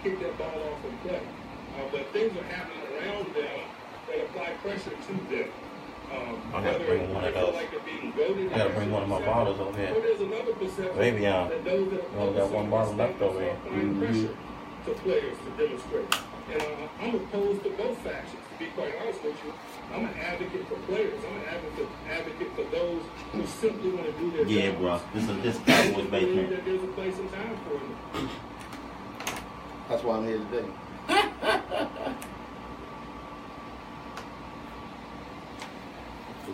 kick that ball off and play. But things are happening around them that apply pressure to them. I gotta bring one of those. I gotta bring one of my bottles over here. Maybe we only got one bottle left over here. Pressure to players to demonstrate. And I'm opposed to both factions, to be quite honest with you. I'm an advocate for players. I'm an advocate for those who simply want to do their job. Yeah, bro. This Cowboys basement. That there's a place and time for them. That's why I'm here today.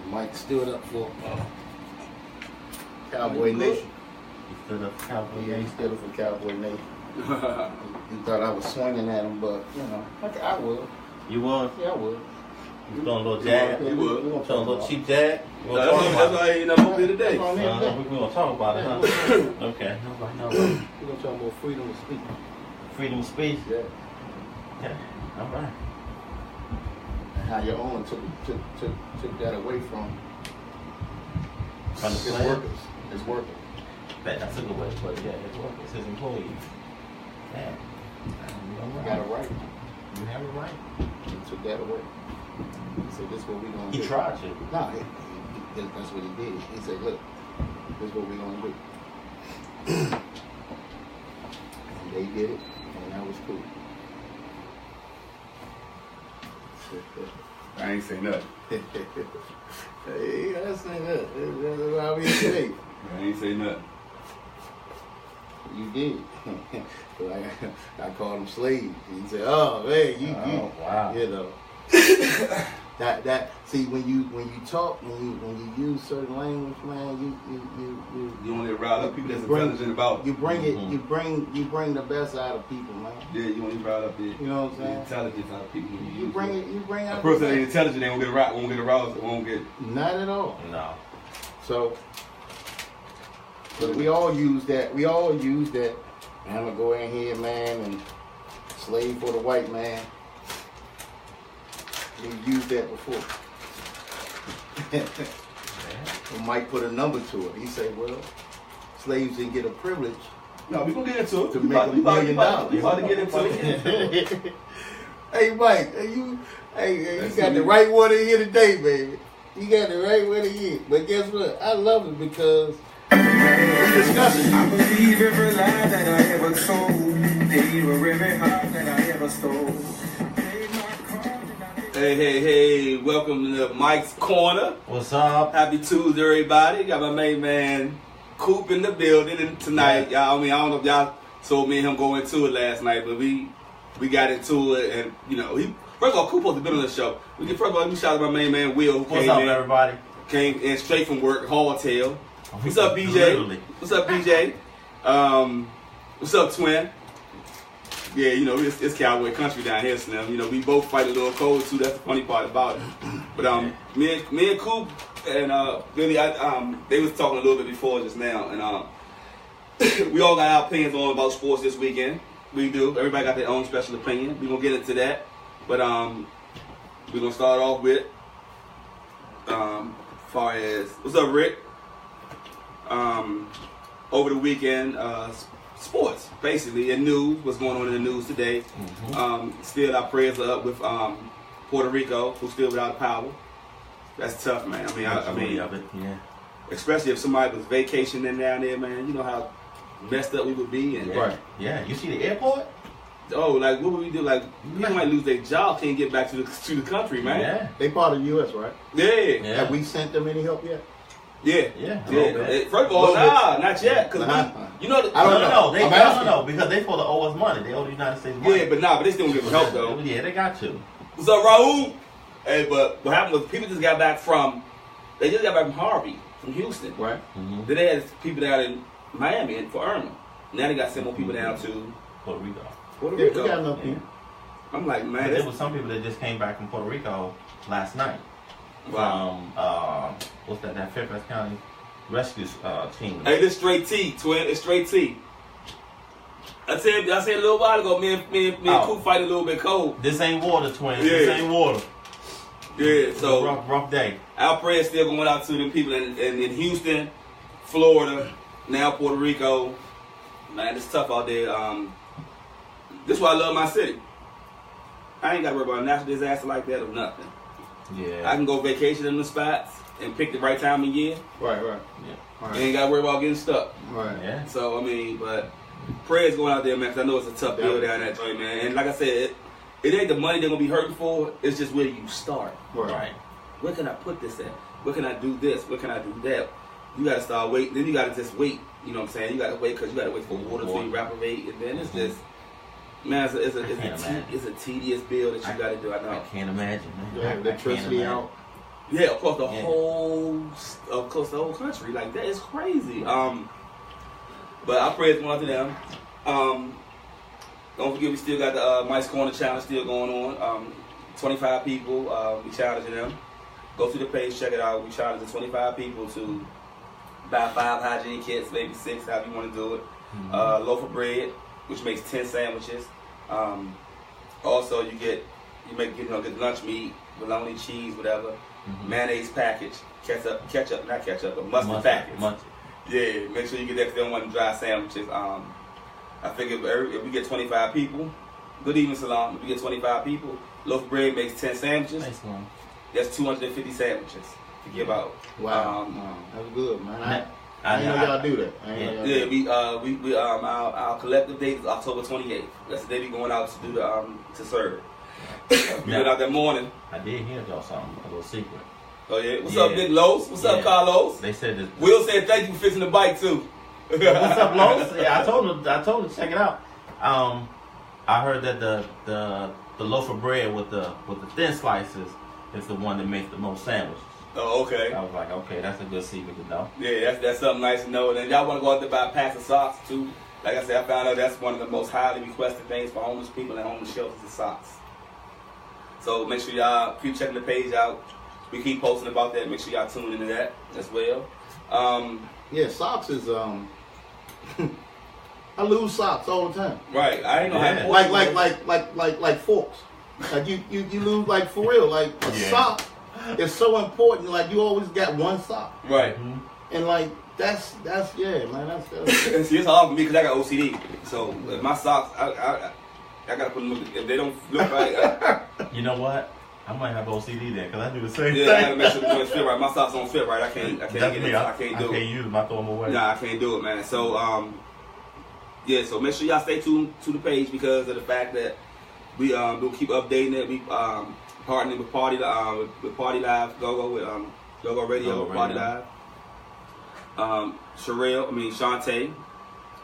Mike stood up for Cowboy Nation. He stood up for Cowboy Yeah, he stood up for Cowboy Nation. He thought I was swinging at him, but, you know, I would. You was? Yeah, I would. You throwing a little jab? You would. Throwing a little cheap jab? That's why I ain't never here today. That's why I'm here today. We're going to talk about it, huh? Okay. We're going to talk about freedom of speech. Freedom of speech? Yeah. Okay. All right. How your own took that away from his players? workers. His workers. That's a good way to put it. Yeah, his workers, his employees. Yeah. You got it right. You have it right. He took that away. So this is what we're going to do. He tried to. No, that's what he did. He said, look, this is what we're going to do. And they did it, and that was cool. I ain't say nothing. Hey, I say that. That's why we say. I ain't say nothing. You did. I called him slave. He said, "Oh man, you wow. You know." that see when you talk when you use certain language, man, You want to rile up people that's intelligent about it. You bring it. You bring the best out of people, man. Yeah, you want to rile up You know what I'm saying? intelligence out of people. You bring out a person that ain't intelligent, they won't get aroused, won't get. Not at all. No. So, but we all use that. We all use that. I'm gonna go in here, man, and slave for the white man. We've used that before. Mike put a number to it. He said, well, slaves didn't get a privilege. No, we're going to get into it. To make $1 million. We about to get into it. Hey, Mike, you got the right one in here today, baby. You got the right one in here. But guess what? I love it because we discussing. I believe every lie that I ever told. Paid for every heart that I ever stole. Hey, welcome to Mike's Corner. What's up? Happy Tuesday, everybody. Got my main man, Coop, in the building tonight. Y'all, I don't know if y'all saw me and him go into it last night, but we got into it, and, you know, first of all, Coop supposed to be on the show. First of all, let me shout out my main man, Will, who What's up, everybody? Came in straight from work, hardtail. What's up, BJ? Literally. What's up, BJ? What's up, Twin? Yeah, you know, it's cowboy country down here, Slim. You know, we both fight a little cold, too. That's the funny part about it. But me and Coop and Billy, they was talking a little bit before just now, and we all got our opinions on about sports this weekend. We do. Everybody got their own special opinion. We're going to get into that. But we're going to start off with, far as, what's up, Rick? Over the weekend, sports, basically, and news, what's going on in the news today. Mm-hmm. Still, our prayers are up with Puerto Rico, who's still without power. That's tough, man. I mean, of it, yeah. Especially if somebody was vacationing down there, man. You know how messed up we would be. And right. Yeah. You see the airport? Oh, like what would we do? Like people might lose their job, can't get back to the country, man. Yeah. They part of the U.S., right? Yeah. Have we sent them any help yet? Yeah. First of all, not yet. Cause you know, I don't know. They don't know because they supposed to owe us money. They owe the United States money. Yeah, but they still don't give us help though. Yeah, they got to. What's up, Raul? Hey, but what happened was people just got back from Harvey, from Houston. Right. Mm-hmm. Then they had people down in Miami for Irma. Now they got sent more people down to Puerto Rico. We got enough people. I'm like, man. But there was some people that just came back from Puerto Rico last night. Wow. What's that Fairfax County rescue team. Hey, this straight T, twin. It's straight T. I said a little while ago, me and Coop fight a little bit cold. This ain't water, twin. Yeah. This ain't water. Yeah, so rough day. Our prayers still going out to them people in Houston, Florida, now Puerto Rico. Man, it's tough out there. this is why I love my city. I ain't got to worry about a natural disaster like that or nothing. Yeah. I can go vacation in the spots and pick the right time of year. Right. Yeah. Right. Ain't got to worry about getting stuck. Right. Yeah. So, I mean, but prayers going out there, man, because I know it's a tough deal down that joint, man. And like I said, it ain't the money they're going to be hurting for. It's just where you start. Right. Where can I put this at? Where can I do this? Where can I do that? You got to start waiting. Then you got to just wait. You know what I'm saying? You got to wait because you got to wait for water to evaporate. And then it's just, man, it's a tedious bill that you got to do. I know. I can't imagine, man. Yeah, electricity out. Yeah, across the whole country. Like, that is crazy. But I pray it's going to them. Don't forget, we still got the Mice Corner Challenge still going on. 25 people, we challenging them. Go through the page, check it out. We challenge the 25 people to buy 5 hygiene kits, maybe 6, however you want to do it. Loaf of bread, which makes 10 sandwiches. Also, you get lunch meat, bologna, cheese, whatever. Mayonnaise package, but mustard package. Yeah, make sure you get that because they don't want dry sandwiches. I figure if we get 25 people, good evening, Salam. If we get 25 people, loaf of bread makes 10 sandwiches. Thanks, man. That's 250 sandwiches to give out. Wow, that's good, man. I didn't know y'all do that. Our collective date is October 28th. That's the day we going out to do to serve. We went out that morning. I did hear y'all something, a little secret. Oh yeah, what's up, Big Los? What's up, Carlos? They said this. Will said thank you for fixing the bike too. What's up, Los? Yeah, I told him to check it out. I heard that the loaf of bread with the thin slices is the one that makes the most sandwiches. Oh, okay. I was like, okay, that's a good secret to know. Yeah, that's something nice to know. And then y'all want to go out there buy packs of socks too. Like I said, I found out that's one of the most highly requested things for homeless people and homeless shelters is socks. So make sure y'all keep checking the page out. We keep posting about that. Make sure y'all tune into that as well. Yeah, socks is I lose socks all the time. Right. I ain't know how. Like forks. Like you lose, like, for real. Like a sock is so important. Like you always got one sock. Right. And like that's yeah, man. That's and see, it's hard for me because I got OCD. So my socks, I gotta put them. If they don't look right. You know what? I might have OCD then, because I do the same thing. Yeah, I gotta make sure the joints fit right. My socks don't fit right. I can't do it. I can't use them. I throw them away. Nah, I can't do it, man. So, yeah, so make sure y'all stay tuned to the page because of the fact that we'll keep updating it. We partnering with Party Live, Go Radio, Party Live. Shantae,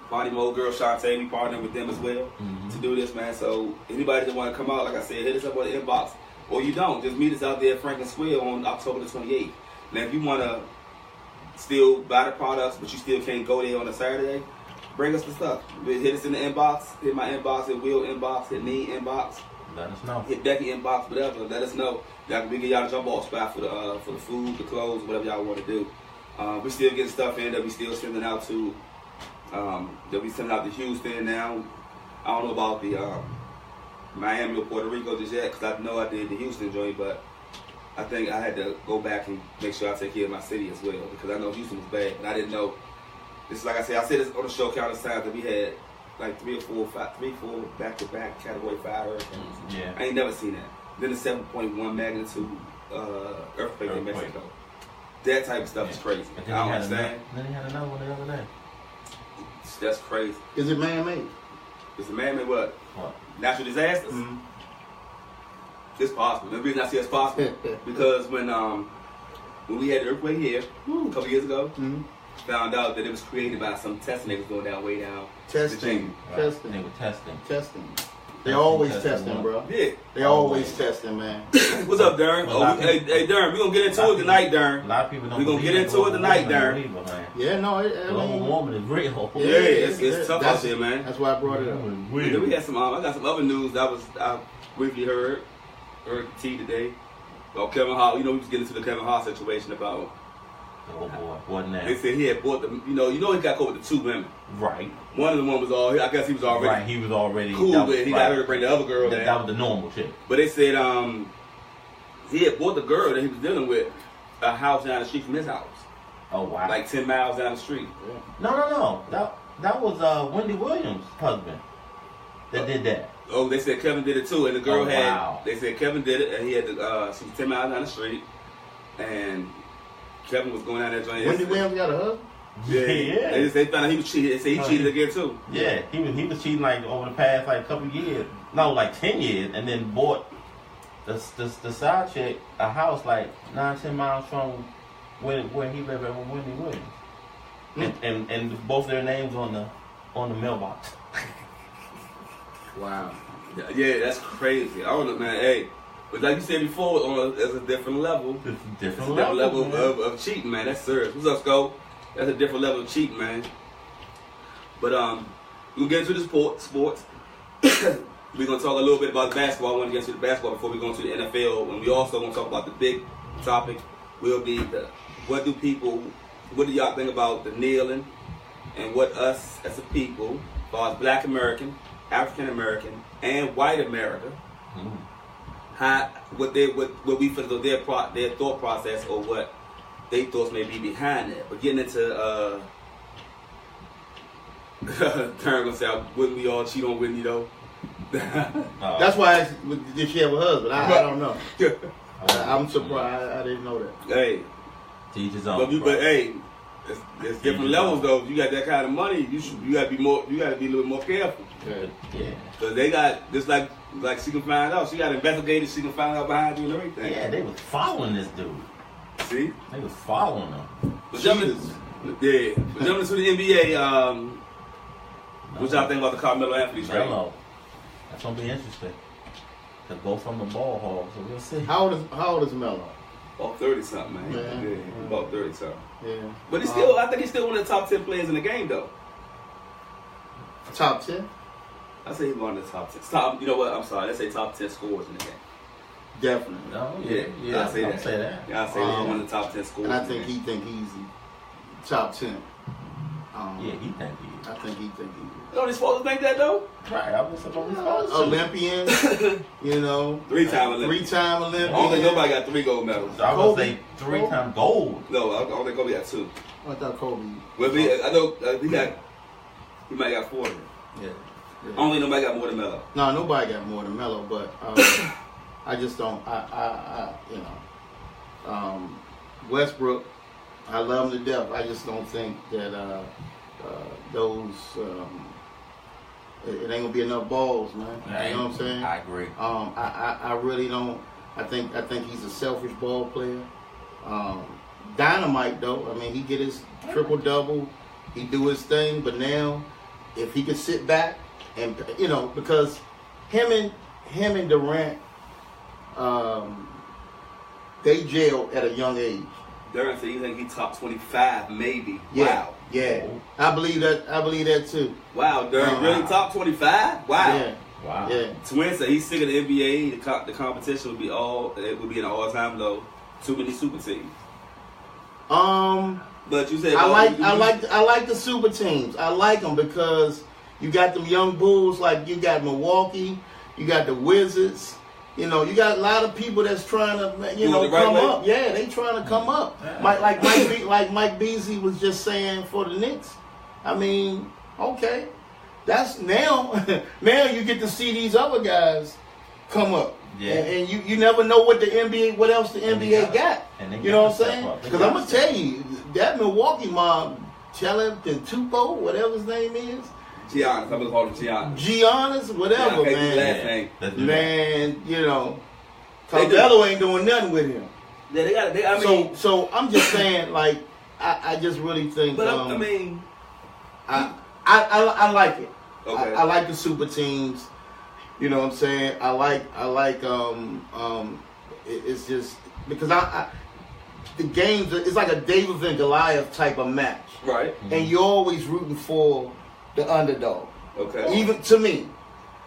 Party Mode Girl Shantae, we partnering with them as well to do this, man. So anybody that want to come out, like I said, hit us up on the inbox. Or you don't, just meet us out there at Franklin Square on October the 28th. Now, if you want to still buy the products, but you still can't go there on a Saturday, bring us the stuff. Hit us in the inbox, hit my inbox, hit Will inbox, hit me inbox. Let us know. Hit Becky inbox, whatever. Let us know. We get y'all a jump off spot for the food, the clothes, whatever y'all want to do. We still getting stuff in that we still sending out to, that we sending out to Houston now. I don't know about the Miami or Puerto Rico just yet, because I know I did the Houston joint, but I think I had to go back and make sure I take care of my city as well, because I know Houston was bad, and I didn't know. This is like I said this on the show countless times that we had like 3 or 4 back-to-back Category 5 hurricanes. Yeah. I ain't never seen that. Then the 7.1 magnitude earthquake in Mexico. That type of stuff is crazy. I don't understand. Then he had another one the other day. That's crazy. Is it man-made? Is it man-made what? What? Natural disasters? It's possible. The reason I say it's possible because when we had the earthquake here a couple years ago, found out that it was created by some testing they was going down way down. Testing. They were testing. They always testing, bro. Yeah. They always testing, man. What's up, Darren? Hey, Darren, we're going to get into it tonight, Darren. A lot of people don't. We're going to get into it tonight, Darren. Yeah, no. Global warming is real. Yeah, it's tough out there, man. That's why I brought it up. Then we had some. I got some other news that I briefly heard the T today about Kevin Hart. You know, we was getting into the Kevin Hart situation about. Oh boy, wasn't that? They said he had bought the. You know, he got caught with the 2 women. Right. One of them was I guess he was already. Right. He was already cool, but he got her to bring the other girl. That was the normal chick. But they said he had bought the girl that he was dealing with a house down the street from his house. Oh wow. Like 10 miles down the street. No. That was Wendy Williams' husband. that did that? Oh, they said Kevin did it too, and the girl wow. They said Kevin did it, and he had to. She was 10 miles down the street, and Kevin was going down that joint. Wendy Williams got a husband? Yeah. They found out he was cheating. They said he cheated again too. Yeah, he was cheating like over the past like couple years. No, like 10 years, and then bought the side chick a house like 9-10 miles from where he lived at with Wendy Williams. And both their names on the mailbox. Wow. Yeah, that's crazy. I don't know, man. Hey, but like you said before, there's a different level. It's a different level man. of cheating, man. That's serious. What's up, Sco? That's a different level of cheating, man. But we'll get into the sports. We're gonna talk a little bit about basketball. I want to get into the basketball before we go into the NFL, and we also want to talk about the big topic. Will be what do y'all think about the kneeling, and what us as a people, as far as Black American, African American, and white America, what we feel their thought process or what they thoughts may be behind it. But getting into Turn gonna say, wouldn't we all cheat on Whitney though? That's why did she have a husband? I don't know. I'm surprised. I didn't know that. Hey, teach his own. But hey, there's different levels though. If you got that kind of money, you gotta be more. You gotta be a little more careful. Yeah. Because they got just like she can find out. She got investigated. She can find out behind you and everything. Yeah, they was following this dude. See, they was following him. But jumping to the NBA. What y'all think about the Carmelo Anthony trade? Melo. That's gonna be interesting. To go from the ball hog, so we'll see. How old is Melo? About 30 something, man. Yeah. About 30 something. Yeah. But I think he's still one of the top 10 players in the game, though. Top 10? I say he's one of the top 10. You know what? I'm sorry. Let's say top 10 scorers in the game. Definitely. Oh yeah. I'll say that. Yeah, I'll say he's one of the top 10 scorers. And I think he's top 10. Yeah, he think he is. I think he is. You know, they supposed to think that though? Right, I was supposed to. Olympian, you know. Three-time Olympian. I don't think nobody got 3 gold medals. So I was gonna say 3-time gold. No, I don't think Kobe got 2. I thought Kobe. Well, I know he might got 4. Yeah. I don't think nobody got more than Melo. No, nobody got more than Melo, but I just don't. Westbrook, I love him to death. I just don't think that those. It ain't gonna be enough balls, man. You know what I'm saying? I agree. I really don't. I think he's a selfish ball player. Dynamite though. I mean, he get his triple-double. He do his thing. But now, if he could sit back and because him and Durant, they jailed at a young age. Durant said you think he top 25, maybe. Yeah. Wow. Yeah. I believe that too. Wow, Durant really top 25? Wow. Yeah. Wow. Yeah. Twin said he's sick of the NBA. The competition would be an all-time low. Too many super teams. But you said I like the super teams. I like them because you got them young Bulls, like you got Milwaukee, you got the Wizards. You got a lot of people that's trying to, come up. Yeah, they trying to come up. Yeah. Like Mike Beasley was just saying for the Knicks. I mean, okay, that's now you get to see these other guys come up. Yeah. And you never know what else the NBA got. You know what I'm saying? Because I'm gonna tell you that Milwaukee mob, Tupo, whatever his name is. Giannis, I'm gonna call him Giannis. Giannis, whatever, man. man. Man, Carmelo Carmelo ain't doing nothing with him. Yeah, they got. So I'm just saying, like, I just really think. But I like it. Okay. I like the super teams. You know what I'm saying? I like. It's just because the games. It's like a David and Goliath type of match, right? And you're always rooting for the underdog. Okay. Even to me,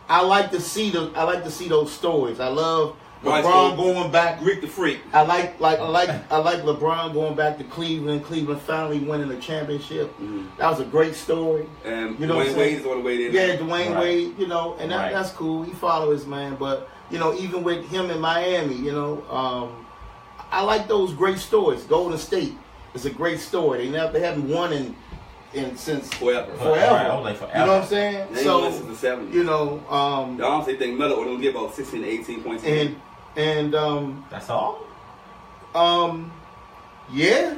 I like to see those stories. I love LeBron going back. Rick the Freak. I like LeBron going back to Cleveland. Cleveland finally winning the championship. Mm-hmm. That was a great story. And Dwayne Wade is on the way there. Yeah, Dwayne Wade. And that's cool. He follows his man, but even with him in Miami, I like those great stories. Golden State is a great story. They haven't won in since Forever. Right, I was like forever. You know what I'm saying? They So ain't since the 70s. you know, Dom say think Melo will get about 16 to 18 points. and That's all. yeah,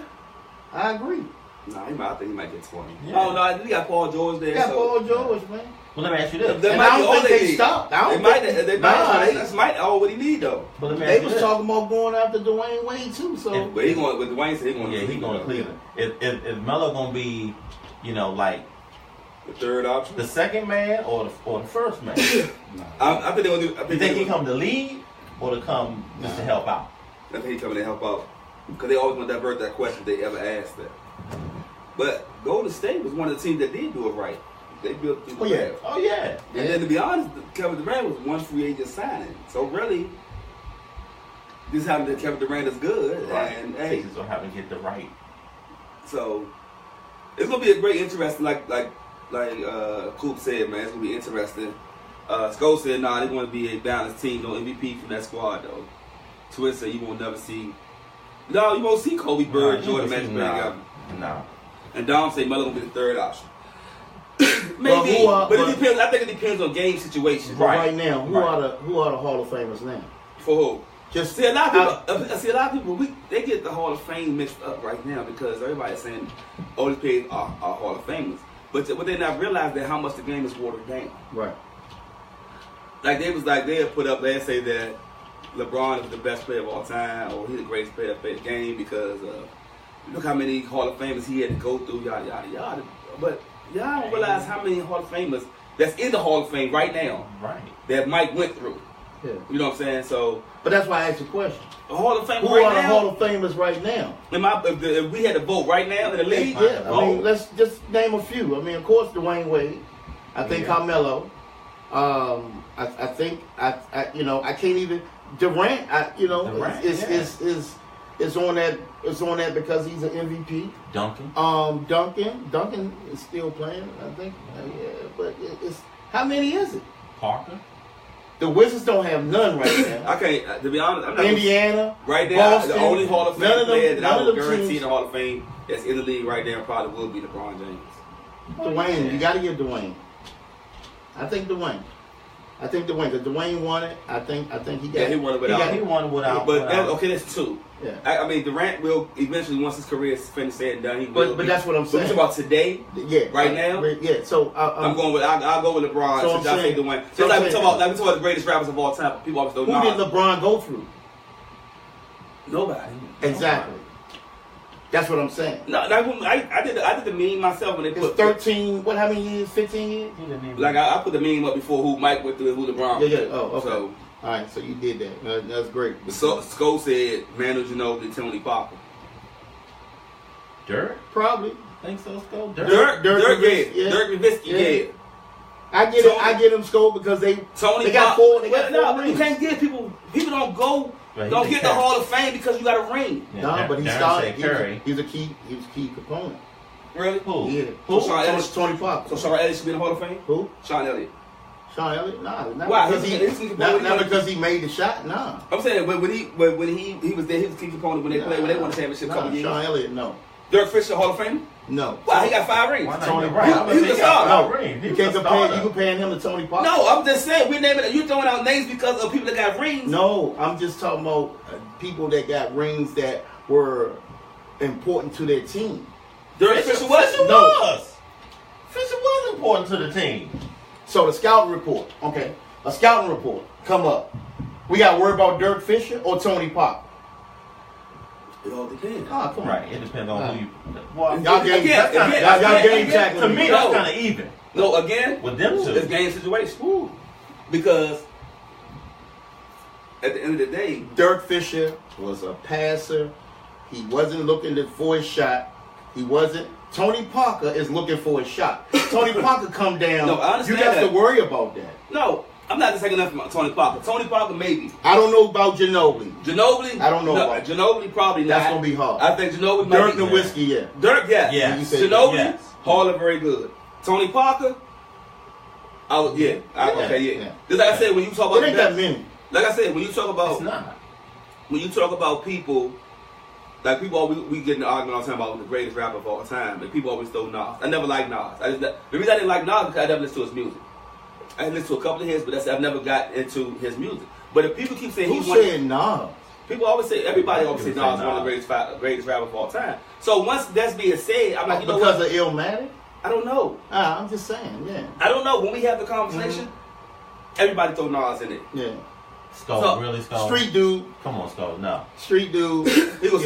I agree. Nah, I think he might get 20. Yeah. Oh no, he got Paul George there. You got so Paul George, man. Well, let me ask you this. That And might I be don't all think they need. stopped. I They don't might. think They might. That's might all what he need though. But let me they ask you was this. talking about going after Dwayne Wade too. So But he going with Dwayne said he going. Yeah, he going to Cleveland. If Melo gonna be, you know, like the third option. the second man or the first man, I think they're gonna do. I you think he come to lead or to come just to help out? I think he coming to help out because they always want to divert that question if they ever asked that. But Golden State was one of the teams that did do it right. They built through the draft. Oh yeah. And then to be honest, Kevin Durant was one free agent signing. So really, this happened that Kevin Durant is good. Right. And hey, Just don't have to get the right. so it's gonna be a great, interesting. Like Coop said, man, it's gonna be interesting. Sko said, nah, they want to be a balanced team. No MVP from that squad though. Twist said, you won't never see. No, you won't see Kobe Bird, Jordan, Magic Johnson. No. And Dom say Melo gonna be the third option. But Maybe, who are- but it depends. I think it depends on game situation. right now, who are the Hall of Famers now? For who? Just See a lot of people. They get the Hall of Fame mixed up right now because everybody's saying all these players are Hall of Famers, but what they not realize that how much the game is watered down. right. Like they had put up. They say that LeBron is the best player of all time, or he's the greatest player of the game because look how many Hall of Famers he had to go through. Yada yada yada. But y'all don't realize how many Hall of Famers that's in the Hall of Fame right now. Right. That Mike went through. Yeah. You know what I'm saying? So But that's why I asked the question. the Hall of Fame Who right are the now. Hall of Famers right now? If we had to vote right now in the league, Yeah, I mean, let's just name a few. I mean, of course, Dwayne Wade. I think Carmelo. I think I can't even Durant. Durant, is on that because he's an MVP. Duncan is still playing. I think. Yeah, but it's how many is it? Parker. The Wizards don't have none right now. I can't. To be honest, I'm not Indiana, right there. Boston, The only Hall of none Fame of them- player that I none would of them guarantee teams- in the Hall of Fame that's in the league right there probably will be LeBron James. Dwayne, you got to give Dwayne. I think Dwayne. Because Dwayne won it. I think he got. Yeah, he won it without. He won without. But that's two. Yeah. I mean, Durant will eventually, once his career is finished, said and done, he will. But that's what I'm But saying. we talking about today, Yeah. right now. Yeah. So I'm going with. I'll go with LeBron. So Since I say Dwayne. so Just I'm like we saying- talk about the greatest rappers of all time. People always don't who know. did LeBron go through? Nobody. Exactly. That's what I'm saying. No, I did the meme myself when they It's put 13. What? How many years? 15 years? He didn't even. Like I put the meme up before who Mike went through and who LeBron. Yeah. went through. Oh, okay. So All right. So you did that. That's great. So Sko said Manu Ginobili, Tony Parker. Dirk. Probably. Think so, Sko? Dirk, Nowitzki, yeah. Dirk Nowitzki, yeah. I get it. I get them scored because they Tony got Parker. four. They got no, four but you rings. can't give people don't go. Right, Don't he's get a the cat. Hall of Fame because you got a ring. Yeah, No, but he Darren started. said Curry. He was a key component. Really? Who? Yeah. Who? So Sean Elliott. Tony Parker. So Sean Elliott should be in the Hall of Fame? Who? Sean Elliott. Sean Elliott? Nah. Not Why? because Not because he made the shot. Nah. I'm saying when he was there, he was a key component when they played when they won the championship a couple years. Sean Elliott, no. Dirk Fisher, Hall of Fame? No. Why? He got 5 rings. Why not? Tony You're right. Parker. I'm He gonna was say a he got star. 5 rings. He You was a can't starter. compare him to Tony Parker. No, I'm just saying we're naming you throwing out names because of people that got rings. No, I'm just talking about people that got rings that were important to their team. Dirk Fisher was. Fisher No. was. Fisher was important to the team. So the scouting report, okay, a scouting report come up. We got to worry about Dirk Fisher or Tony Parker. It all depends. Ah, come on. Right. It depends on who you. Well, Y'all game, Again, y'all again, game again, tackling to me, me. that's No. kind of even No, again, with them it's two. game situation. Because at the end of the day, Dirk Fisher was a passer. He wasn't looking for his shot. He wasn't. Tony Parker is looking for his shot. Tony Parker come down. No, I understand you got that. to worry about that. no, I'm not just taking nothing from Tony Parker. Tony Parker, maybe. I don't know about Ginobili. Ginobili? I don't know No, about- Ginobili probably That's not. gonna be hard. I think Ginobili might Dirk be. Nowitzki, yeah. Dirk, yes. Yeah. You said Ginobili, yes. Hall of very good. Tony Parker, okay, yeah. Just like I said, when you talk It about ain't that many. like I said, when you talk It's about not. when you talk about people like people always we get in the argument all the time about the greatest rapper of all time, and people always throw Nas. I never liked Nas. The reason I didn't like Nas because I never listened to his music. I listened to a couple of his, but I've never got into his music. But if people keep saying Who said Nas? People always say, everybody always say Nas is one of the greatest rappers of all time. So once that's being said, I'm like, you know what? Because of Illmatic? I don't know. I'm just saying, yeah. I don't know. When we have the conversation, everybody throw Nas in it. Yeah. Skull, really Skull? Street dude. Come on, Skull, no. Street dude. He was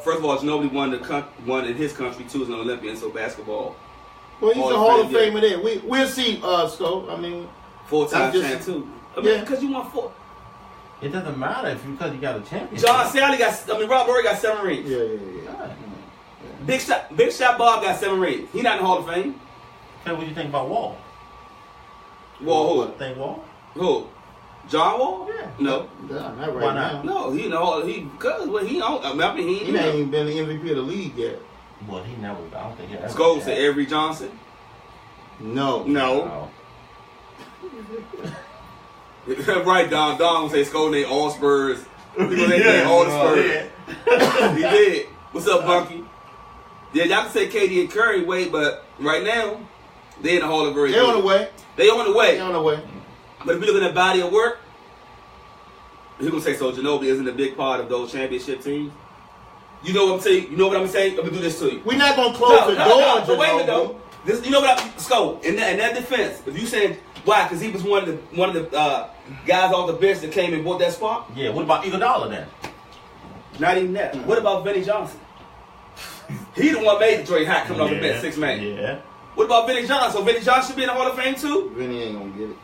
first of all, nobody won in his country too as an Olympian, so basketball. Well, he's a Hall of Famer there. We'll see, Skull. I mean, 4-time champ too. I mean, because you won 4. It doesn't matter because you got a championship. John Sally Rob Rory got 7 rings. Yeah. Big Shot Bob got 7 rings. He not in the Hall of Fame. Okay, what do you think about Wall? Wall who? Think Wall? Who? John Wall? Yeah. No. Not right Why not? now. No, he in the Hall. He don't. I mean, He ain't even been the MVP of the league yet. Well, he never. I don't think he ever. Scholes said Avery Johnson. No. Right, Don. Don would say Scholes named all Spurs. He gonna name all the Spurs. He did. What's up, Bunky? Yeah, y'all can say KD and Curry wait, but right now they in the Hall of Fame. They on the way. They on the way. They on the way. But if you look at the body of work, he gonna say so. Ginobili isn't a big part of those championship teams. You know what I'm saying? You know what I'm saying? I'm gonna do this to you. We're not gonna close the door on But wait a minute Ginobili. though. This, you know what? Skull in that defense. If you saying why? Because he was one of the guys off the bench that came and bought that spot. Yeah. What about Iguodala then? Not even that. What about Vinny Johnson? He the one made Detroit hot coming off the bench, 6 man. Yeah. What about Vinny Johnson? So Vinny Johnson should be in the Hall of Fame too? Vinny ain't gonna get it.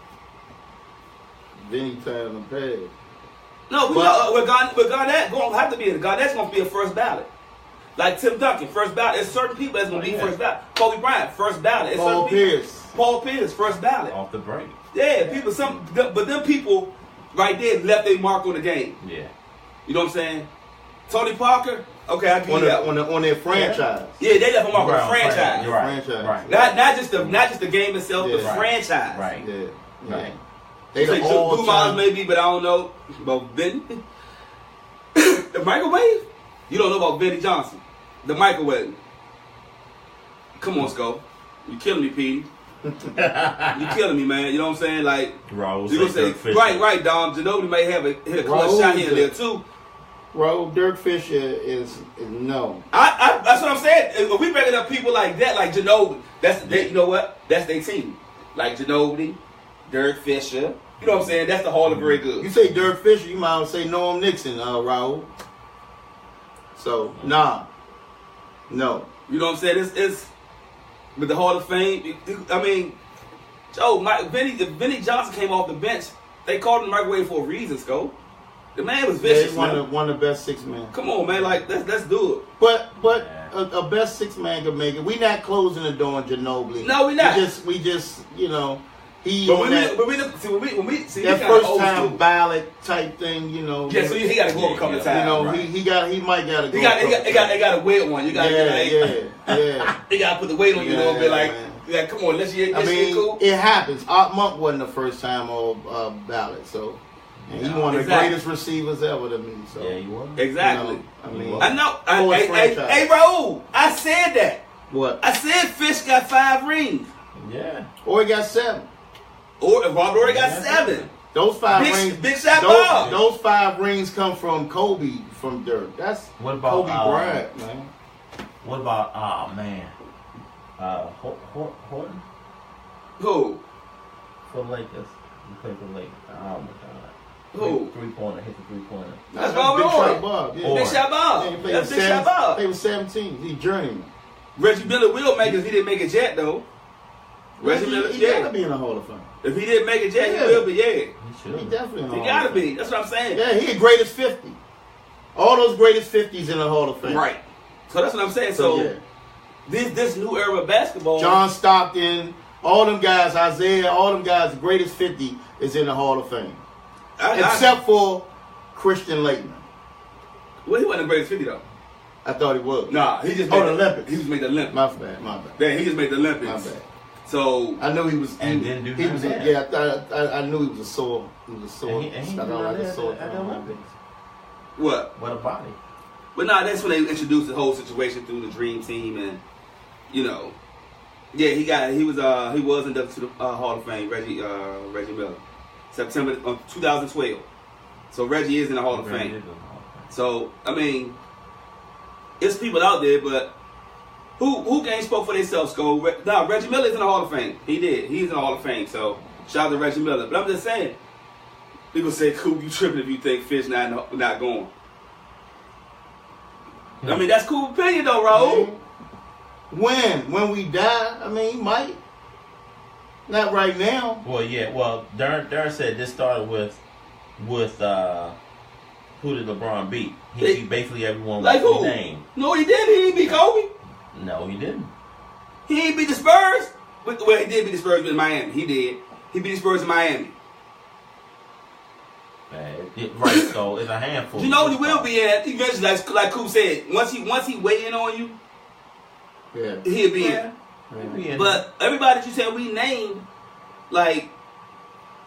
Vinny tired of pad. No, with Garnett gonna have to be. Garnett's gonna be a first ballot. Like Tim Duncan, first ballot. There's certain people that's gonna be first ballot. Kobe Bryant, first ballot. There's Paul Pierce, first ballot. Off the break. Yeah, people. But them people right there left their mark on the game. Yeah. You know what I'm saying? Tony Parker. Okay, I give you that. On their franchise. Yeah, they left a mark on the franchise. You're right. Franchise. Right. Not just the game itself, the franchise. Right. Yeah. Right. They Say the Drew all Miles time. maybe, but I don't know about Vinny. The microwave? You don't know about Vinny Johnson. The microwave. Come on, Skull. You killing me, Petey. You killing me, man. You know what I'm saying? Like, you gonna say, right, Dom. Ginobili may have hit a clutch shot here and there too. Bro, Dirk Fisher is no. That's what I'm saying. If we bringing up people like that, like Ginobili, you know what? That's their team. Like Ginobili, Dirk Fisher. You know what I'm saying? That's the Hall of Very Good. You say Dirk Fisher, you might as well say Norm Nixon, Raul. So, nah. No. You know what I'm saying? It's with the Hall of Fame. I mean, Vinny Johnson came off the bench. They called him microwave for a reason, Sco. The man was vicious. Yeah, one of the best 6 men. Come on, man. Like let's do it. But a best 6 man could make it. We not closing the door on Ginobili. No, we not. We just you know. When we see that first time ballot type thing, you know. Yeah, so he got to go a couple of times. You know, right. he might got to go. They got to wait one. You got yeah. They got to put the weight on you a little bit. Like, come on, let's get cool. It happens. Art Monk wasn't the first time on ballot, so. And he one of the greatest receivers ever to me. So yeah, he was. Exactly. You know, I know. Hey, Raul, I said that. What? I said Fish got 5 rings. Yeah. Or he got 7. Or Robert Horry got 7. Those 5 rings. Big shot Bob. Those 5 rings come from Kobe from Dirk. That's what about Kobe Bryant, man. What about Horton? Who? For the Lakers. He played for the Lakers. Oh my God. Who? 3-pointer. Hit the 3-pointer. That's Robert Horry. Big Shot Bob. Yeah. Big Shot Bob. That's Big Shot Bob. They was 17. He journeyman. Reggie Miller will make it if he didn't make it yet, though. Reggie Miller, he gotta be in the Hall of Fame. If he didn't make it yet, he will be, He definitely in the Hall of Fame. He gotta be. That's what I'm saying. Yeah, he the greatest 50. All those greatest 50s in the Hall of Fame. Right. So that's what I'm saying. So this new era of basketball. John Stockton, all them guys, Isaiah, all them guys, the greatest 50 is in the Hall of Fame. Except for Christian Laettner. Well, he wasn't the greatest 50 though. I thought he was. Nah, he just made the Olympics. He just made the Olympics. My bad. Yeah, he just made the Olympics. My bad. So I knew he was. And didn't do he was. that. I knew he was a sore. He was a sore. And he started out like a sore. at the Olympics. What? What a body. But nah, that's when they introduced the whole situation through the Dream Team, and you know, yeah, he was inducted to the Hall of Fame. Reggie Miller, September 2012. So Reggie is in the Hall of Fame. So I mean, it's people out there, but who ain't spoke for themselves? Nah, Reggie Miller is in the Hall of Fame. He did. He's in the Hall of Fame. So shout out to Reggie Miller. But I'm just saying, people say, "Coop, you tripping if you think Fish not going." I mean, that's cool opinion though, Raul. When we die, I mean, he might. Not right now. Well, yeah. Well, Darren said this started with who did LeBron beat? He beat basically everyone like with who? his name. No, he didn't. He didn't beat Kobe. No, he didn't. He ain't beat the Spurs. Well, he did beat the Spurs in Miami. He did. He beat the Spurs in Miami. Right, so it's a handful. You know he will be in eventually, like Coop said. Once he weigh in on you, yeah, he'll be in. But everybody that you said we named, like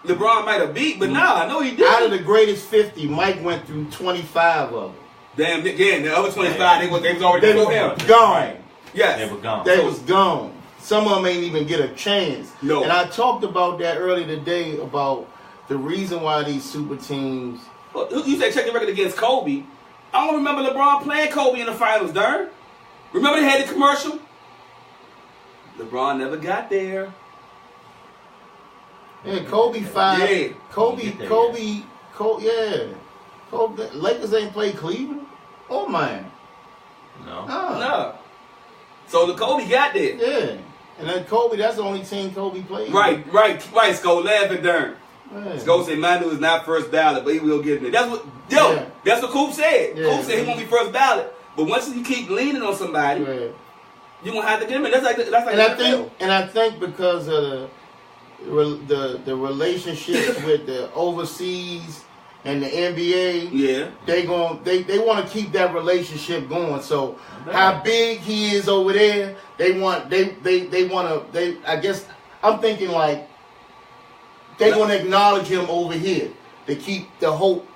LeBron might have beat, but nah, I know he did. Out of the greatest 50, Mike went through 25 of them. Damn, again, the other 25, they was already before him. Gone. Yes, they were gone. They was gone. Some of them ain't even get a chance. No. And I talked about that earlier today about the reason why these super teams. You said check the record against Kobe. I don't remember LeBron playing Kobe in the finals, Darn. Remember they had the commercial? LeBron never got there. Yeah, Kobe 5. Yeah. Kobe, yeah. Kobe, Lakers ain't played Cleveland? Oh, man. No. No. So the Kobe got there. Yeah. And then Kobe, that's the only team Kobe played. Right. Sko, laugh at Darn. Sko said Manu is not first ballot, but he will get in there. That's what Coop said. Yeah. Coop said he won't be first ballot. But once you keep leaning on somebody, you're gonna have to get him in. That's like and I think because of the relationship with the overseas and the NBA, they want to keep that relationship going. So how big he is over there, I guess I'm thinking like they're going to acknowledge him over here to keep the hope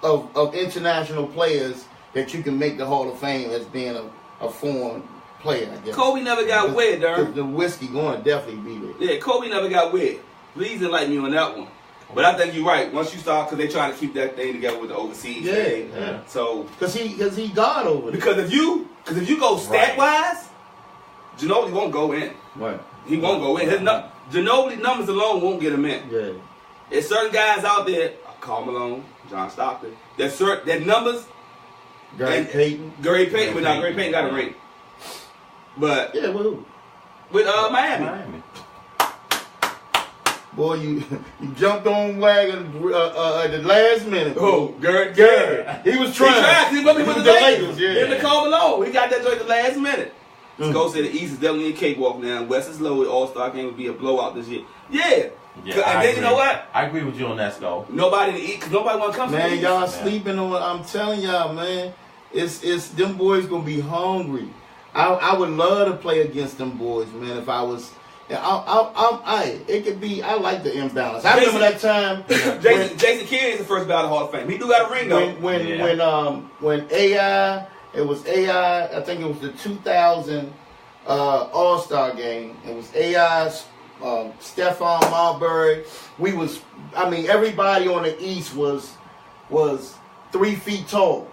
of international players that you can make the Hall of Fame as being a foreign player, I guess. Kobe never got wet, Darn. The whiskey going to definitely be there. Yeah, Kobe never got wet. Please enlighten me on that one. But I think you're right. Once you start, because they're trying to keep that thing together with the overseas thing. Yeah. So because he God over there. Because if you go stat wise, Ginobili won't go in. Right. He won't go in. Ginobili numbers alone won't get him in. Yeah. There's certain guys out there, Karl Malone, John Stockton, that numbers. Gary Payton, but now Gary Payton got a ring. But yeah, with Miami. Boy, you jumped on wagon at the last minute. Oh, Gary. He was trying. He was with the Lakers. Yeah. Him and Karl Malone. He got that joint at the last minute. Sko said the East is definitely a cakewalk now. West is low. The All-Star game would be a blowout this year. Yeah. And then you know what? I agree with you on that, Sko. Nobody in the East, because nobody want to come to the East. Man, y'all sleeping on. I'm telling y'all, man. It's them boys gonna be hungry. I would love to play against them boys, man. If I was, it could be. I like the imbalance. I remember that time. Jason Kidd is the first ballot Hall of Fame. He do got a ring though. When AI, it was AI. I think it was the 2000 All-Star game. It was AI, Stephon Marbury. Everybody on the East was 3 feet tall.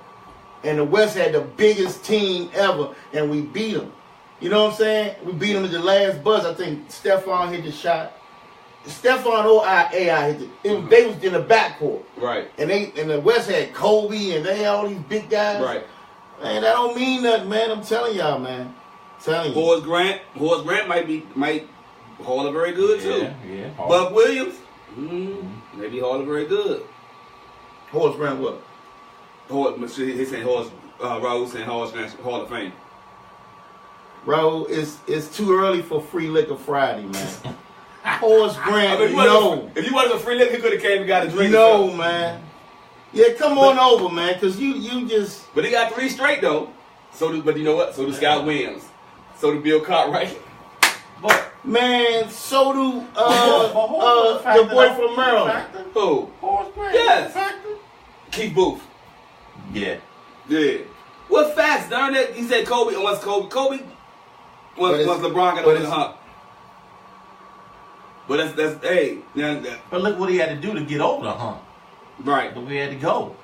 And the West had the biggest team ever, and we beat them. You know what I'm saying? We beat them at the last buzz. I think Stephon hit the shot. Stephon or AI hit it. They was in the backcourt. Right. And the West had Kobe, and they had all these big guys. Right. Man, that don't mean nothing, man. I'm telling y'all, man. Horace Grant might Hall of very good too. Yeah. Buck Williams, maybe Hall of very good. Horace Grant what? He's saying Raul saying Horace Grant Hall of Fame. Raul, it's too early for Free Liquor Friday, man. Horace Grant, no. If you wanted a free liquor, you could have came and got a drink. No, man. Yeah, come on over, man, because you just... But he got 3 straight, though. But you know what? So do Scott Williams. So do Bill Cartwright. Man, so do the boy from Maryland. Who? Horace Grant. Yes. Keith Booth. Yeah. Yeah. What facts? Darn it. He said Kobe. Once LeBron got over the hump. But that's hey. But look what he had to do to get over the hump. Right. But we had to go.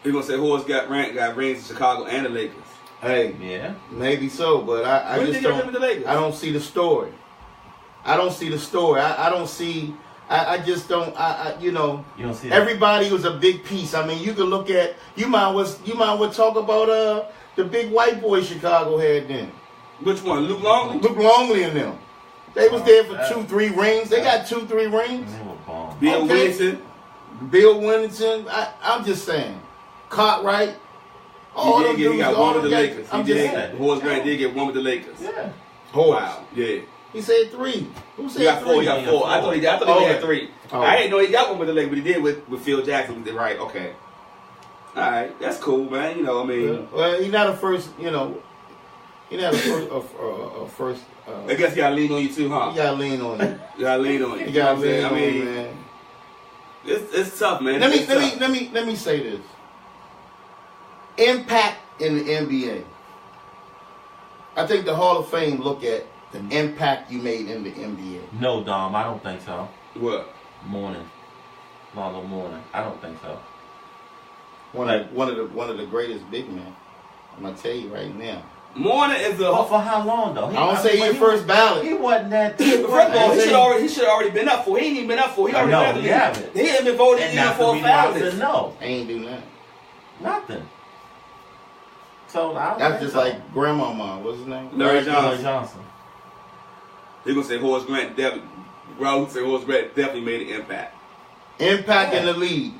He gonna say Horace got rings in Chicago and the Lakers. Hey, Yeah. maybe so, but I just don't. I don't see the story. I don't see the story. I don't see. I just don't. You know. You don't see everybody was a big piece. I mean, you can look at. You might well talk about the big white boy Chicago had then. Which one? Luke Longley. Luke Longley and them. They was there for 2-3 rings. They got 2-3 rings. They were bomb. Bill Winston. Bill Winston. I'm just saying. Cartwright. All them he dudes. got one with the Lakers. I'm just saying. Horace Grant did get one with the Lakers. Yeah. Wow. Yeah. He said 3. Who said He got 4. 3? He got 4. I thought he had 3. Oh. I didn't know he got one with the Lakers, but he did with Phil Jackson. He did right. Okay. All right. That's cool, man. You know, I mean. Well, he's not a first. You know. He's not a first. I guess he got to lean on you too, huh? He got to lean on you. You got to lean on you. He got to lean on you, you, man. It's tough, man. Let me say this. Impact in the NBA. I think the Hall of Fame look at the impact you made in the NBA. No, Dom, I don't think so. What? Lonzo Mourning. I don't think so. One of the greatest big men. I'm gonna tell you right now. Mourning is But for how long though? I don't say he first ballot. He wasn't that. First of all, he should have already been up for. He ain't even been up for. He already No, been he haven't. He ain't been voted And even that's the for a reason why I foul said list. no. I ain't do that. Nothing. So I don't That's think just so. like grandmama. What's his name? Larry Larry Johnson. Johnson. They're gonna say Horace Grant definitely. Raul say Horace Grant definitely made an impact. Impact in the league.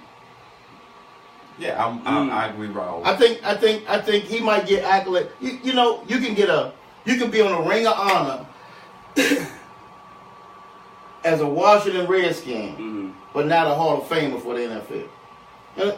Yeah, I agree, Raul. I think he might get accolade. You know, you can be on a Ring of Honor as a Washington Redskin, but not a Hall of Famer for the NFL.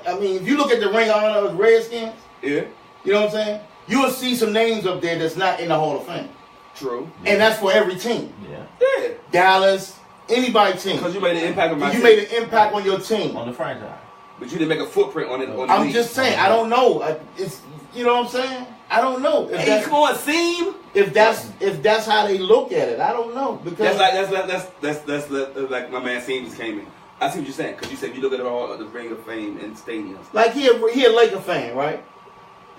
I mean, if you look at the Ring of Honor of Redskins, Yeah. you know what I'm saying? You will see some names up there that's not in the Hall of Fame, True. and that's for every team. Yeah. Yeah. Dallas, anybody team. Because you made an impact on my You team. made an impact on your team. On the franchise. But you didn't make a footprint on it. On the I'm league. just saying. I don't know. It's you know what I'm saying. I don't know. If Hey, that's- come on, Seam. If that's how they look at it, I don't know because That's like my man Seam just came in. I see what you're saying because you said you look at all of the Ring of Fame and stadiums. like he a Laker fan, right?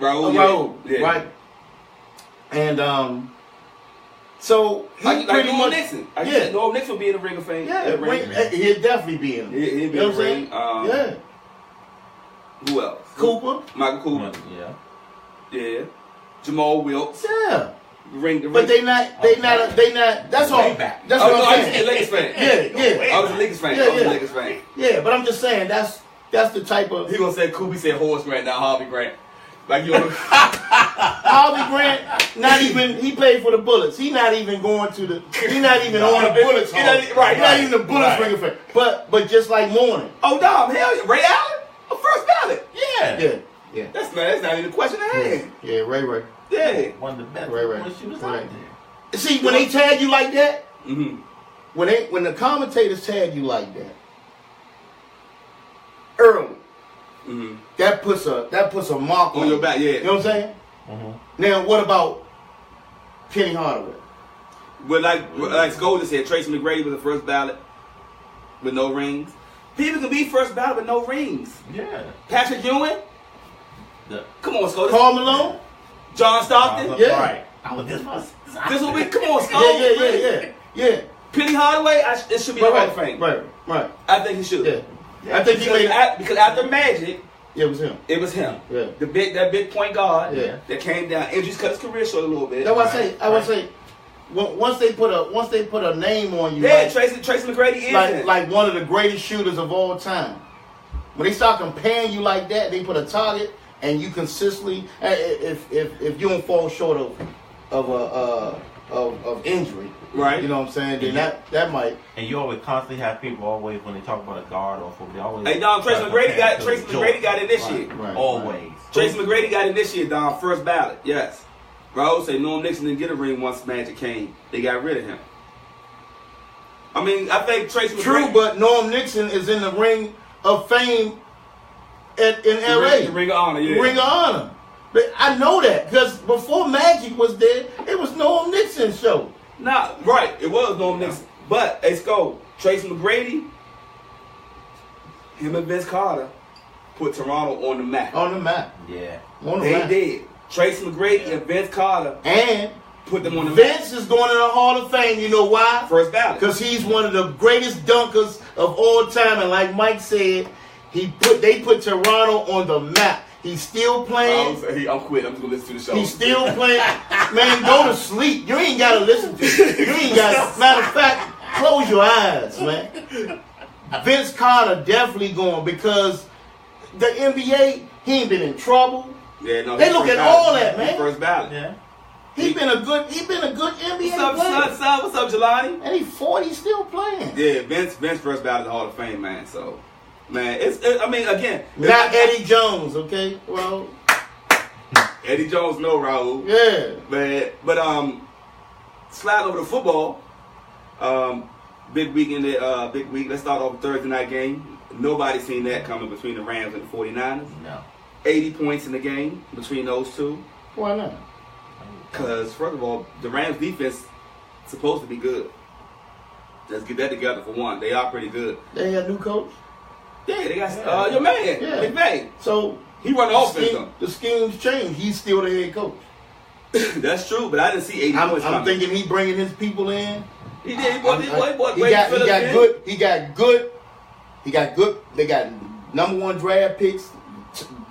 Raul, yeah. Right? And so he Like pretty Norm much Nixon. I yeah. said Norm Nixon would be in the Ring of Fame. Yeah, Ring. he'll definitely be in. He'd be You in know the what I'm ring. saying? Yeah, Who else? Cooper. Michael Cooper. Yeah. Yeah. Jamal Wilkes. Yeah, The ring. but they not. That's all. Way back. That's Oh, what no, I'm I was a saying. Lakers fan. Yeah. I was a Lakers fan. Yeah, I was a yeah. Lakers fan. Yeah, but I'm just saying that's the type of He gonna say Kobe said Horace Grant, not Harvey Grant. Like you. Harvey Grant. Not even he played for the Bullets. He not even going to the. He not even on the Bullets. He not- right, He not right, even the Bullets right. ring of fame. But just like Mourning. Oh, Dom, hell yeah. Ray Allen? A first ballot. Yeah. Yeah. That's not even a question at hand. Yeah, Ray. Yeah. One of the best Right. shooters Right. out there. See, when they tag you like that, Mm-hmm. when the commentators tag you like that, early, Mm-hmm. that puts a mark On your back, yeah. You know what I'm saying? Mm-hmm. Now, what about Penny Hardaway? But like Skolder said, Tracy McGrady was the first ballot with no rings. People can be first ballot with no rings. Yeah. Patrick Ewing? Come on, Skolder. Carl Malone? John Stockton? Yeah. Right. I was this was. This will be, come on, Skolder. Yeah. Penny Hardaway, it should be the Hall of Fame. Right. I think he should. Yeah. I think he made it. Because after Magic, Yeah, it was him. it was him. Yeah. That big point guard Yeah. that came down. Injuries cut his career short a little bit. That's what I say. Once they put a name on you, Yeah, Tracy McGrady is it. like one of the greatest shooters of all time. When they start comparing you like that, they put a target, and you consistently, if you don't fall short of injury, Right. You know what I'm saying? Then that might. And you always constantly have people always when they talk about a guard or football, they always. Hey, Dom, Tracy McGrady got in this Right, year. right. Always. Tracy McGrady got in this year, Dom, first ballot. Yes. Raul say Norm Nixon didn't get a ring once Magic came. They got rid of him. I mean, I think Tracy McGrady. True, but Norm Nixon is in the Ring of Fame in L.A. The Ring of Honor, yeah. Ring of Honor. But I know that because before Magic was there, it was Norm Nixon's show. Nah, right. It was Norm Nixon. But, hey, Sco, Tracy McGrady, him and Vince Carter put Toronto on the map. On the map. Yeah. On the They map. did. Tracy McGrady and Vince Carter And put them on the Vince is going to the Hall of Fame. You know why? map. First ballot. Because he's one of the greatest dunkers of all time. And like Mike said, they put Toronto on the map. He's still playing. I'm quit. I'm just going to listen to the show. He's still playing. Man, go to sleep. You ain't got to listen to it. You ain't got. Matter of fact, close your eyes, man. Vince Carter definitely going because the NBA, he ain't been in trouble. Yeah, no, They look at all that, man. First ballot. Yeah. He been a good NBA What's up, player. son? What's up, Jelani? And he's 40, still playing. Yeah, Vince first ballot in the Hall of Fame, man. So, man, I mean, again, Not Eddie Jones, okay? Well, Eddie Jones, no, Raul. yeah. But slide over to football. Big week in the big week. Let's start off with Thursday night game. Nobody seen that coming between the Rams and the 49ers. No. 80 points in the game between those two. Why not? Because, first of all, the Rams defense is supposed to be good. Let's get that together for one. They are pretty good. They got a new coach? Yeah, they got your man, Yeah. McVay. So He run the offense, though. the scheme's changed. He's still the head coach. That's true, but I didn't see 80 points I'm coming. thinking he bringing his people in. He did. He brought He great got Phillips in. good. They got #1 draft picks,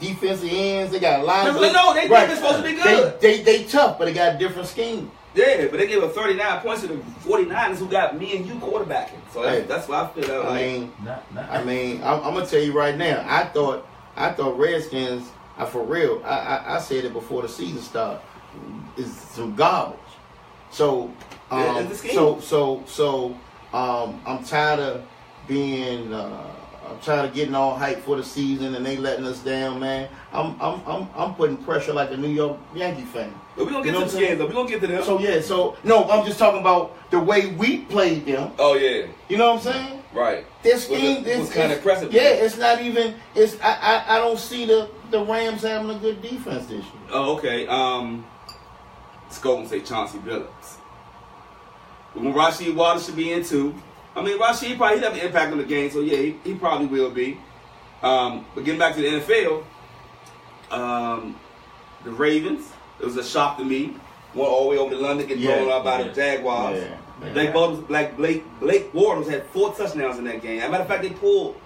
defensive ends. They got a lot of. No, they think it's supposed to be good. They tough, but they got a different scheme. Yeah, but they gave up 39 points to the 49ers who got me and you quarterbacking. So that's why I feel that. I mean, I'm gonna tell you right now. I thought Redskins. For real. I said it before the season started. Is some garbage. So I'm tired of being. I'm tired of getting all hyped for the season and they letting us down, man. I'm putting pressure like a New York Yankee fan. But we're gonna get to the games though. We're gonna get to them. So no, I'm just talking about the way we played them. Oh yeah. You know what I'm saying? Right. This game was kind of impressive. Yeah, it's not even. It's I don't see the Rams having a good defense this year. Oh, okay. Let's go and say Chauncey Billups. When Rasheed Wallace should be in too. I mean, Rasheed probably he'd have an impact on the game, so yeah, he probably will be. But getting back to the NFL, the Ravens, it was a shock to me. Went all the way over to London, get blown out by the Jaguars. Yeah. Blake Bortles had 4 touchdowns in that game. As a matter of fact, they pulled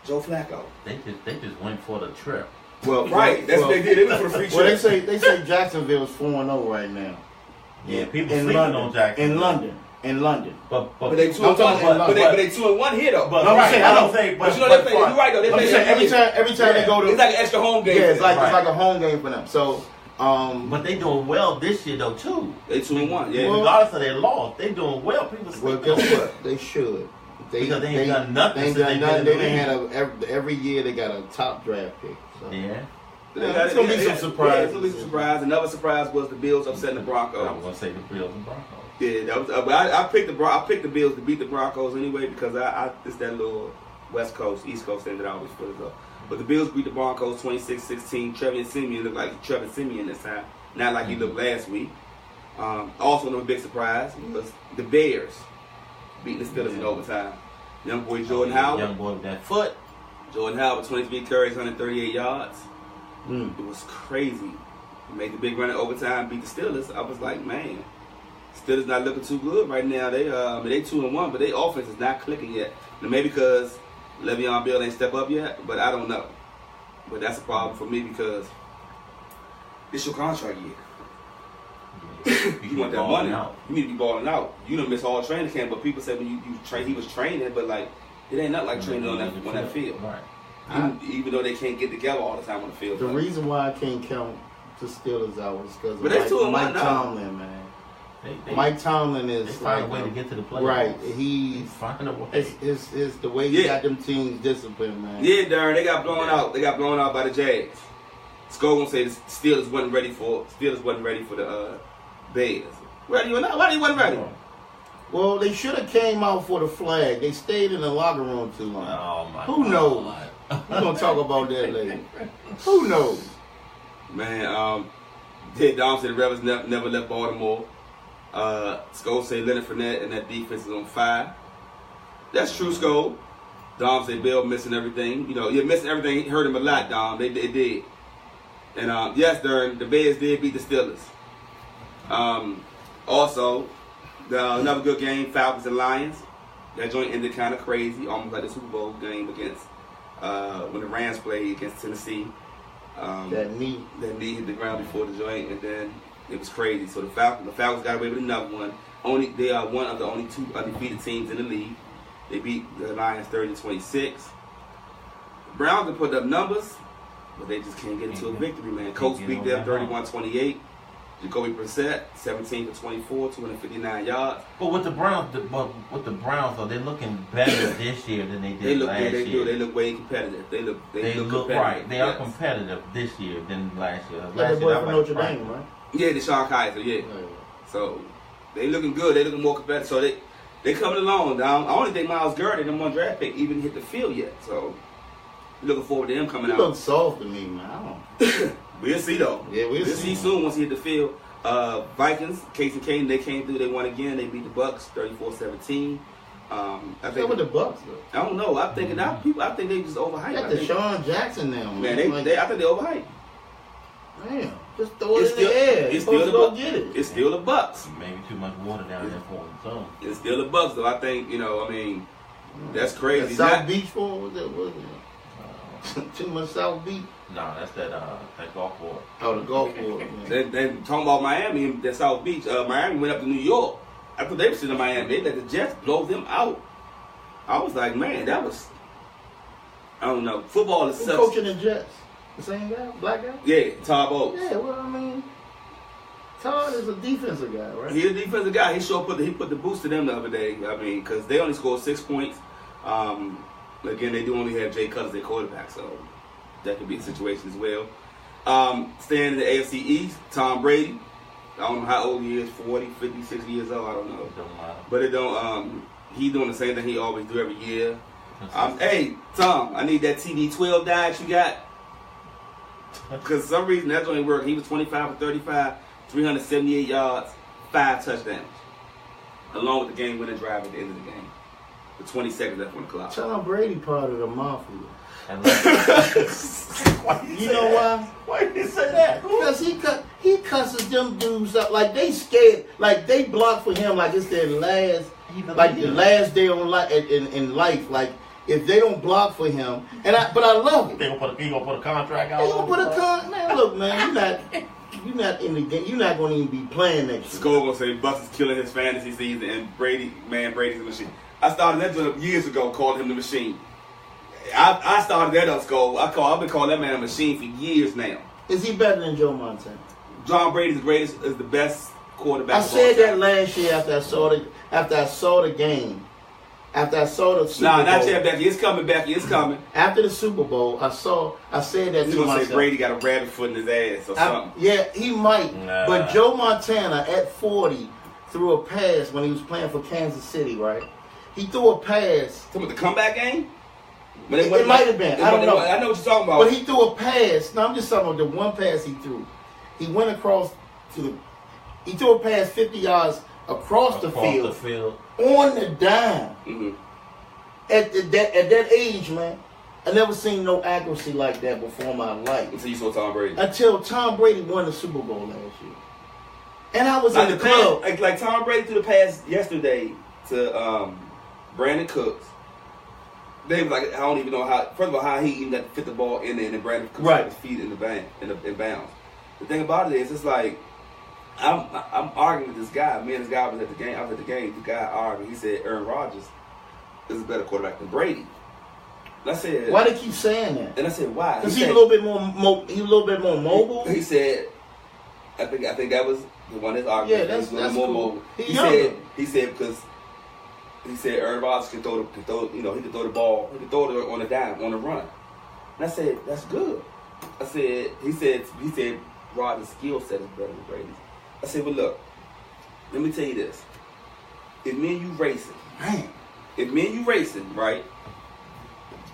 Joe Flacco. They just went for the trip. Well, right, that's what they did. They went for the free trip. Well, they say Jacksonville's 4-0 right now. Yeah, people sleeping on Jacksonville. In London. But they 2-1. But they 2-1 here though. But no, right, saying, I don't think. But you know they play. You're right though. They play every time they go to. It's like an extra home game. Yeah, it's like a home game for them. So. But they doing well this year though too. They 2-1. Yeah. Regardless of their loss, they doing well. People Well, guess what? They should. Because they ain't done nothing. They ain't done nothing. They didn't have every year. They got a top draft pick. So. Yeah. It's gonna be some surprises. It's gonna be some surprise. Another surprise was the Bills upsetting the Broncos. I was gonna say the Bills and Broncos. Yeah, that was. But I picked the Bills to beat the Broncos anyway because it's that little West Coast, East Coast thing that I always put it up. But the Bills beat the Broncos 26-16. Trevor Siemian looked like Trevor Siemian this time, not like he looked last week. Also, another big surprise was the Bears beating the Steelers in overtime. Young boy Jordan Howard. Young boy with that foot. Jordan Howard, 23 carries, 138 yards. It was crazy. Made the big run in overtime, beat the Steelers. I was like, man, Steelers not looking too good right now. They 2-1, but their offense is not clicking yet. Now maybe because Le'Veon Bell ain't step up yet, but I don't know. But that's a problem for me because it's your contract year. You want that money. You need to be balling out. You don't miss all training camp, but people say when you train, he was training, but like it ain't not like training on that field. Right. Even though they can't get together all the time on the field. The reason why I can't count the Steelers out is because of Mike Tomlin, man. Mike Tomlin is they find a way to get to the playoffs. Right. He's finding a way. It's the way he got them teams disciplined, man. Yeah, Darren, they got blown out. They got blown out by the Jags. Skull gonna say the Steelers wasn't ready for the Bears. Ready or not? Why they wasn't ready? Well, they should have came out for the flag. They stayed in the locker room too long. Oh my! Who knows? We're gonna talk about that later. Who knows? Man, Dom said the Rebels never left Baltimore. Skull say Leonard Fournette and that defense is on fire. That's true, Skull. Dom said Bill missing everything. You know, you're missing everything. Hurt him a lot, Dom. They did. And yes, Darren, the Bears did beat the Steelers. Also, another good game, Falcons and Lions. That joint ended kind of crazy, almost like the Super Bowl game against when the Rams played against Tennessee. That knee hit the ground before the joint, and then it was crazy. So the Falcons got away with another one. They are one of the only 2 undefeated teams in the league. They beat the Lions 30-26. The Browns have put up numbers, but they just can't get into a victory, man. Colts beat them 31-28. Jacoby Brissett, 17 for 24, 259 yards. But with the Browns, though, they're looking better this year than they did last year. They look way competitive. They look right. They are competitive this year than last year. Like the boy from Notre Dame, right? Yeah, DeShone Kizer, yeah. So they looking good. They looking more competitive. So they coming along. I only think Myles Garrett, number 1 draft pick, even hit the field yet. So we're looking forward to him coming out. He looks soft to me, man. I don't. We'll see though. Yeah, we'll see soon once he hit the field. Vikings, Case and Caden, they came through. They won again. They beat the Bucks 34-17. I think with the Bucks though. I don't know. I think they just overhyped. Got Deshaun Jackson now, man. I think they overhyped. Man, just throw it in the air. It's still the Bucks. Get it. It's still the Bucks. Maybe too much water down there for them. So it's still the Bucks though. I think that's crazy. South Beach for was it? Too much South Beach. No, that's that golf course. Oh, the golf course. Then talking about Miami, that South Beach. Miami went up to New York. After they were sitting in Miami, they let the Jets blow them out. I was like, man, that was. I don't know. Football is such. Coaching the Jets, the same guy, black guy. Yeah, Todd Bowles. Yeah, well, I mean, Todd is a defensive guy, right? He's a defensive guy. He put the boost to them the other day. I mean, because they only scored 6 points. Again, they do only have Jay Cutler, their quarterback, so that could be a situation as well. Staying in the AFC East, Tom Brady. I don't know how old he is, 40, 56 years old, I don't know. But it don't, he doing the same thing he always do every year. Hey, Tom, I need that TB12 diet you got. Because for some reason that don't work. He was 25 for 35, 378 yards, 5 touchdowns. Along with the game-winning drive at the end of the game. The 20 seconds left on the clock. Tom Brady part of the mafia. You know why? Why did he say that? Because he cusses them dudes up like they scared, like they block for him like it's their last, like the last day on in life. Like if they don't block for him, but I love it. He gonna put a contract out. He gonna put a contract. Man, look, man, you're not in the game. You're not gonna even be playing next year. Skull gonna say Bucks is killing his fantasy season, and Brady's the machine. I started that job years ago, called him the machine. I started that up, Skull. I've been calling that man a machine for years now. Is he better than Joe Montana? John Brady's the best quarterback. I said that last year after I saw the game. After I saw the Super Bowl. Not yet, Becky. It's coming, Becky. It's coming. After the Super Bowl, I said that you to gonna myself. say Brady got a rabbit foot in his ass or something? Yeah, he might. Nah. But Joe Montana at 40 threw a pass when he was playing for Kansas City, right? He threw a pass. Talking about the comeback game? It might have been. I don't know. I know what you're talking about. But he threw a pass. No, I'm just talking about the one pass he threw. He went across he threw a pass 50 yards across the field on the dime. Mm-hmm. At that age, man, I never seen no accuracy like that before in my life. Until you saw Tom Brady. Until Tom Brady won the Super Bowl last year. And I was in the club. Like Tom Brady threw the pass yesterday to Brandon Cooks. They was like, I don't even know how. First of all, how he even got to fit the ball in there, and then Brandon Cooks got his feet in bounds. The thing about it is, it's like I'm arguing with this guy. Me and this guy was at the game. I was at the game. The guy argued. He said Aaron Rodgers is a better quarterback than Brady. And I said, why they keep saying that? And I said, why? Because he's a little bit more mobile. He said, I think that was the one that's arguing. Yeah, that's more cool. Mobile. He said because. He said Aaron Rodgers can throw, he could throw the ball, he could throw it on the dime, on the run. And I said, that's good. I said, he said Rodgers' skill set is better than Brady's. I said, well look, let me tell you this. If me and you racing, right,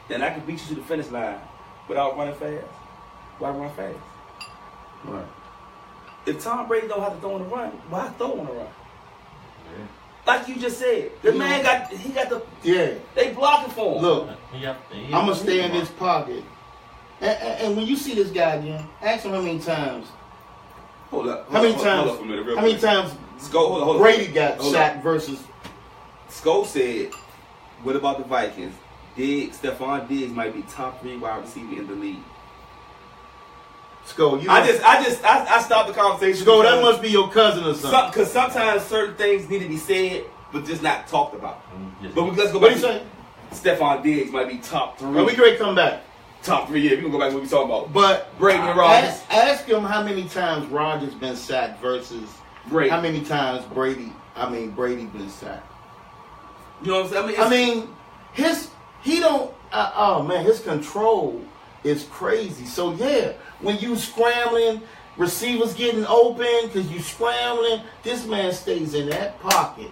then I can beat you to the finish line without running fast. Why run fast? Right. If Tom Brady don't have to throw on the run, why throw on the run? Yeah. Like you just said, the man got the they blocking for him. Look, I'm gonna stay in this pocket, and when you see this guy again, ask him how many times. Hold up. How many times Brady got sacked versus. Sko said, "What about the Vikings? Stephon Diggs might be top 3 wide receiver in the league." Sko, I stopped the conversation. Sko, that must be your cousin or something. Because sometimes certain things need to be said, but just not talked about. But let's go back. What you say? Stephon Diggs might be top 3. Well, we great come back. Top 3, yeah. We can go back to what we talking about. But Brady and Rodgers. Ask him how many times Rodgers been sacked versus Brady. how many times Brady been sacked. You know what I'm saying? his control is crazy. So yeah, when you scrambling, receivers getting open because you scrambling, this man stays in that pocket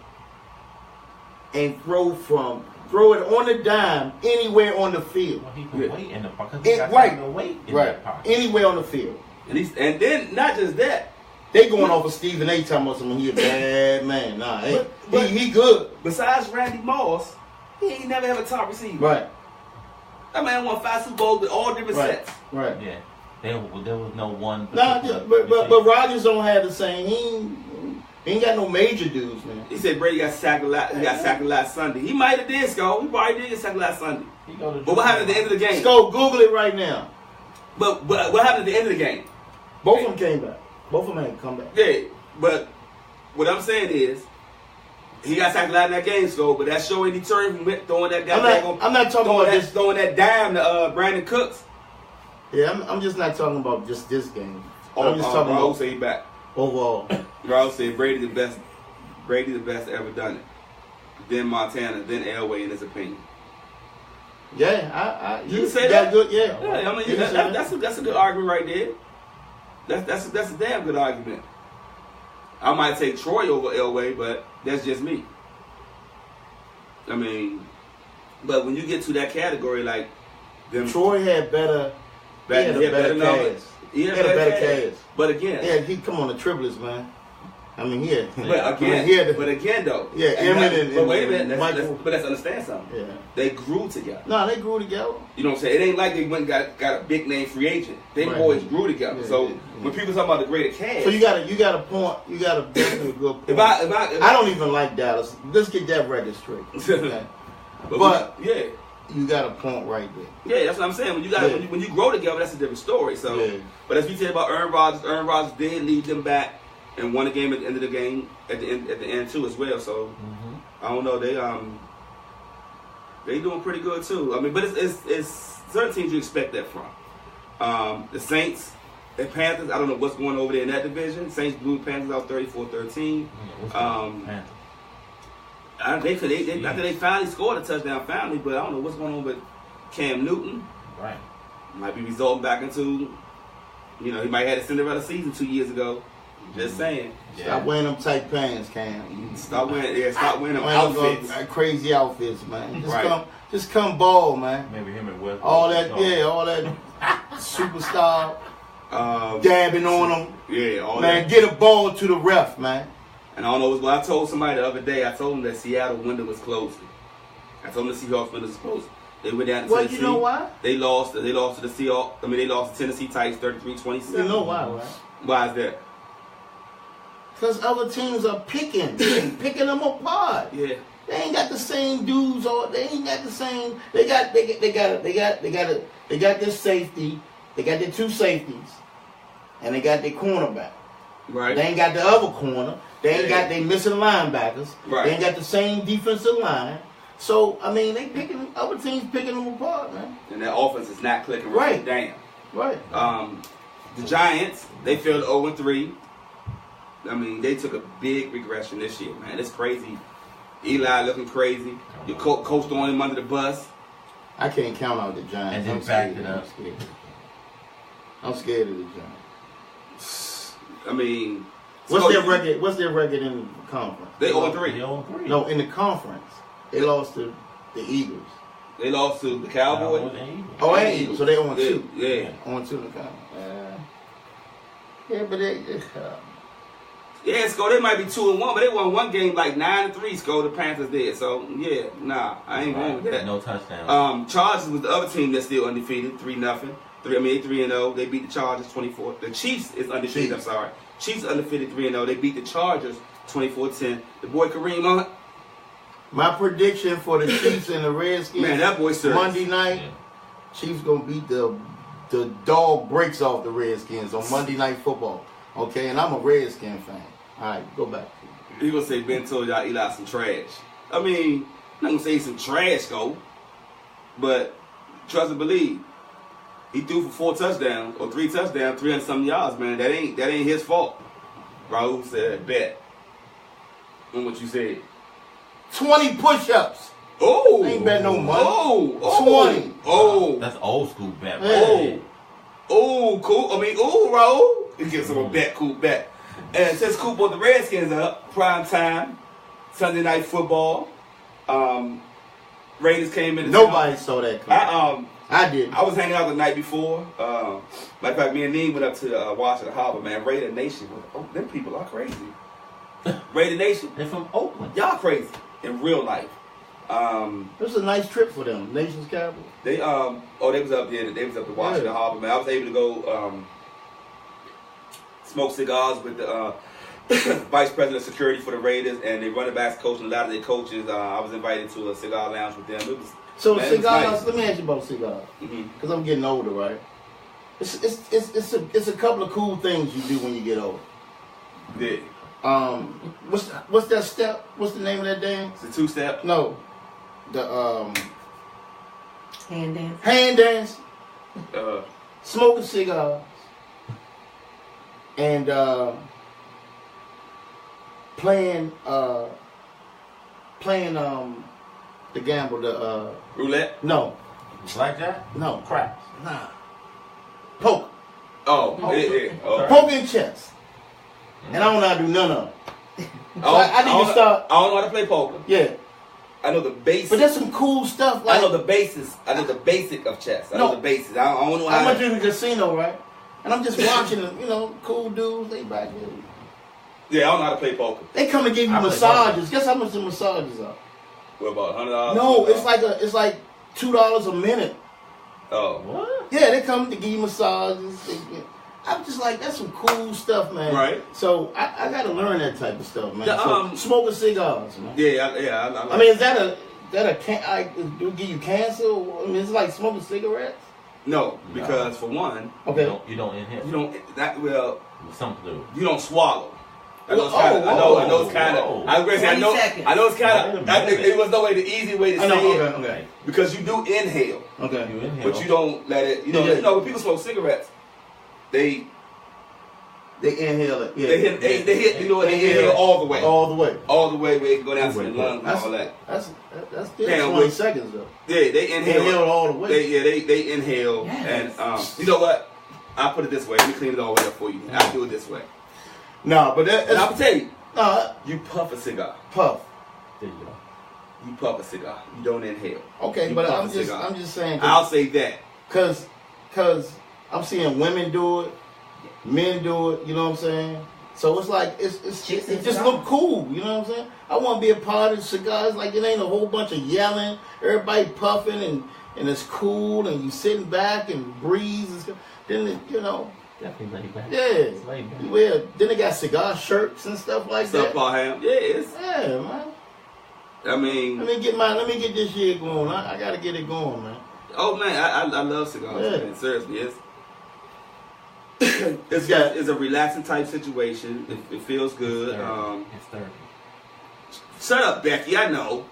and throw it on the dime anywhere on the field. Well, he can wait in the pocket. He got to wait in that pocket. Anywhere on the field. And then not just that. They going off of Stephen A. talking about something. He a bad man. Nah, he good. Besides Randy Moss, he ain't never have a top receiver. Right. That man won 5 Super Bowls with all different sets. Right. Yeah. There was no one. Nah, but Rodgers don't have the same. He ain't got no major dudes, man. He said Brady got sacked a lot. He got sacked last Sunday. He might have did, Sko. He probably did get sacked last Sunday. But what happened at the end of the game? Sko, Google it right now. But what happened at the end of the game? Both of them came back. Both of them ain't come back. Yeah, but what I'm saying is, he got sacked a lot in that game, Sko. But that show ain't deterred from throwing that guy. I'm not talking about just throwing that dime to Brandon Cooks. Yeah, I'm just not talking about just this game. I'm just talking Raul about say he back. Overall. Raul said Brady the best. Brady the best ever done it. Then Montana, then Elway in his opinion. Yeah, you can say that. Good, yeah. I mean that's a good argument right there. That's a damn good argument. I might take Troy over Elway, but that's just me. I mean, but when you get to that category, like them, Troy had better cast. He had a better cast. But again, yeah, he come on the triplets, man. I mean, yeah. But again, though. Yeah, Emmett but wait a minute. Let's understand something. Yeah. They grew together. No, they grew together. You know what I'm saying? It ain't like they went and got a big name free agent. They boys grew together. Yeah, so when people talk about the greater cast. So you got a point. You got a definitely good point. If I don't even like Dallas. Let's get that record straight. Okay? but you got a point right there. Yeah, that's what I'm saying. When you grow together, that's a different story. So, but as we said about Aaron Rodgers did lead them back and won a game at the end of the game at the end too as well. So I don't know. They doing pretty good too. I mean, but it's certain teams you expect that from. The Saints and Panthers. I don't know what's going over there in that division. Saints blew Panthers out 34-13. They finally scored a touchdown finally, but I don't know what's going on with Cam Newton. Right. Might be resulting back into, he might have had a Cinderella season 2 years ago. Just saying. Stop wearing them tight pants, Cam. Stop wearing them outfits. Crazy outfits, man. Just come ball, man. Maybe him and West. All that superstar dabbing on them. Yeah, all man, that. Get a ball to the ref, man. And I don't know what I told somebody the other day. I told them that Seattle window was closing. I told them the Seahawks window was closing. They went down to Tennessee. Well, you know why? They lost to the Seahawks. I mean, they lost to Tennessee Titans 33-27. You know why, right? Why is that? Because other teams are picking them apart. Yeah. They ain't got the same dudes, or they ain't got the same. They got their safety. They got their 2 safeties, and they got their cornerback. Right. They ain't got the other corner. They missing linebackers. Right. They ain't got the same defensive line. So I mean, other teams picking them apart, man. And that offense is not clicking right. Damn. Right. The Giants, they failed 0-3. I mean, they took a big regression this year, man. It's crazy. Eli looking crazy. Your coach throwing him under the bus. I can't count out the Giants. And then backed it up. I'm scared of the Giants. I mean, what's their record? What's their record in the conference? They 0-3. No, in the conference, they lost to the Eagles. They lost to the Cowboys. Oh, and Eagles. So they 0-2. Yeah. 0-2 in the conference. Yeah, but they. Yeah, Sko, they might be 2-1, but they won one game like 9-3. Sko, the Panthers did. So yeah, nah, I ain't going with that. No touchdowns. Chargers was the other team that's still undefeated, 3-0. 3-0. They beat the Chargers 24. The Chiefs is undefeated. I'm sorry. Chiefs undefeated 3-0. They beat the Chargers 24-10. The boy Kareem Hunt. My prediction for the Chiefs and the Redskins. Man, that boy serious. Monday night, Chiefs gonna beat the dog breaks off the Redskins on Monday Night Football. Okay, and I'm a Redskin fan. All right, go back. He gonna say Ben told y'all Eli some trash. I mean, I'm not gonna say some trash, go, but trust and believe. He threw for 4 touchdowns or 3 touchdowns, 300-something yards, man. That ain't his fault. Raul said, bet. On what you said. 20 push-ups. Oh, I ain't bet no money. Oh, 20. Oh, that's old school bet. Hey. Oh, Coop. I mean, Raul. He gives him a bet, Coop bet. And since Coop brought the Redskins up, prime time, Sunday Night Football. Raiders came in. Nobody saw that coming. I did. I was hanging out the night before. Matter of fact, me and Neem went up to Washington Harbor, man. Raider Nation. Them people are crazy. Raider Nation. They're from Oakland. Y'all crazy in real life. It was a nice trip for them. Nation's capital. They was up there. They was up to Washington Harbor, man. I was able to go smoke cigars with the vice president of security for the Raiders and the running backs coach and a lot of their coaches. I was invited to a cigar lounge with them. It was cigars. nice. Let me ask you about cigars, Mm-hmm. because I'm getting older, right? It's a couple of cool things you do when you get older. Yeah. What's that step? What's the name of that dance? It's a 2-step. No, the Hand dance. hand dance, Uh, smoking cigars, and playing the gamble, the roulette. no, Blackjack? no, Craps. nah, poker, Oh, yeah. Oh. poker and chess, and I don't know how to do none of it. So I need to start. I don't know how to play poker. Yeah, I know the basics. but there's some cool stuff. Like, I know the basis. I know the basic of chess. I know the basics. I don't know how. I went to the casino, right? And I'm just watching them, cool dudes. They back there. Yeah, I don't know how to play poker. They come and give you massages. Guess how much the massages are? What about $100? No, it's like $2 a minute. Oh, What? Yeah, they come to give you massages. I'm just like, that's some cool stuff, man. Right. So I got to learn that type of stuff, man. The, smoking cigars, man. yeah. I mean, is that do it give you cancer? I mean, it's like smoking cigarettes. No, because for one, Okay. You don't inhale. you don't. Some do. You don't swallow. I know it's kind of. I was going to say. I know it's kind of. I think it was no way the easy way to say it. Okay. Because you do inhale, Okay. You inhale. but you don't let it. You know, when people smoke cigarettes, they inhale it. Yeah. they hit. You know, they inhale all the way. All the way. All the way where it can go down to the lungs and all that. That's still Damn, 20 seconds though. Yeah, they inhale. Inhale all the way. They inhale, Yes. and you know what? I'll put it this way. Let me clean it all the way up for you. I'll do it this way. No, but And I'll tell you, no, you puff a cigar. puff. There you go. You puff a cigar. You don't inhale. Okay, You but puff I'm a just cigar. saying. I'll say that. Cause I'm seeing women do it, men do it. You know what I'm saying? So it's like it just look cool. You know what I'm saying? I want to be a part of cigars. Like it ain't a whole bunch of yelling, everybody puffing, and it's cool, and you sitting back and breeze and stuff. Then Definitely laid back. yeah, It's laid back. well, then they got cigar shirts and stuff like Stuff that. Paul Ham. Yeah, it's. Yeah, man. I mean, Let me get this shit going. I gotta get it going, man. oh man, I love cigars. Yeah. Man. Seriously, it's a relaxing type situation. It feels good. It's 30. Shut up, Becky. I know.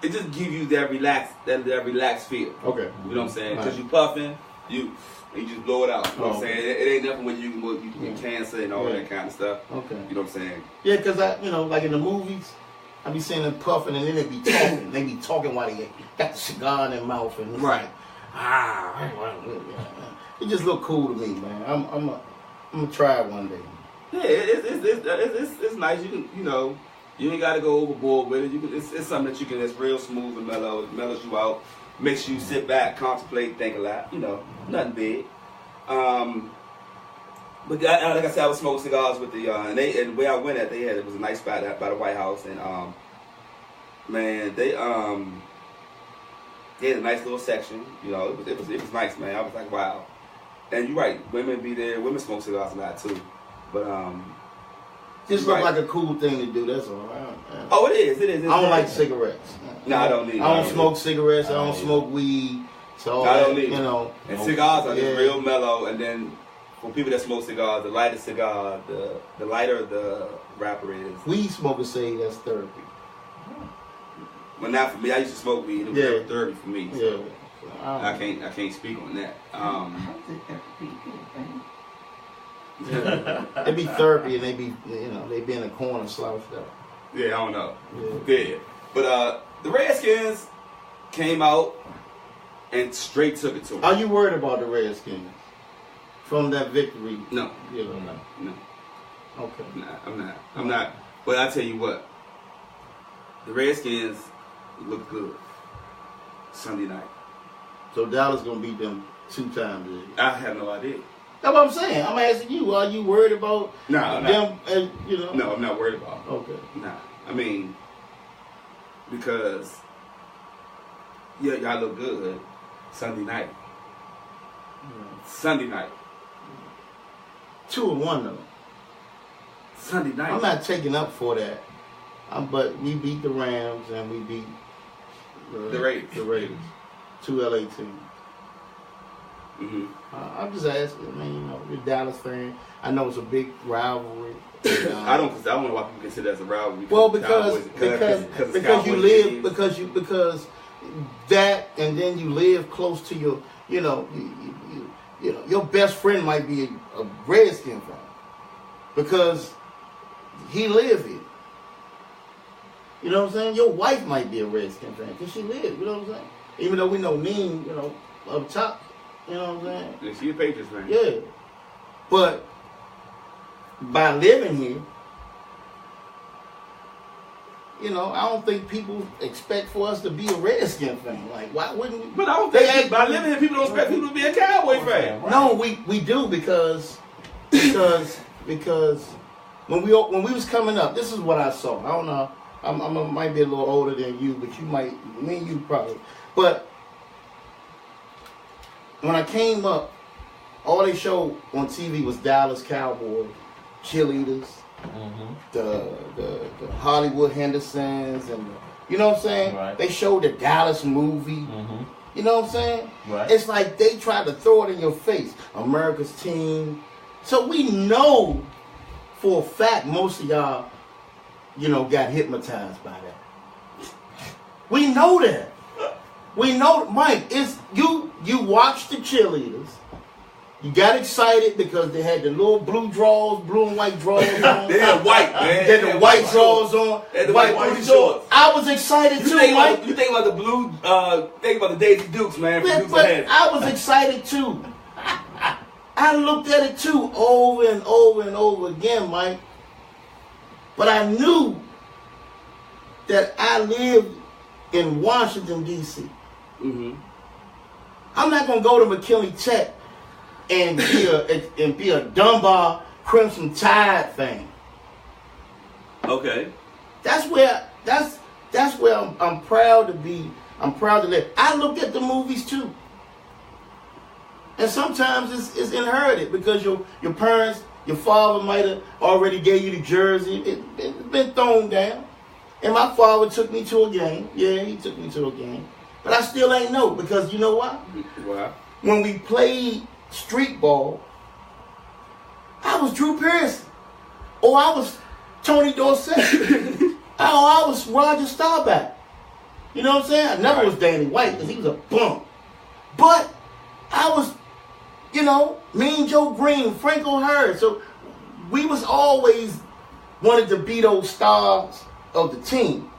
It just gives you that relaxed feel. Okay. You know what I'm saying? Right. Because you puffing, you just blow it out. You know what I'm Oh. saying? It ain't nothing when you can get cancer and all that kind of stuff. Okay. You know what I'm saying? Yeah, because like in the movies, I be seeing them puffing and then they be talking. They be talking while they got the cigar in their mouth and it's Right. like, it just look cool to me, man. I'm gonna try it one day. Yeah, it's nice. You can, you ain't got to go overboard with it. You can, it's something that you can. It's real smooth and mellow. It mellows you out, makes you sit back, contemplate, think a lot. Nothing big. But like I said, I was smoking cigars with the and where I went at, it was a nice spot by the White House, and man, they had a nice little section. You know, it was nice, man. I was like, wow. And you're right, women be there. Women smoke cigars a lot too, but just look like a cool thing to do. That's all. Oh, it is. I don't like cigarettes. No, I don't need. I don't smoke cigarettes. I don't smoke weed. So I don't need. You know, and cigars are just real mellow. And then for people that smoke cigars, the lighter cigar, the lighter the wrapper is. Weed smokers say that's therapy. But not for me. I used to smoke weed. It was never therapy for me. So Yeah. I can't speak on that. They be therapy and they be in a corner slouched up. Yeah, I don't know. Yeah. But the Redskins came out and straight took it to them. Are you worried about the Redskins from that victory? No. No. Okay. Nah, I'm not. But I tell you what, the Redskins look good Sunday night. So Dallas gonna beat them 2 times. I have no idea. That's what I'm saying. I'm asking you. Are you worried about them? No, I'm not worried about them. Okay. Nah, I mean, because y'all look good Sunday night. Sunday night. 2-1 though. Sunday night. I'm not taking up for that. But we beat the Rams and we beat the Raiders. The Raiders. 2 LA teams. Mm-hmm. I'm just asking. I mean, you're a Dallas fan. I know it's a big rivalry. I don't know why people consider that as a rivalry. Well, because that, and then you live close to your, your best friend might be a Redskin fan because he live here. You know what I'm saying? Your wife might be a Redskin fan because she lives. You know what I'm saying? Even though we know Neen, up top. You know what I'm saying? Yeah, she a Patriots fan. Yeah. But by living here, I don't think people expect for us to be a Redskin fan. Like, why wouldn't we? But I don't think by living here, people don't expect people to be a Cowboy fan. Right? No, we do because when we was coming up, this is what I saw. I don't know. I might be a little older than you, but me and you probably. But when I came up, all they showed on TV was Dallas Cowboys, cheerleaders, the Hollywood Hendersons, and you know what I'm saying? Right. They showed the Dallas movie. You know what I'm saying? Right. It's like they tried to throw it in your face. America's team. So we know for a fact most of y'all, got hypnotized by that. We know that. We know, Mike, it's you watched the cheerleaders. You got excited because they had the little blue and white drawers on. They had white, man. They had the white drawers on. They had the white booty shorts. I was excited too, Mike. You think about the blue, think about the Daisy Dukes, man. But I was excited too. I looked at it too over and over and over again, Mike. But I knew that I lived in Washington, D.C. I'm not gonna go to McKinley Tech and be a Dunbar Crimson Tide fan. Okay. That's where I'm proud to be. I'm proud to live. I look at the movies too, and sometimes it's inherited because your parents, your father might have already gave you the jersey. It's been thrown down, and my father took me to a game. Yeah, he took me to a game. But I still ain't know because you know why? Why? When we played street ball, I was Drew Pearson. Or I was Tony Dorsett. I was Roger Staubach. You know what I'm saying? I never was Danny White because he was a bum. But I was, Mean Joe Green, Franco Harris. So we was always wanted to be those stars of the team.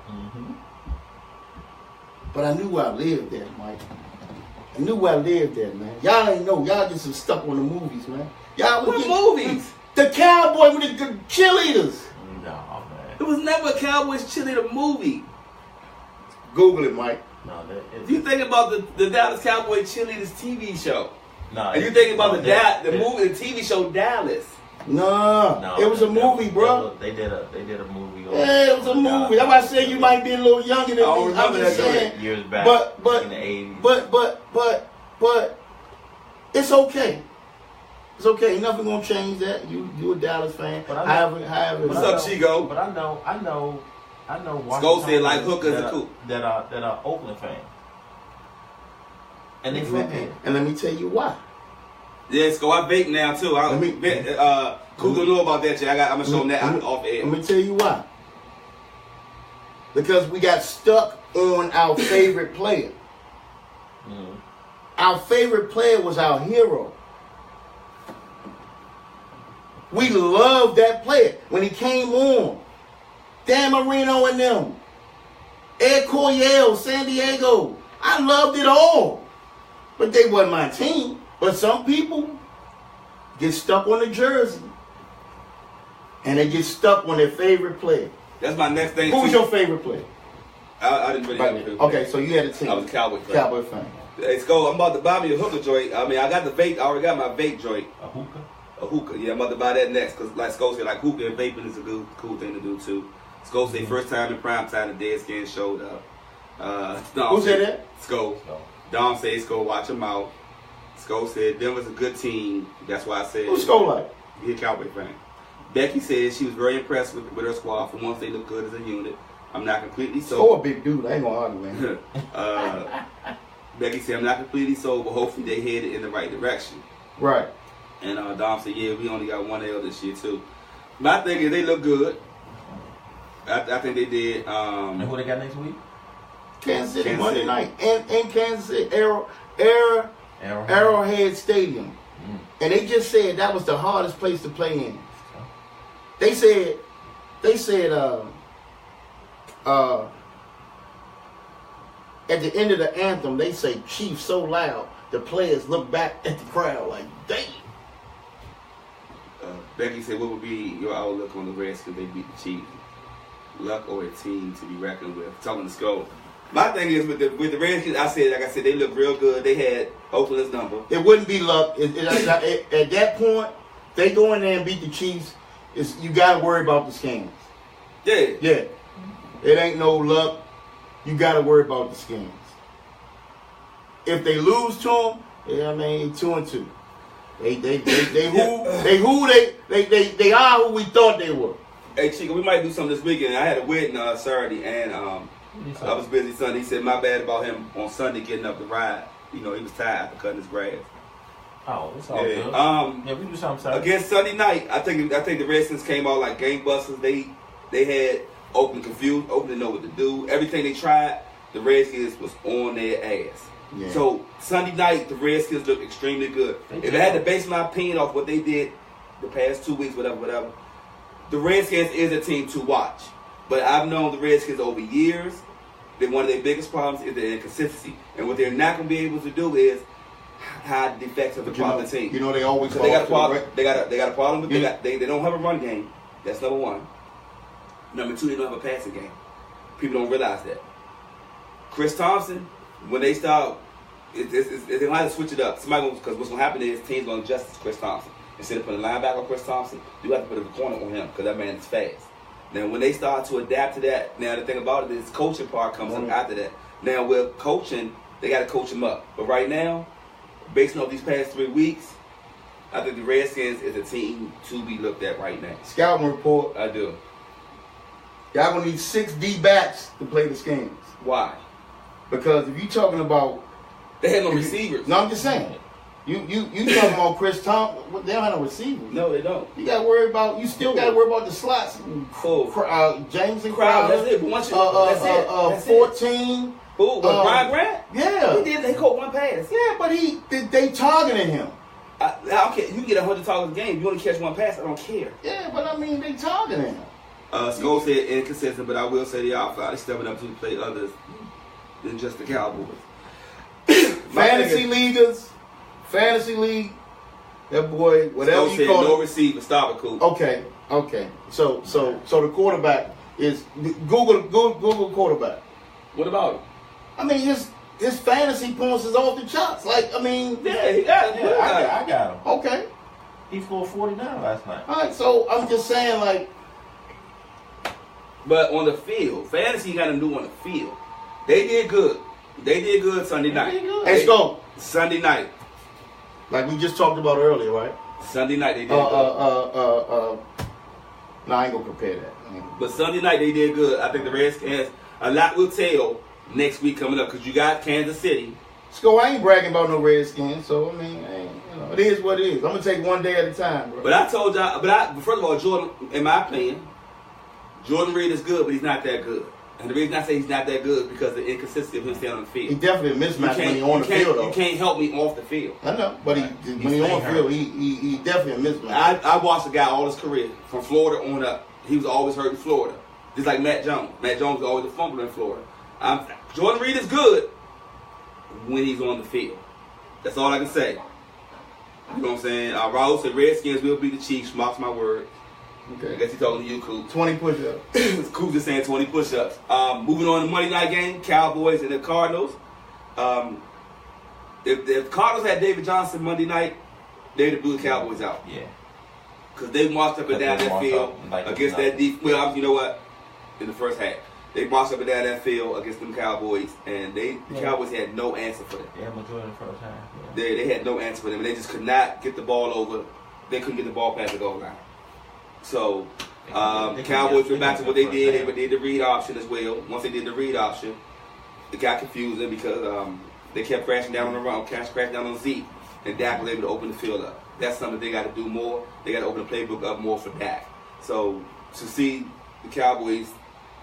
But I knew where I lived there, Mike. I knew where I lived there, man. Y'all ain't know. Y'all just stuck on the movies, man. Y'all was movies? The Cowboy with the cheerleaders. No, man. It was never a Cowboys cheerleader movie. Google it, Mike. No, you think about the Dallas Cowboys cheerleaders TV show. No, and you think about the movie, the TV show Dallas. No, it was a movie, bro. They did a movie. Yeah, it was a movie. That's why I said you might be a little younger than me. I'm just saying. Years back, in the 80s. But it's okay. It's okay. Nothing gonna change that. You a Dallas fan. However. What's up, Chico? But I know. Sko said like hookers and Coop that are Oakland fans, and they from here. And let me tell you why. Yeah, Sko, I vape now too. Coop don't know about that yet. I'm gonna show him that off air. Let me tell you why. Because we got stuck on our favorite player. Mm. Our favorite player was our hero. We loved that player when he came on. Dan Marino and them. Ed Coryell, San Diego. I loved it all. But they wasn't my team. But some people get stuck on the jersey. And they get stuck on their favorite player. That's my next thing. Who was your favorite player? I didn't really have a favorite Okay, so you had a team. I was a Cowboy fan. Cowboy fan. Hey, Sko, I'm about to buy me a hookah joint. I mean, I got the vape. I already got my vape joint. A hookah? A hookah. Yeah, I'm about to buy that next. Because like Sko said, like hookah and vaping is a good, cool thing to do too. Sko said first time in prime time the Deadskins showed up. Who said that? Sko. Dom said Sko watch him out. Sko said Denver's a good team. That's why I said. Who's Sko like? He a Cowboy fan. Becky said she was very impressed with her squad. For once, they look good as a unit. I'm not completely sober. Sko a big dude. I ain't gonna argue with him. Becky said I'm not completely sober. Hopefully they headed in the right direction. Right. And Dom said, yeah, we only got one L this year too. My thing is they look good. I think they did. And who they got next week? Kansas City, Kansas Monday City. night. And Kansas City, Arrowhead. Arrowhead Stadium. And they just said that was the hardest place to play in. They said at the end of the anthem, they say Chief so loud, the players look back at the crowd like, damn. Becky said, what would be your outlook on the Redskins if they beat the Chiefs? Luck or a team to be reckoned with? Talking to Skull. My thing is with the Redskins, like I said, they look real good. They had Oakland's number. It wouldn't be luck. At that point, they go in there and beat the Chiefs. You got to worry about the scams. Yeah. Yeah. It ain't no luck. You got to worry about the scams. If they lose to them, yeah, I mean, 2-2. They are who we thought they were. Hey, Chico, we might do something this weekend. I had a wedding Saturday, and I was busy Sunday. He said my bad about him on Sunday getting up to ride. You know, he was tired after cutting his grass. Oh, it's all Yeah. good. Yeah, we do something Saturday. Against Sunday night, I think the Redskins came out like gangbusters. They had Oakland confused. Oakland didn't know what to do. Everything they tried, the Redskins was on their ass. Yeah. So Sunday night, the Redskins looked extremely good. If I had to base my opinion off what they did the past 2 weeks, whatever, the Redskins is a team to watch. But I've known the Redskins over years. That one of their biggest problems is their inconsistency. And what they're not going to be able to do is hide the defects of the problem team. You know they always So they got a problem. They got a problem with they don't have a run game. That's number one. Number two, they don't have a passing game. People don't realize that. Chris Thompson, when they start, they don't have to switch it up. Because what's going to happen is teams going to adjust to Chris Thompson. Instead of putting a linebacker on Chris Thompson, you have to put a corner on him because that man is fast. Now, when they start to adapt to that, now the thing about it is coaching part comes up after that. Now, with coaching, they got to coach him up. But right now, based on these past 3 weeks, I think the Redskins is a team to be looked at right now. Scouting report. I do. Y'all gonna need 6 D-backs to play the Skins. Why? Because if you talking about, They had no receivers. no, I'm just saying. You talking about Chris Thompson? They don't have no receivers. No, they don't. You got to worry about. You still got to worry about the slots. James and Crowd, Crowder. that's it. But once you, that's it. 14. Who? Brian Grant? Yeah. He caught one pass. Yeah, but they targeting him. I don't care. You can get 100 targets a game. You only catch one pass. I don't care. Yeah, but I mean they targeting him. Skull said inconsistent, but I will say the outfly. They stepping up to play others than just the Cowboys. Fantasy league. That boy, whatever Skull you said call no it. receiver. Stop it, Coop. Okay. So the quarterback is Google quarterback. What about him? I mean his fantasy points is off the charts. Like I mean, Yeah, he got it. I got him. okay. He scored 49 last night. All right, so I'm just saying, like, But on the field, fantasy got to do on the field. They did good. They did good Sunday night. let's go. Sunday night. Like we just talked about earlier, right? Sunday night they did good. No, I ain't gonna compare that. But Sunday night they did good. I think the Redskins, a lot will tell next week coming up because you got Kansas City. So I ain't bragging about no Redskins, so I mean, it is what it is. I'm gonna take one day at a time, bro. But I told y'all, first of all, Jordan, in my opinion, Jordan Reed is good, but he's not that good. And the reason I say he's not that good is because of the inconsistency of him staying on the field. He definitely a mismatch when he on the field, though. You can't help me off the field. I know, but when he on the field, he definitely a mismatch. I watched a guy all his career, from Florida on up. He was always hurt in Florida. Just like Matt Jones. Matt Jones was always a fumbler in Florida. Jordan Reed is good when he's on the field. That's all I can say. You know what I'm saying? Raul said Redskins will beat the Chiefs. Marks my word. Okay. I guess he's talking to you, Coop. 20 push-ups. Coop just saying 20 push-ups. Moving on to Monday night game, Cowboys and the Cardinals. If Cardinals had David Johnson Monday night, they'd have blew the Cowboys out. Yeah. Because they marched up and down that field against that defense. Well, you know what? In the first half. They marched up and down that field against them Cowboys, and the Cowboys had no answer for them. Yeah, majority of the first half. Yeah. They had no answer for them, and they just could not get the ball over. They couldn't get the ball past the goal line. So, the Cowboys went back to what they did. They did the read option as well. Once they did the read option, it got confusing because they kept crashing down on the run, crashing down on Zeke, and Dak was able to open the field up. That's something they got to do more. They got to open the playbook up more for Dak. So, to see the Cowboys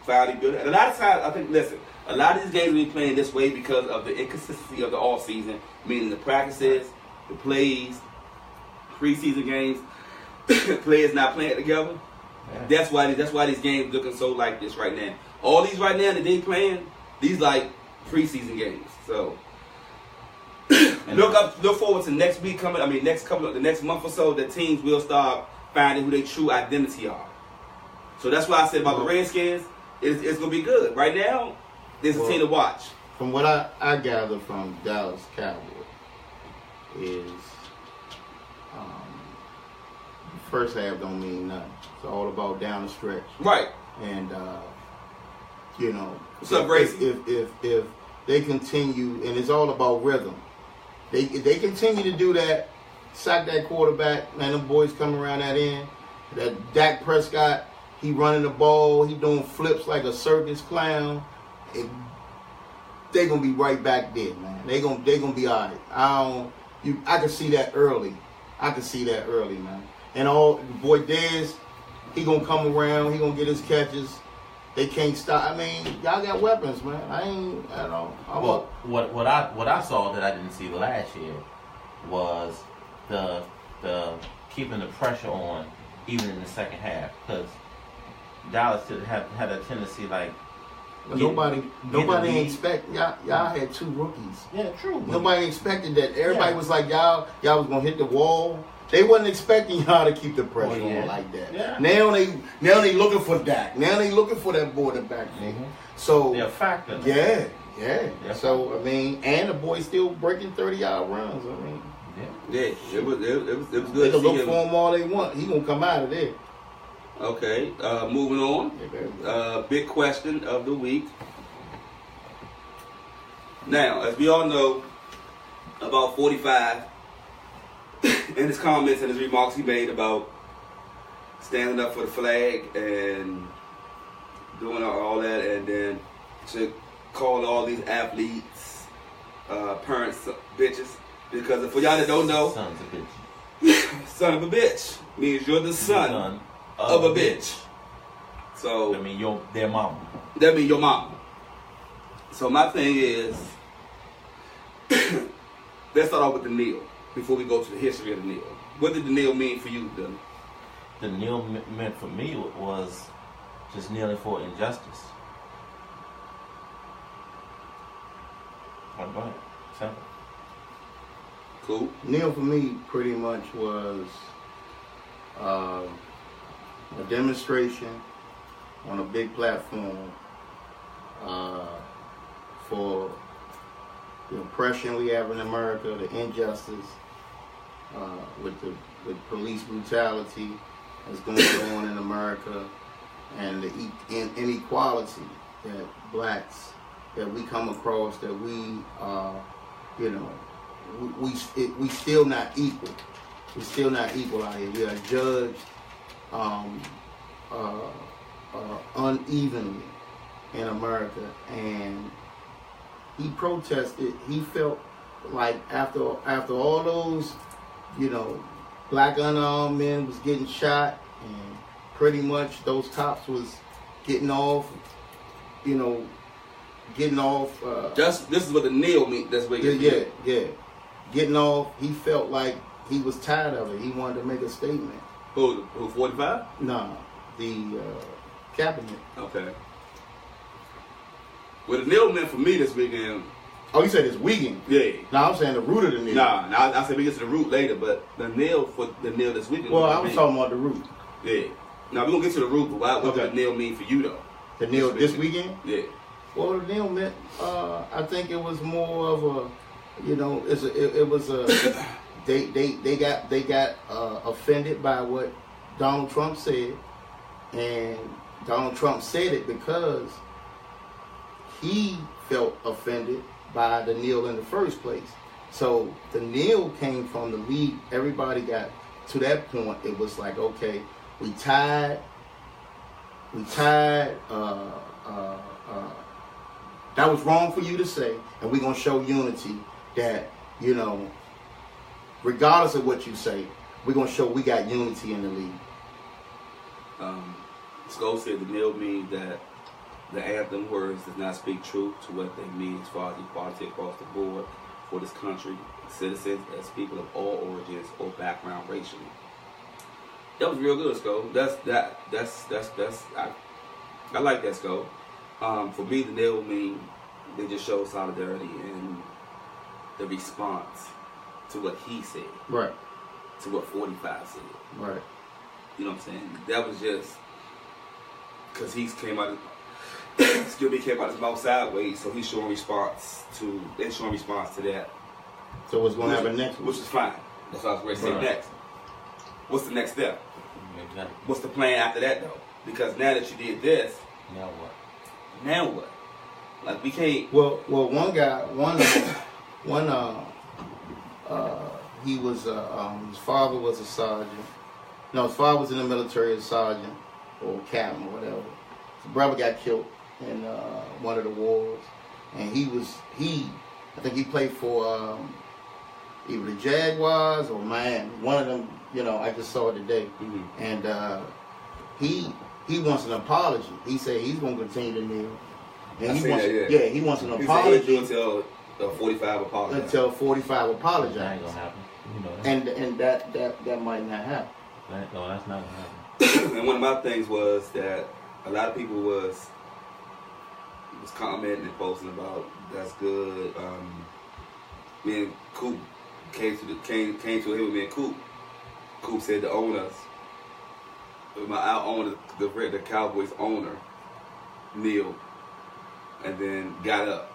finally build it. And a lot of times, I think, listen, a lot of these games will be playing this way because of the inconsistency of the offseason, meaning the practices, the plays, preseason games, players not playing together. Yeah. That's why these games looking so like this right now. All these right now that they playing, these like preseason games. So look forward to next week coming. I mean, the next month or so, the teams will start finding who their true identity are. So that's why I said about the Redskins, it's gonna be good. Right now, there's a team to watch. From what I gather from Dallas Cowboys is first half don't mean nothing. It's all about down the stretch. Right. And what's up, Gracie? If they continue, and it's all about rhythm. If they continue to do that, sack that quarterback, man, them boys come around that end. That Dak Prescott, he running the ball, he doing flips like a circus clown. They gonna be right back there, man. They gonna be all right. I can see that early. Man. And boy Dez, he gonna come around. He gonna get his catches. They can't stop. I mean, y'all got weapons, man. What I saw that I didn't see last year was the keeping the pressure on even in the second half, because Dallas had a tendency like nobody expect y'all had two rookies. Yeah, true. Nobody expected that. Everybody was like y'all was gonna hit the wall. They wasn't expecting y'all to keep the pressure on like that. Yeah. Now they looking for Dak. Now they looking for that boy in the backfield. Mm-hmm. So they're a factor. Yeah. So I mean, and the boy still breaking 30-yard runs. I mean, it was good. They can look for him all they want. He gonna come out of there. Okay, moving on. Big question of the week. Now, as we all know, about 45. In his comments and his remarks he made about standing up for the flag and doing all that, and then to call all these athletes, parents, bitches. Because for y'all that don't know, sons of bitch. Son of a bitch means you're the son of a bitch. So that means their mama. That means your mama. So my thing is, let's start off with the kneel. Before we go to the history of the kneel. What did the kneel mean for you, Dylan? The kneel meant for me was just kneeling for injustice. Go ahead. Simple. Cool. Kneel for me pretty much was a demonstration on a big platform for the oppression we have in America, the injustice, with the with police brutality that's going on in America, and the inequality that blacks that we come across, that we you know, we still not equal. We're still not equal out here. We are judged unevenly in America, and he protested. He felt like after all those, you know, black unarmed men was getting shot, and pretty much those cops was getting off, you know, getting off. This is what the Neil mean. That's what yeah. Getting off. He felt like he was tired of it. He wanted to make a statement. Who 45? Nah, the cabinet. Okay. Well, the Neil meant for me this weekend. Oh, you said this weekend? Yeah. No, I'm saying the root of the Neil. Nah, I said we get to the root later, but the Neil this weekend. Well, I was talking about the root. Yeah. Now we're gonna get to the root, but what Okay. does the Neil mean for you though? The Neil this weekend? Yeah. Well, the Neil meant. I think it was more of a, you know, it was a. They got offended by what Donald Trump said, and Donald Trump said it because he felt offended by the Neil in the first place. So the Neil came from the league. Everybody got to that point. It was like, okay, we tied. That was wrong for you to say, and we're gonna show unity. That, you know, regardless of what you say, we're gonna show we got unity in the league. Skull said the Neil means that the anthem words does not speak truth to what they mean as far as equality across the board for this country, citizens as people of all origins or background racially. That was real good, Skull. I like that, Skull. For me, the Neil mean they just show solidarity and the response to what he said. Right. To what 45 said. Right. You know what I'm saying? That was just because he came out came out his mouth sideways, so he's showing response to that. So what's going to happen next week? Which is fine. That's what I was going to say next. What's the next step? Exactly. What's the plan after that though? Because now that you did this, Now what? now what? Like we can't. Well, one guy, he was his father was a sergeant. No, his father was in the military as a sergeant or captain or whatever. His brother got killed in one of the wars, and I think he played for either the Jaguars or Miami. One of them, you know, I just saw it today, and he wants an apology. He said he's going to continue to kneel, and he wants an apology until 45 apologize. Until 45 apologize. That ain't gonna happen. You know that. And that might not happen. No, that's not gonna happen. And one of my things was that a lot of people was commenting and posting about that's good. Me and Coop came to a hill with me and Coop. Coop said the owners, our owner, the Cowboys owner, kneeled and then got up.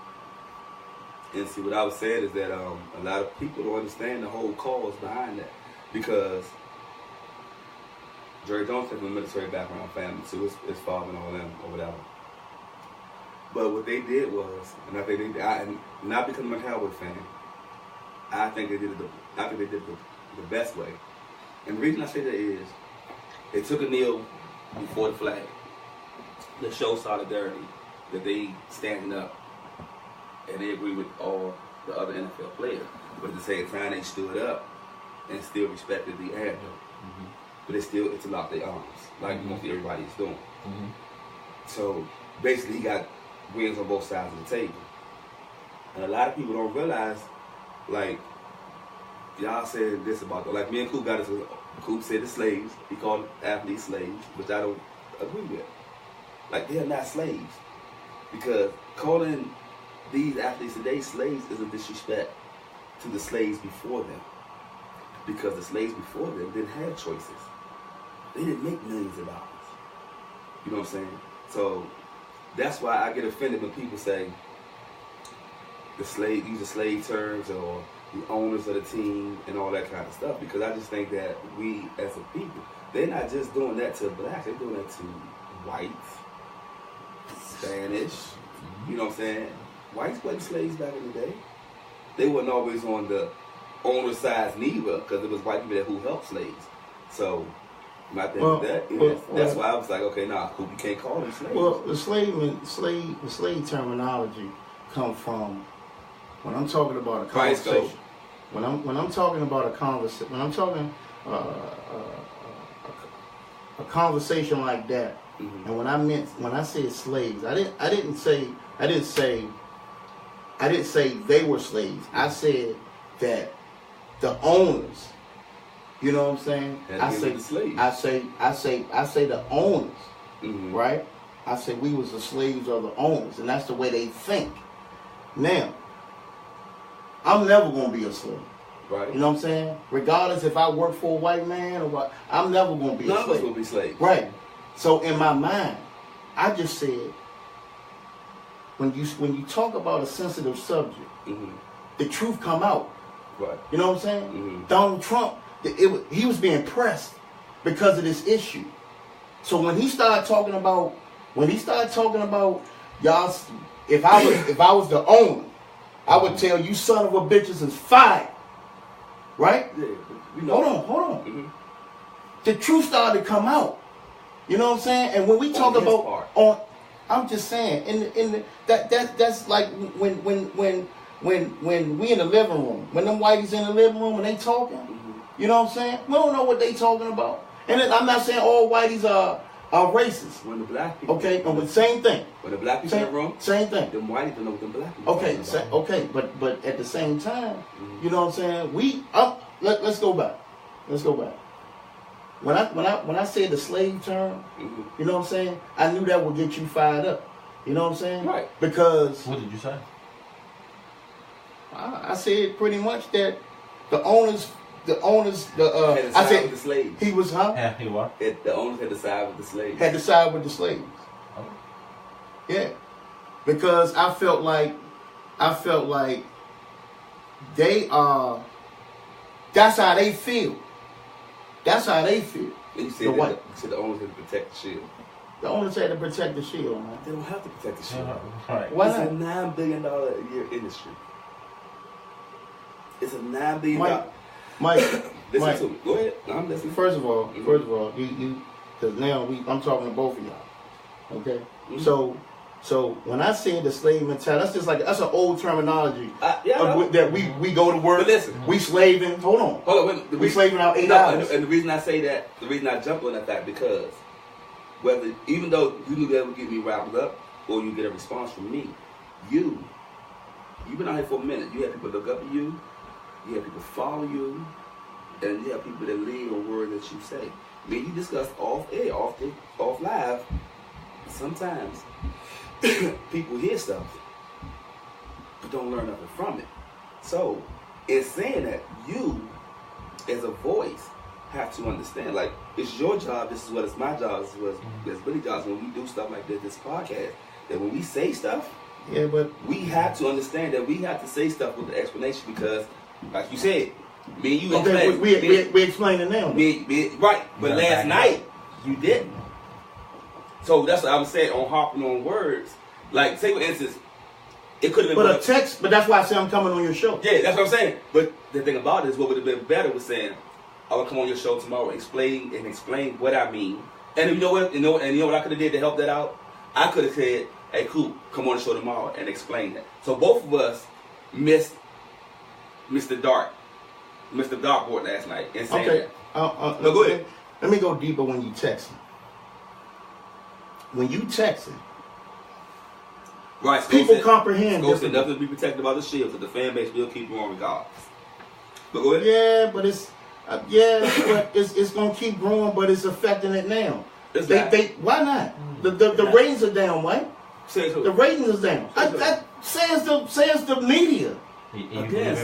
And see, what I was saying is that a lot of people don't understand the whole cause behind that, because Jerry Jones came from a military background family, so his father and all them or whatever. But what they did was, and I think not because I'm a Cowboy fan, I think they did the best way. And the reason I say that is, they took a kneel before the flag to show solidarity, that they standing up, and they agree with all the other NFL players. But at the same time, they stood up and still respected the anthem. Mm-hmm. But they still interlocked their arms, like mostly everybody is doing. Mm-hmm. So basically, he got wins on both sides of the table. And a lot of people don't realize, like, y'all said this about, like me and Coop got this. Coop said the slaves. He called athletes slaves, which I don't agree with. Like, they're not slaves, because calling these athletes today slaves is a disrespect to the slaves before them, because the slaves before them didn't have choices. They didn't make millions of dollars. You know what I'm saying? So that's why I get offended when people say use the slave terms or owners of the team and all that kind of stuff, because I just think that we as a people, they're not just doing that to blacks, they're doing that to whites, Spanish, you know what I'm saying? Whites wasn't slaves back in the day. They wasn't always on the owner side neither, because it was white people who helped slaves. So my thing with that is, that's why I was like, okay, nah, Coop, you can't call them slaves. Well, the slave terminology come from, when I'm talking about a conversation, when I'm talking about a conversation, when I'm talking a conversation like that, and when I said slaves, I didn't say they were slaves. I said that the owners, you know what I'm saying? I say the owners, right? I say we was the slaves of the owners, and that's the way they think. Now, I'm never gonna be a slave. Right. You know what I'm saying? Regardless if I work for a white man or what, I'm never gonna be a slave. None of us will be slaves. Right. So in my mind, I just said, when you talk about a sensitive subject, the truth come out. Right. You know what I'm saying? Donald Trump, he was being pressed because of this issue. So when he started talking about y'all, if I was the owner, I would tell you son of a bitches is fired. Right? Yeah, we know. Hold on. The truth started to come out. You know what I'm saying? And when we talk about I'm just saying, that's like when we in the living room, when them whiteys in the living room and they talking, you know what I'm saying? We don't know what they talking about. And then I'm not saying all whiteys are racist. When the black people, okay, but same thing. When the black people in the room, same thing. Them whiteys don't know what them black people. Okay, but at the same time, you know what I'm saying? Let's go back. When I said the slave term, you know what I'm saying? I knew that would get you fired up. You know what I'm saying? Right. Because what did you say? I said pretty much that the owners. I said with the slaves. He was Yeah, he was. The owners had to side with the slaves. Had to side with the slaves. Oh. Yeah, because I felt like they are. That's how they feel. And you said the owners had to protect the shield. The owners had to protect the shield, man. They don't have to protect the shield. Right. Why it's not? a $9 billion a year industry. It's a $9 billion. Mike, listen to me. Go ahead. No, I'm listening. First of all, you, because now I'm talking to both of y'all. Okay, so when I say the slave mentality, that's an old terminology. That we go to work. But listen, we slaving. Hold on. We slaving out 8 hours. And the reason I say that, the reason I jump on that fact, because even though you knew that would get me riled up, or you get a response from me, you've been out here for a minute. You have people look up to you. You have people follow you, and you have people that lean on words that you say. Me and you discussed off air, off live. Sometimes people hear stuff, but don't learn nothing from it. So, in saying that, you, as a voice, have to understand. Like, it's your job. This is what it's my job. This is what it's Billy's job. When we do stuff like this podcast, that when we say stuff, but we have to understand that we have to say stuff with the explanation, because, like you said, me and you in class. We explained it now. Right, but last night you didn't. So that's what I was saying on harping on words. Like, say for instance, it could have been. But a text. But that's why I say I'm coming on your show. Yeah, that's what I'm saying. But the thing about it is, what would have been better was saying, I will come on your show tomorrow, explain what I mean. And you know what I could have did to help that out? I could have said, "Hey, Coop, come on the show tomorrow and explain that." So both of us missed Mr. Darkboard last night and saying that. No, go ahead. Let me go deeper when you texting. When you texting, right? People comprehend. There's nothing to be protected about the shield, so the fan base will keep going regardless. But go ahead. Yeah, but it's gonna keep growing, but it's affecting it now. Why not? The ratings are down, right? The ratings is down. That says the media. Again,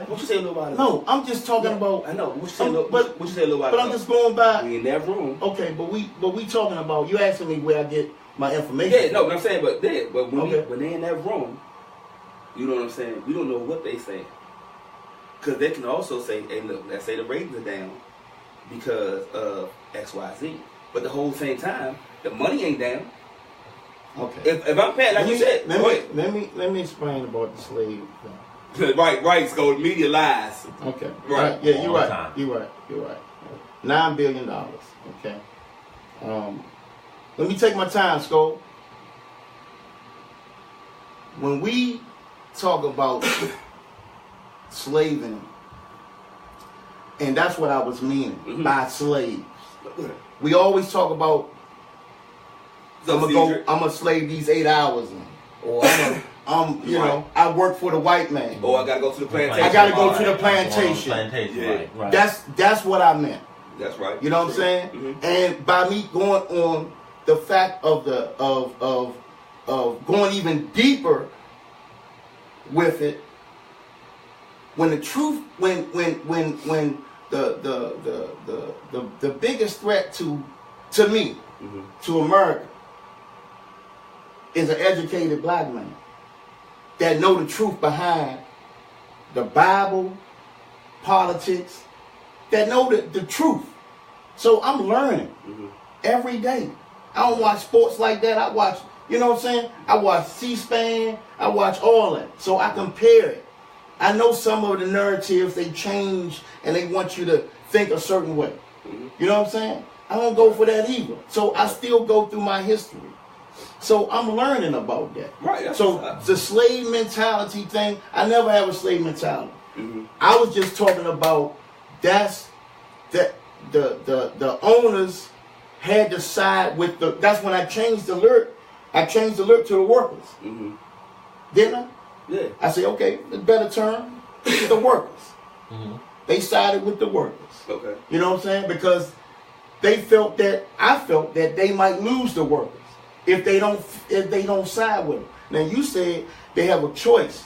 what you say a little while ago? No, I'm just talking about. I know. What you say a little while ago? But I'm just going by. We in that room. Okay, but we talking about. You asking me where I get my information. Yeah, no, but I'm saying, but when they in that room, you know what I'm saying? We don't know what they saying. Because they can also say, hey, look, let's say the ratings are down because of X, Y, Z. But the whole same time, the money ain't down. Okay. If I'm paying, like you said, let me explain about the slave thing. right. So media lies. Okay. Right. Yeah, you're All the right. time. You're right. $9 billion. Okay. Let me take my time, Skull. When we talk about slaving, and that's what I was meaning by slaves. We always talk about I'm gonna slave these 8 hours in, or I work for the white man. Or I gotta go to the plantation. I gotta go to the plantation. Yeah. Right. That's what I meant. That's right. You know what I'm saying? Mm-hmm. And by me going on the fact of going even deeper with it, when the truth, when the biggest threat to me, to America, is an educated black man that know the truth behind the Bible, politics, that know the truth. So I'm learning every day. I don't watch sports like that. I watch, you know what I'm saying? I watch C-SPAN. I watch all that. So I compare it. I know some of the narratives, they change and they want you to think a certain way. You know what I'm saying? I don't go for that either. So I still go through my history. So I'm learning about that. Right. So the slave mentality thing, I never have a slave mentality. I was just talking about the owners had to side with that's when I changed the alert. I changed the alert to the workers. Didn't I? Yeah. I said, okay, the better term, the workers. They sided with the workers. Okay. You know what I'm saying? Because I felt that they might lose the workers if they don't side with them. Now you said they have a choice.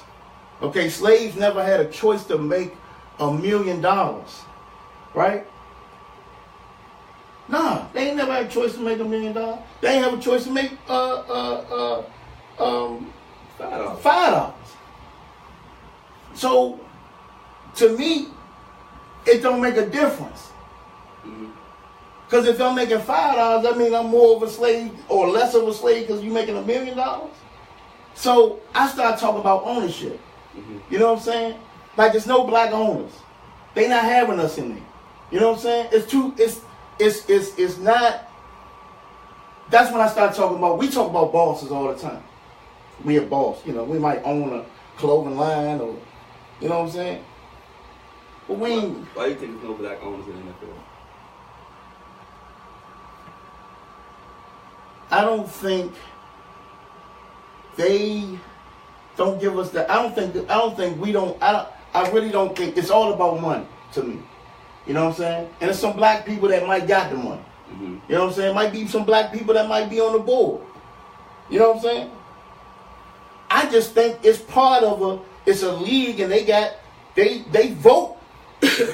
Okay, slaves never had a choice to make $1 million, right? Nah, they ain't never had a choice to make $1 million. They ain't have a choice to make $5. So to me, it don't make a difference. Because if I'm making $5, that means I'm more of a slave or less of a slave because you're making $1 million. So I start talking about ownership. You know what I'm saying? Like there's no black owners. They not having us in there. You know what I'm saying? It's not. That's when I start talking about. We talk about bosses all the time. We a boss. You know, we might own a clothing line or, you know what I'm saying? But we ain't. Why do you think there's no black owners in the NFL? I don't think they don't give us that. I really don't think it's all about money to me. You know what I'm saying? And there's some black people that might got the money. You know what I'm saying? Might be some black people that might be on the board. You know what I'm saying? I just think it's part of it's a league and they vote.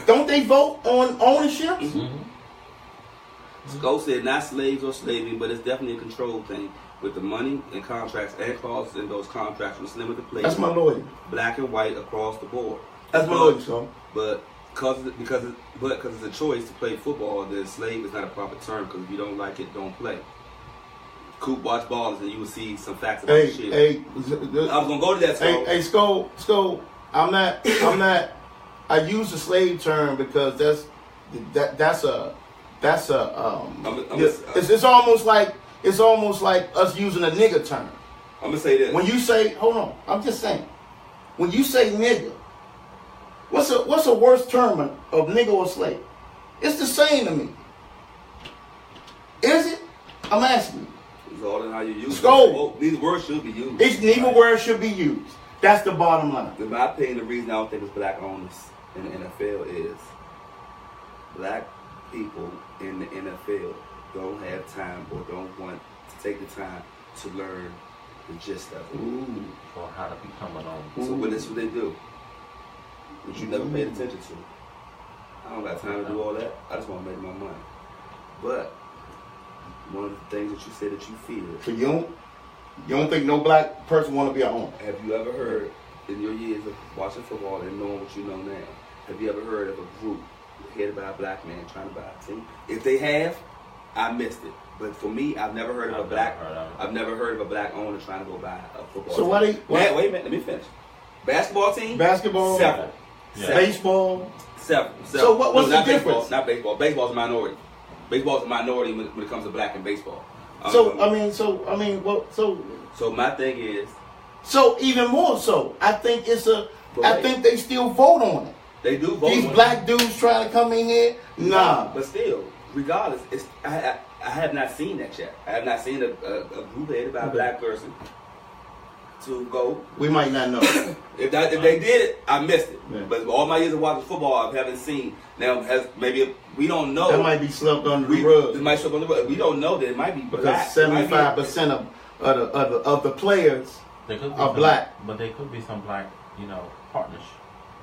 Don't they vote on ownership? Skull said not slaves or slaving, but it's definitely a control thing with the money and contracts and clauses in those contracts which limit the play. That's my lawyer. Black and white across the board. That's my lawyer, so. But because it's a choice to play football, then slave is not a proper term because if you don't like it, don't play. Coop watch ballers and you will see some facts about the shit. I was gonna go to that. Hey, Skull. I'm not. I use the slave term because that's it's almost like us using a nigga term. I'm gonna say this. When you say, hold on, I'm just saying. When you say nigga, what's a worse term of nigga or slave? It's the same to me. Is it? I'm asking you. It's all in how you use it. These words should be used. Neither word should be used. That's the bottom line. In my opinion, the reason I don't think it's black owners in the NFL is black people in the NFL don't have time or don't want to take the time to learn the gist of it. Or how to become an owner. So what is what they do? Which you never paid attention to. I don't got time to do all that. I just want to make my money. But one of the things that you said that you feel. So you don't think no black person want to be an owner? Have you ever heard in your years of watching football and knowing what you know now have you ever heard of a group headed by a black man trying to buy a team? If they have, I missed it. But for me, I've never heard of a black owner trying to go buy a football team. So wait a minute, let me finish. Basketball team? Basketball. Several. Yeah. Baseball. Several. So what's the difference? Baseball, not baseball. Baseball's a minority. Baseball's a minority when it comes to black and baseball. So my thing is. So even more so, I think I think they still vote on it. They do vote. These black dudes trying to come in here, nah. But still, regardless, I have not seen that yet. I have not seen a group headed by a black person to go. We might not know. If they did it, I missed it. Yeah. But all my years of watching football, I haven't seen. Now, we don't know. That might be slumped under the rug. It might slip under the rug. We don't know that it might be black. Because 75% of the players are black. But there could be some black,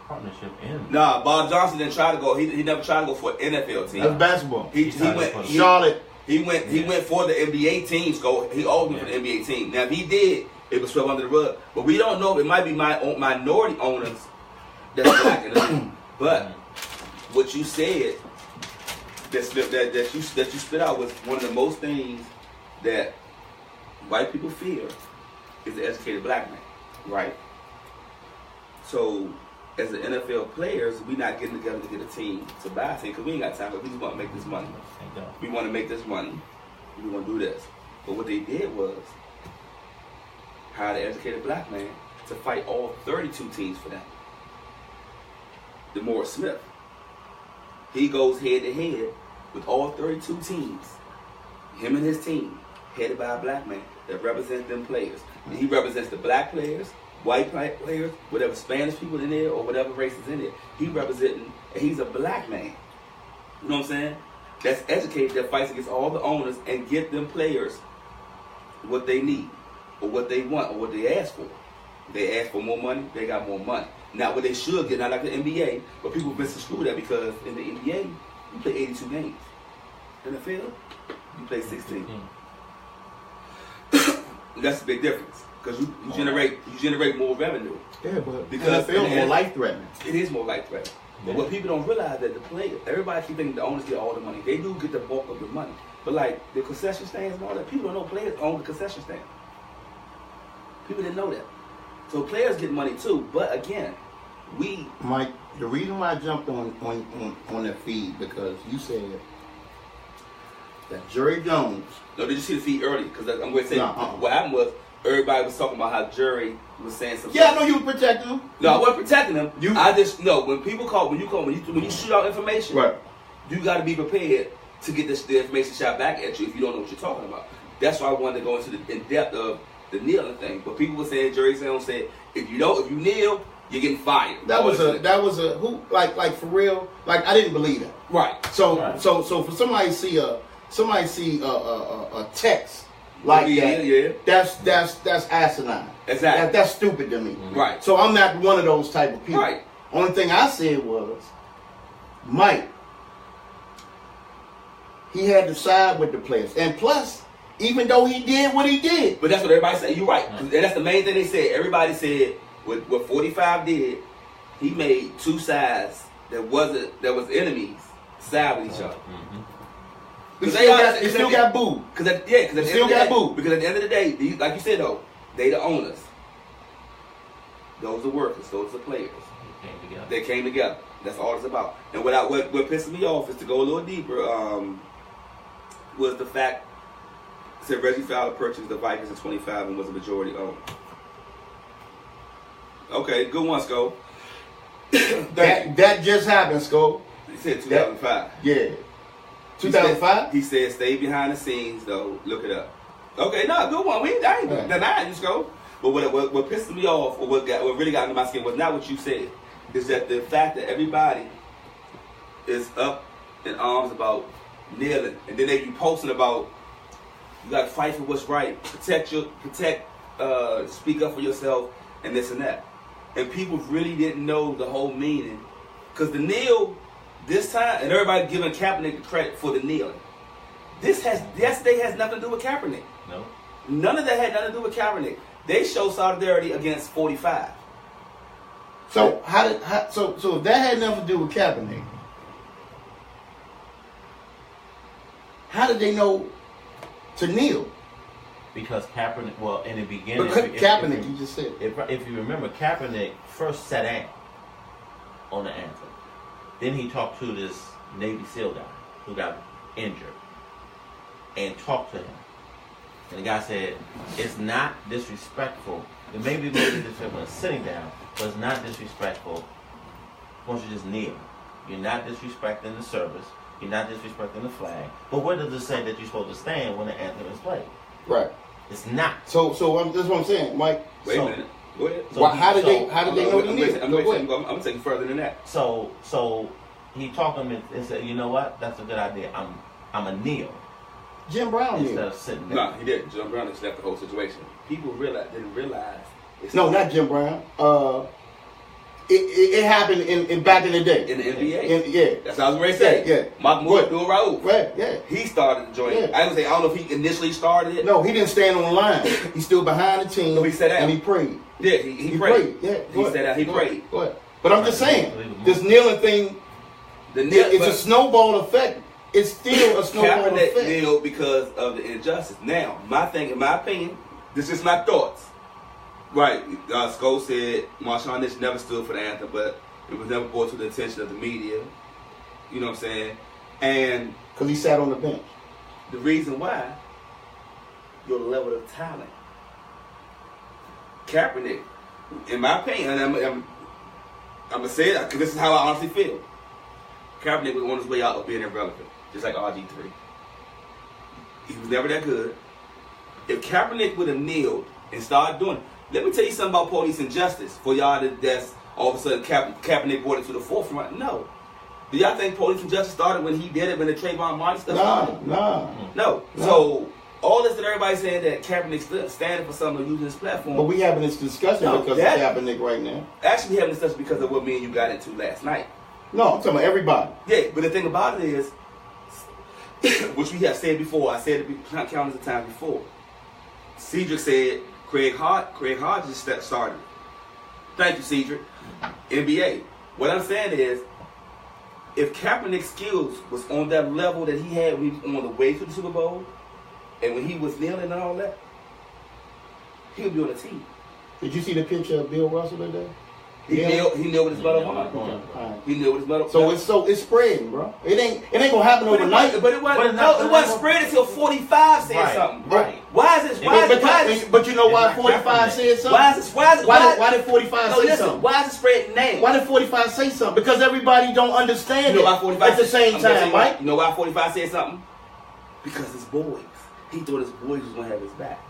partnership in. Nah, Bob Johnson didn't try to go. He never tried to go for an NFL team. That's basketball. He went Charlotte. He went for the NBA teams. He always went for the NBA team. Now, if he did, it was swept under the rug. But we don't know. It might be minority owners that's black in the league. But what you said that you spit out was one of the most things that white people fear is the educated black man. Right. So, as the NFL players, we not getting together to get a team to buy a team because we ain't got time. But we just want to make this money. We want to make this money. We want to do this. But what they did was hire the educated black man to fight all 32 teams for them. DeMaurice Smith. He goes head to head with all 32 teams. Him and his team, headed by a black man that represents them players. And he represents the black players, white players, whatever Spanish people in there or whatever race is in there. He representing, and he's a black man. You know what I'm saying? That's educated, that fights against all the owners and get them players what they need or what they want or what they ask for. They ask for more money, they got more money. Not what they should get, not like the NBA, but people misconstrue that because in the NBA, you play 82 games. In the field, you play 16. That's a big difference because you generate more revenue. Yeah, but because NFL more life threatening. It is more life threatening. But what people don't realize that the player, everybody keep thinking the owners get all the money. They do get the bulk of the money. But like the concession stands and all that, people don't know players own the concession stand. People didn't know that. So players get money too. But again, Mike, the reason why I jumped on that feed because you said that Jerry Jones. No, did you see the feed early? Because I'm going to say what happened was everybody was talking about how Jerry was saying something. Yeah, I know you were protecting him. No, I wasn't protecting him. I just know when you shoot out information, right? You got to be prepared to get the information shot back at you if you don't know what you're talking about. That's why I wanted to go into the in depth of the kneeling thing. But people were saying Jerry Jones said if you kneel, you're getting fired. That was a who like for real. Like I didn't believe that. Right. So for somebody see a text like that's asinine. Exactly. That's stupid to me. Right. So I'm not one of those type of people. Right. Only thing I said was, Mike, he had to side with the players, and plus, even though he did what he did, but that's what everybody said. You're right. And that's the main thing they said. Everybody said what 45 did. He made two sides that was enemies side with each other. He still got booed. Because at the end of the day, like you said though, they the owners. Those are workers. Those are players. They came together. That's all it's about. And what pissed me off is to go a little deeper. Was the fact said Reggie Fowler purchased the Vikings in 25 and was a majority owner. Okay, good one, Sco. that just happened, Sco. He said 2005. Yeah. 2005? He said stay behind the scenes though. Look it up. Okay, no, good one. I ain't denying you, Sco. But what pissed me off, or what really got under my skin, was not what you said. Is that the fact that everybody is up in arms about kneeling, and then they be posting about you got to fight for what's right, speak up for yourself, and this and that. And people really didn't know the whole meaning, because the kneel this time, and everybody giving Kaepernick credit for the kneeling. Yesterday has nothing to do with Kaepernick. No. None of that had nothing to do with Kaepernick. They show solidarity against 45. So so if that had nothing to do with Kaepernick, how did they know to kneel? Because Kaepernick, well, in the beginning, Kaepernick, you just said. If you remember, Kaepernick first sat down on the anthem. Then he talked to this Navy SEAL guy who got injured and talked to him. And the guy said, it's not disrespectful. It may be disrespectful when sitting down, but it's not disrespectful once you just kneel. You're not disrespecting the service. You're not disrespecting the flag. But where does it say that you're supposed to stand when the anthem is played? Right. It's not. So that's what I'm saying, Mike. Wait a minute. Go ahead. So how did they know to kneel? I'm going to take it further than that. So he talked to him and said, you know what? That's a good idea. I'm a kneel. Jim Brown instead kneeled. of sitting there. No, he didn't. Jim Brown just left the whole situation. People didn't realize. No, not Jim Brown. It happened in back in the day. In the NBA? Yeah. That's what I was ready to say. Yeah. Mark Moore doing Raul. Right, yeah. He started the joint. Yeah. I don't know if he initially started it. No, he didn't stand on the line. He stood behind the team. No, he sat down. And he prayed. Yeah, he prayed. Yeah. He sat down. He prayed. Go ahead. But I'm just saying, this kneeling thing, it's a snowball effect. It's still a snowball Kaepernick effect. kneeled because of the injustice. Now, in my opinion, this is my thoughts. Right, Sko said Marshawn Lynch never stood for the anthem, but it was never brought to the attention of the media. You know what I'm saying? And because he sat on the bench. The reason why, your level of talent. Kaepernick, in my opinion, and I'm gonna say it because this is how I honestly feel. Kaepernick was on his way out of being irrelevant, just like RG3. He was never that good. If Kaepernick would have kneeled and started doing it, let me tell you something about police injustice for y'all that's all of a sudden Kaepernick brought it to the forefront. No. Do y'all think police injustice started when he did it, when the Trayvon Martin stuff started? No. So all this that everybody's saying that Kaepernick standing for something or using his platform. But we having this discussion because of Kaepernick right now. Actually, we having this discussion because of what me and you got into last night. No, I'm talking about everybody. Yeah, but the thing about it is, which we have said before, I said it countless of times before. Cedric said Craig Hodges started. Thank you, Cedric. NBA. What I'm saying is, if Kaepernick's skills was on that level that he had when he was on the way to the Super Bowl, and when he was kneeling and all that, he would be on the team. Did you see the picture of Bill Russell today? He kneeled with his metal arm. He kneeled with his metal. So it's spreading, bro. It ain't gonna happen overnight. But it wasn't spread until 45 said something. Right. Why is this? But you know why 45 said something? Why did 45 say something? Why is it spreading now? Why did 45 say something? Because everybody don't understand you know why 45 at the same time, right? You know why 45 said something? Because his boys. He thought his boys was gonna have his back.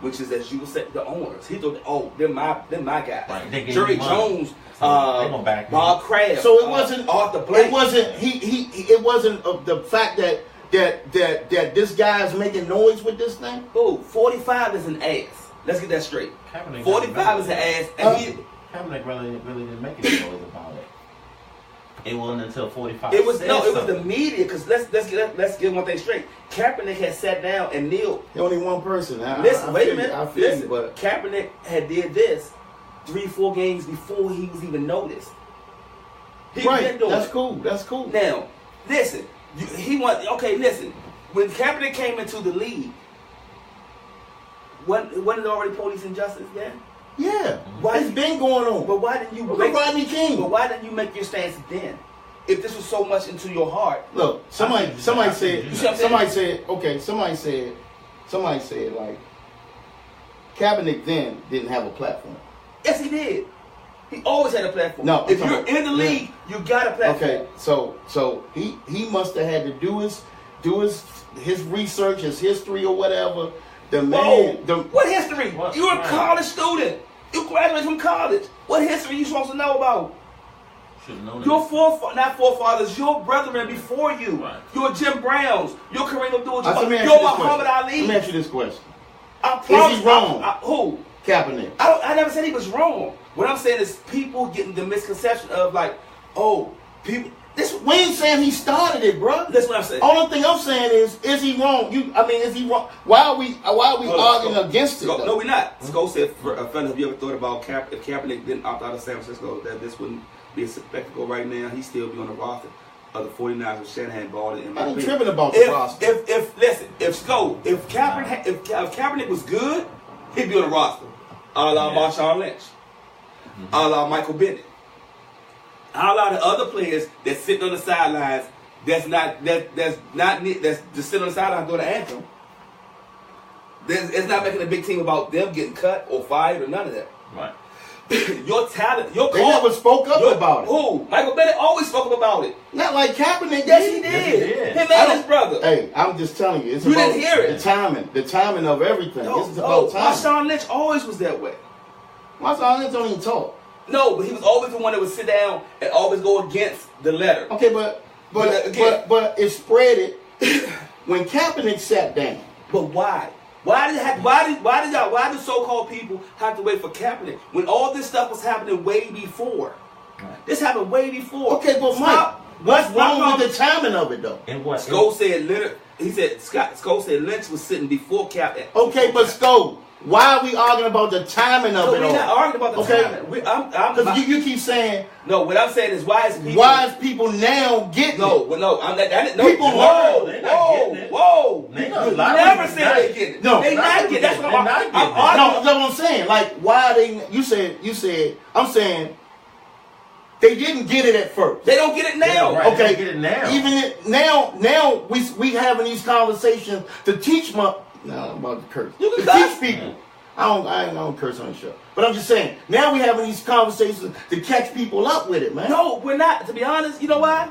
Which is, as you would say, the owners. He thought, they're my guys. Right. Jerry Jones, Bob Kraft. So it wasn't Arthur Blank. It wasn't it wasn't the fact that this guy's making noise with this thing. Oh, 45 is an ass. Let's get that straight. 45 is an ass, and Kaepernick really didn't make any noise about it. It wasn't until 45. It was the media. Because let's get one thing straight. Kaepernick had sat down and kneeled. Only one person. Wait a minute. I feel you, but Kaepernick had did this 3-4 games before he was even noticed. Right. That's cool. That's cool. Now, listen. Listen. When Kaepernick came into the league, wasn't it already police injustice then? Yeah, it's been going on. But why didn't you? Rodney King. But why didn't you make your stance then? If this was so much into your heart. Look, somebody said like Kaepernick then didn't have a platform. Yes, he did. He always had a platform. No, if you're in the league, you got a platform. Okay, so he must have had to do his research, his history or whatever. What history? You're a college student. You graduated from college. What history are you supposed to know about? Your forefathers, your brethren before you. Right. Your Jim Browns, your Kareem Abdul-Jabbar, your Muhammad Ali. Let me ask you this question. Is he wrong? Who? Kaepernick. I never said he was wrong. What I'm saying is people getting the misconception of like, people. We ain't saying he started it, bro. That's what I'm saying. Only thing I'm saying is he wrong? Is he wrong? Why are we arguing against it? No, we're not. Sko said, "Fella, have you ever thought about if Kaepernick didn't opt out of San Francisco, that this wouldn't be a spectacle right now? He'd still be on the roster of the 49ers with Shanahan balled in." I ain't tripping about the roster. If Kaepernick was good, he'd be on the roster. A la Marshawn Lynch, a la Michael Bennett. A lot of other players that's sitting on the sidelines, that's just sitting on the sidelines doing the anthem. It's not making a big team about them getting cut or fired or none of that. Right. Your talent, your they never spoke up about it. Who? Michael Bennett always spoke up about it. Not like Kaepernick. Yes, he did. Him and his brother. Hey, I'm just telling you, it's you about didn't hear it. The timing of everything. This is about timing. Marshawn Lynch always was that way. Marshawn Lynch don't even talk. No, but he was always the one that would sit down and always go against the letter. Okay, but it spread it when Kaepernick sat down. But why? Why do so-called people have to wait for Kaepernick when all this stuff was happening way before? Right. This happened way before. Okay, but Mike, what's wrong with the timing of it though? And what? Sko said Lynch was sitting before Kaepernick. Okay, but Sko, why are we arguing about the timing of it all? We're not arguing about the timing. Because you keep saying. No, what I'm saying is why is people now getting it? No, I'm not. People whoa. They never said they get it. No, they not getting it. That's what I'm arguing. No, that's what I'm saying. Like, why are they? You said. I'm saying. They didn't get it at first. They don't get it now. Right. Okay, get it now. Now we having these conversations to teach I'm about to curse. You can teach people. I don't curse on the show. But I'm just saying, now we having these conversations to catch people up with it, man. No, we're not. To be honest, you know why?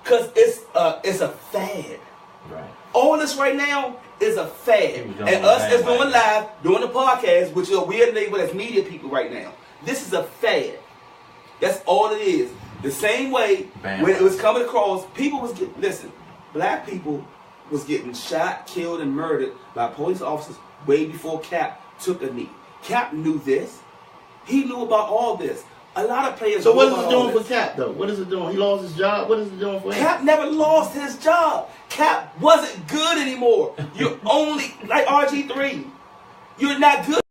Because it's a fad. Right. All this right now is a fad. And us as doing live, doing the podcast, which we're labeled as media people right now. This is a fad. That's all it is. The same way when it was coming across, people was getting, black people was getting shot, killed, and murdered by police officers way before Cap took a knee. Cap knew this. He knew about all this. A lot of players. So what is it doing for Cap though? What is it doing? He lost his job. What is it doing for him? Cap never lost his job. Cap wasn't good anymore. You're only like RG3. You're not good.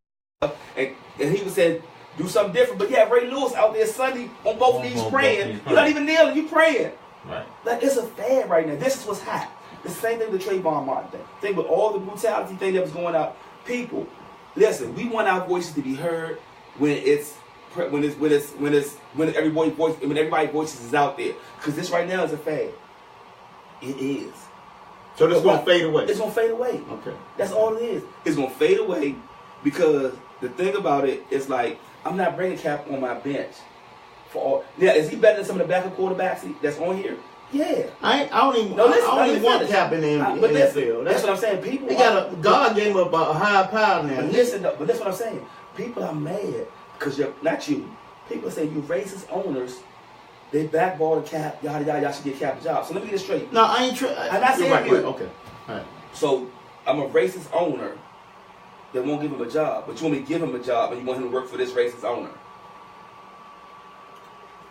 And he was saying, do something different. But yeah, Ray Lewis out there Sunday on both knees praying. You're not even kneeling. You praying. Right. Like it's a fad right now. This is what's hot. The same thing with the Trayvon Martin thing. Think with all the brutality thing that was going out. People, listen. We want our voices to be heard when everybody's voices is out there. Because this right now is a fad. It is. So this is gonna fade away. It's gonna fade away. Okay. That's all it is. It's gonna fade away because the thing about it is like I'm not bringing Cap on my bench for all. Yeah, is he better than some of the backup quarterbacks that's on here? Yeah. I don't even want Cap in the NFL. That's what I'm saying. People God gave him a high power now. But listen, but that's what I'm saying. People are mad because you're not you. People say you racist owners. They backball the Cap. Yada yada. Y'all should get Cap a job. So let me get it straight. No, I ain't. I'm not saying you. Right. Okay. All right. So I'm a racist owner that won't give him a job, but you want me to give him a job and you want him to work for this racist owner.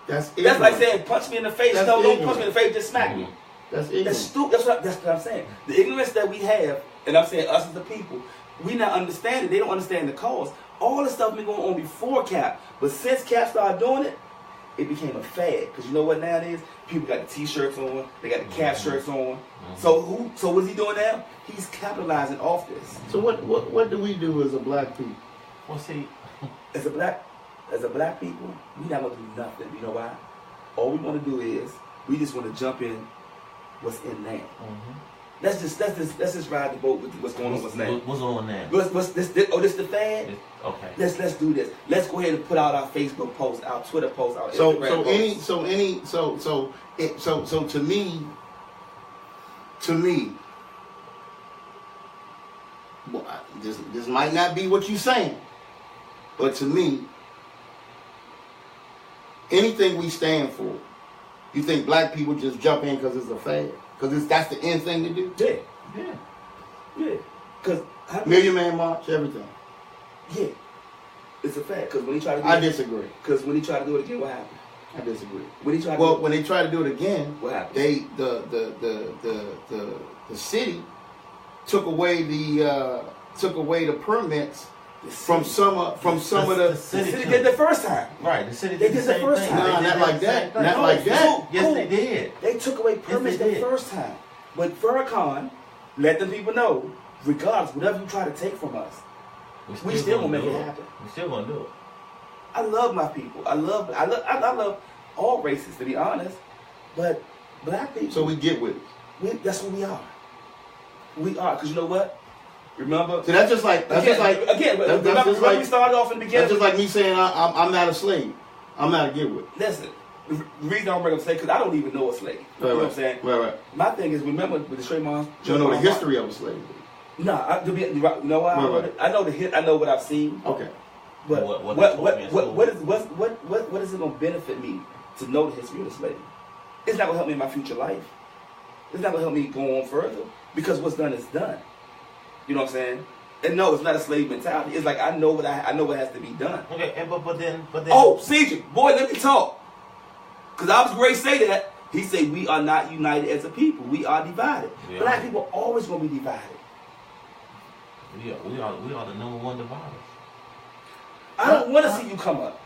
That's like saying punch me in the face. Don't punch me in the face. Just smack me. That's stupid. That's what I'm saying. The ignorance that we have, and I'm saying us as the people, we not understand it. They don't understand the cause. All the stuff been going on before Cap, but since Cap started doing it, it became a fad. Because you know what now it is? People got the T-shirts on. They got the Cap shirts on. So what's he doing now? He's capitalizing off this. So what do we do as a black people? What's he? As a black people, we not gonna do nothing. You know why? All we want to do is we just want to jump in what's in there. Mm-hmm. Let's just ride the boat with what's going on. What's now? What's on now? What's this? This the fan? Okay. Let's do this. Let's go ahead and put out our Facebook post, our Twitter post, our Instagram post. So to me, well, this might not be what you're saying, but to me, anything we stand for, you think black people just jump in because it's a fad? Because that's the end thing to do? Yeah. Because Million Man March, everything. Yeah. It's a fact. Because when he tried to do I disagree. Because when he tried to do it again, what happened? I disagree. When he tried to Well, do when they try to do it again, what happened? they the city took away the permits from some of The the. city They too. did the first time. Right, the city They did did the the same first thing. time. They Nah, did not the like same that. thing. Not like that. Yes, they did. They took away permits they the did. first time. But Farrakhan let them people know, regardless, whatever you try to take from us, we still gonna make it happen. We still gonna do it. I love my people. I love all races, to be honest. But black people, So we get with it. that's what we are. We are, because you know what? Remember? So that's just like remember we started off in the beginning. That's just like me saying I'm not a slave. I'm not a get with. Listen, the reason I'm going to say, because I don't even know a slave. You know what I'm saying? Right. My thing is, remember with the Trayvon. You don't know the history of a slave. No, you know what? Right. I know I know what I've seen. Okay. But what is it going to benefit me to know the history of the slave? It's not going to help me in my future life. It's not going to help me go on further, because what's done is done. You know what I'm saying? And no, it's not a slave mentality. It's like I know what has to be done. Okay, and but then. Oh, CJ, boy, let me talk. Because I was great say that. He said we are not united as a people. We are divided. Yeah. Black people are always going to be divided. We are the number one dividers. I don't want to see you come up.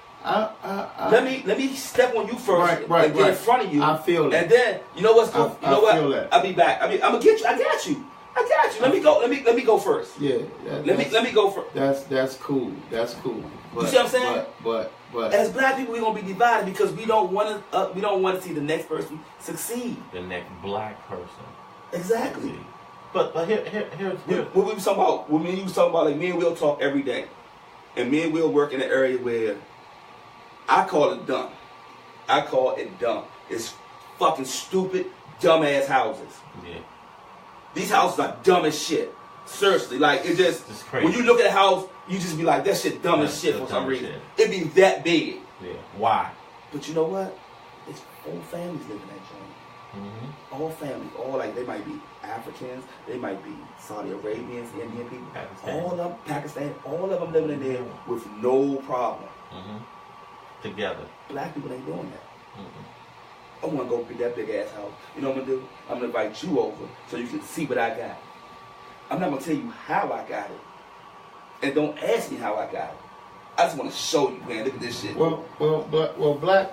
Let me step on you first and get in front of you. I feel that. And then you know what's cool? You know what? feel that. I'll be back. I'm gonna get you. I got you. Let me go. Let me go first. Yeah. Let me go first. That's cool. That's cool. But, You see what I'm saying? But as black people, we're gonna be divided because we don't want to see the next person succeed. The next black person. Exactly. But here. What we was talking about? When me and you was talking about, like, me and Will talk every day, and me and Will work in an area where I call it dumb. I call it dumb. It's fucking stupid, dumbass houses. Yeah. These houses are dumb as shit. Seriously, like it's just crazy. when you look at a house, you just be like, that shit dumb as shit for some reason. It be that big. Yeah. Why? But you know what? It's all families living in that joint. Mm-hmm. All families, all like they might be Africans, they might be Saudi Arabians, Indian people, all of them, Pakistan, all of them living in there with no problem. Mm-hmm. Together. Black people ain't doing that. Mm-hmm. I want to go get that big ass house. You know what I'm gonna do? I'm gonna invite you over so you can see what I got. I'm not gonna tell you how I got it, and don't ask me how I got it. I just want to show you, man. Look at this shit. Well,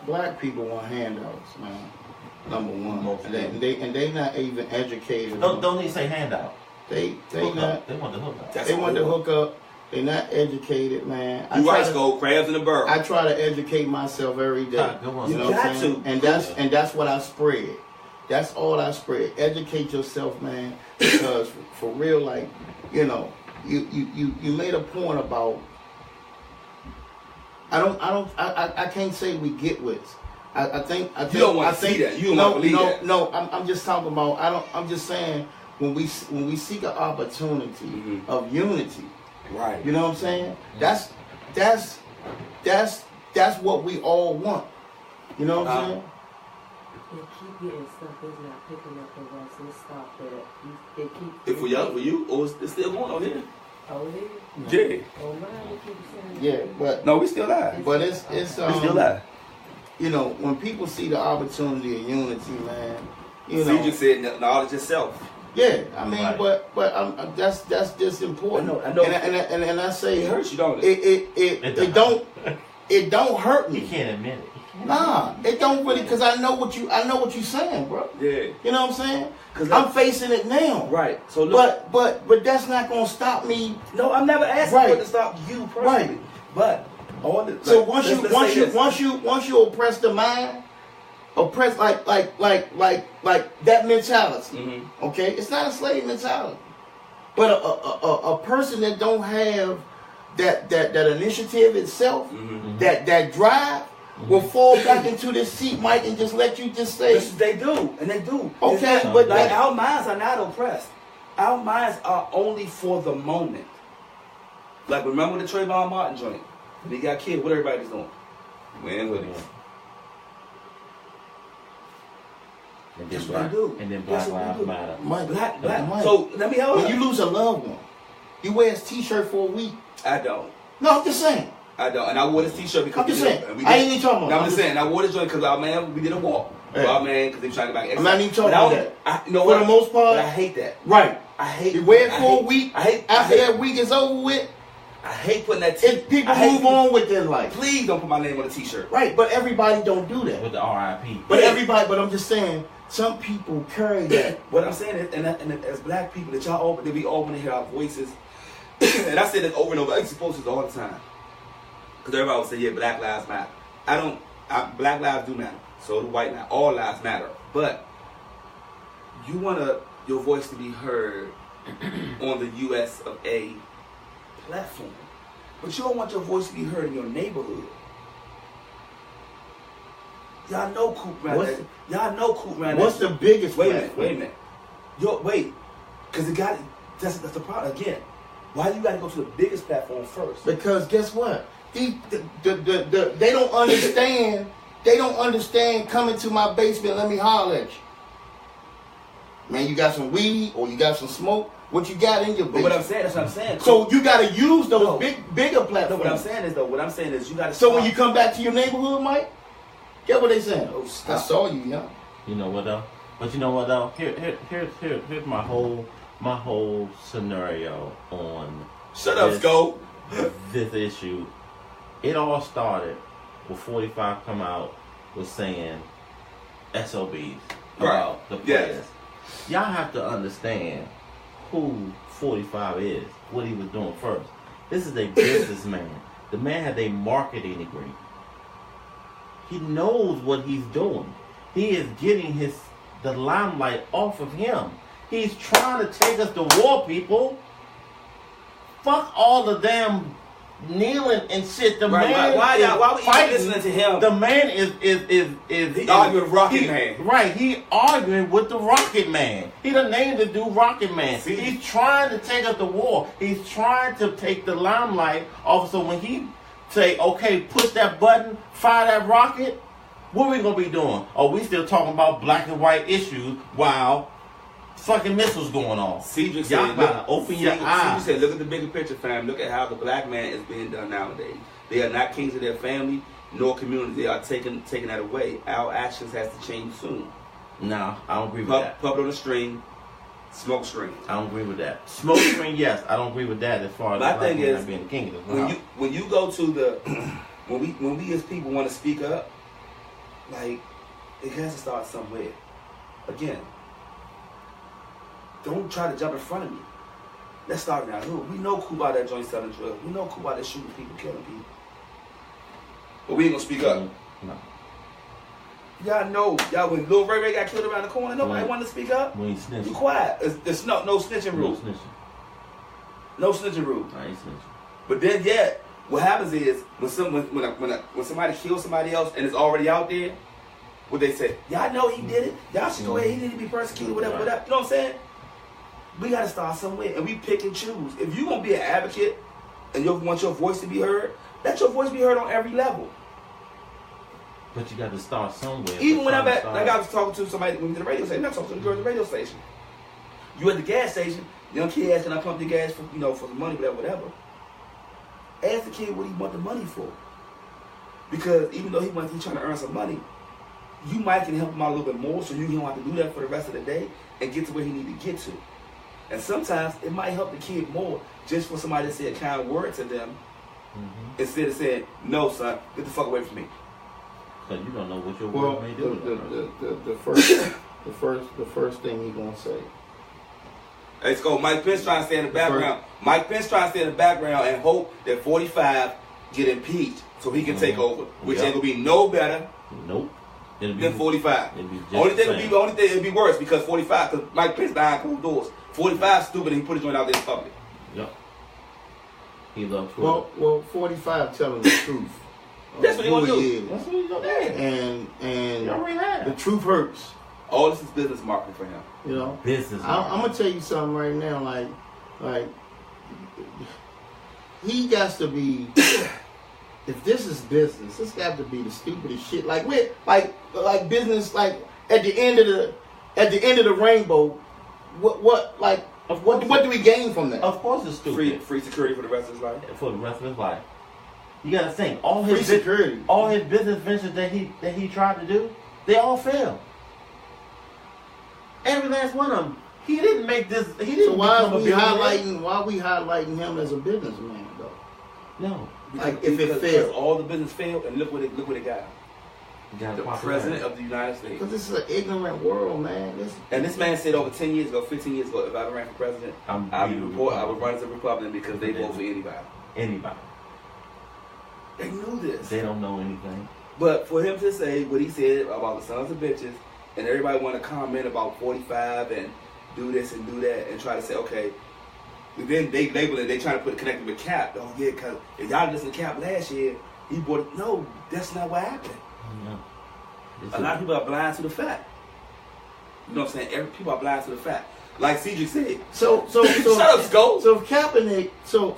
black people want handouts, man. Number one, and they not even educated. Don't need to say handout. They not. They want the hookup. They want the hookup. They not educated, man. You right, Skull, crabs in the burrow. I try to educate myself every day. Good one. You know what I'm saying? And that's what I spread. That's all I spread. Educate yourself, man. Because for real, like, you know, you made a point about. I can't say we get with. I think you don't want to see that. You don't want to believe that. No. I'm just talking about. I'm just saying when we seek an opportunity of unity. Right. You know what I'm saying? That's what we all want. You know what I'm saying? They keep getting stuff is not picking up the rest. Let's stop that. They keep. If for you, or it's still going on here. Oh, it is? Yeah. Oh, mine, they keep saying. Yeah, but no, we still live. But it's we still live. You know, when people see the opportunity of unity, man, you know. So you just said knowledge yourself. Yeah, I mean, right. but that's just important. I know. And I say it hurts you, don't it don't hurt me. You can't admit it. Nah, it don't really, because I know what you're saying, bro. Yeah. You know what I'm saying? Because I'm facing it now. Right. So look, but that's not gonna stop me. No, I'm never asking for it to stop you personally. Right. But all the, so once you oppress the mind, oppress like that mentality. Okay, it's not a slave mentality, but a person that don't have that initiative itself, that drive, will fall back into this seat, Mike, and just let you just say. They do, and they do. Okay, but like our minds are not oppressed. Our minds are only for the moment. Like remember the Trayvon Martin joint? When he got killed, what everybody's doing? Win with him. And then Black Lives Matter. Mike. So let me help you. When you lose a loved one, you wear his T-shirt for a week. I don't. No, I'm just saying. I don't. And I wore this T-shirt because I'm just saying. I ain't even talking about. I'm just saying. I wore this joint because our man, we did a walk. Hey. Our man, because they trying to back. I'm not even talking about that. You know For what? the most part, But I hate that. Right. I hate. You wear it for a week. After that week. week is over with, I hate putting that. people move on with their life. Please don't put my name on a T-shirt. Right, but everybody don't do that. With the RIP. But I'm just saying, some people carry that. What I'm saying is, and as black people, that y'all open, that we open to hear our voices. And I say this over and over. I used to post this all the time. Because everybody would say, yeah, Black Lives Matter. Black lives do matter. So do white lives. All lives matter. But you want your voice to be heard on the US of A platform. But you don't want your voice to be heard in your neighborhood. Y'all know Coop around there. Y'all know Coop around there. What's the biggest Wait a platform? minute. Wait. Because that's the problem. Again, why you got to go to the biggest platform first? Because guess what? They don't understand. They don't understand coming to my basement. Let me holler at you. Man, you got some weed or you got some smoke. What you got in your basement? But what I'm saying, that's what I'm saying. So you got to use those bigger platforms. No, what I'm saying is you got to. So when you come back to your neighborhood, Mike, get what they saying? Oh, I saw you, young. You know what though? But you know what though? Here's my whole scenario on. Shut up, Scope. This issue. It all started with 45 come out was saying SOBs about the players. Yes. Y'all have to understand who 45 is, what he was doing first. This is a businessman. The man had a marketing degree. He knows what he's doing. He is getting the limelight off of him. He's trying to take us to war, people. Fuck all the damn kneeling and shit. Why would you listening to him? The man is He arguing with Rocket Man. Right, he arguing with the Rocket Man. He done named the dude Rocket Man. See? He's trying to take us to war. He's trying to take the limelight off. So when he say, okay, push that button, fire that rocket, what are we gonna be doing? Oh, we still talking about black and white issues while fucking missiles going on. Cedric Y'all said, gotta open your eyes. Cedric said, look at the bigger picture, fam. Look at how the black man is being done nowadays. They are not kings of their family nor community. They are taking that away. Our actions has to change soon. No, I don't agree with that. Puppet on the string, smoke screen. I don't agree with that. Smoke screen, yes. I don't agree with that as far as My the black thing man is, not being the king of the when you go to the when we as people want to speak up, like it has to start somewhere. Again, don't try to jump in front of me. Let's start now. We know Coop out that joint selling drugs. We know Coop out there shooting people, killing people. But we ain't gonna speak up. No. Y'all know, when Lil Ray got killed around the corner, nobody wanted to speak up. We ain't snitching. You quiet. It's no snitching rule. No snitching rule. I ain't snitching. But then, what happens is when somebody kills somebody else and it's already out there, what they say, y'all know he did it. Y'all should go ahead. He need to be persecuted, whatever. You know what I'm saying? We gotta start somewhere, and we pick and choose. If you gonna be an advocate and you want your voice to be heard, let your voice be heard on every level. But you got to start somewhere. Even when I was talking to somebody when we did the radio station, I'm talking to the girl at the radio station. You at the gas station, young kid asking, I pump the gas for for the money, whatever. Ask the kid what he want the money for. Because even though he's trying to earn some money, you might can help him out a little bit more so you don't have to do that for the rest of the day and get to where he need to get to. And sometimes it might help the kid more just for somebody to say a kind word to them instead of saying, no, son, get the fuck away from me. Because you don't know what your word may do. The first thing he gonna say. Let's go. Mike Pence trying to stay in the background. Mike Pence trying to stay in the background and hope that 45 get impeached so he can take over, which ain't gonna be no better. Nope. Than 45. Only thing it'll be worse because 45, because Mike Pence behind closed doors. 45 stupid and he put his joint out there in public. Yep. He loves Twitter. Well, 45 telling the truth. That's what he gonna do. That's what he's gonna do. And you already have. The truth hurts. All this is business marketing for him. You know, business. I'm gonna tell you something right now. Like he got to be. If this is business, this got to be the stupidest shit. Like business. Like at the end of the rainbow, what do we gain from that? Of course, it's stupid. Free security for the rest of his life. For the rest of his life. You gotta think all his Free security. all his business ventures that he tried to do, they all failed. Every last one of them. He didn't make this. He didn't. So why become are a we billionaire. highlighting him as a businessman though? No. Like if it Because failed. all the business failed, and look what it got. You got The president of the United States. Because this is an ignorant world, man. And this man said over 10 years ago, 15 years ago, if I ever ran for president, I would run as a Republican because they vote for anybody. Anybody. They knew this. They don't know anything. But for him to say what he said about the sons of bitches, and everybody want to comment about 45 and do this and do that, and try to say, okay, then they label it, they trying to connect it with Cap. Oh yeah, because if y'all listened to Cap last year, he bought it. No, that's not what happened. No. A lot of people are blind to the fact. You know what I'm saying? People are blind to the fact. Like Cedric said. So Shut up, Scope. So if Kaepernick, so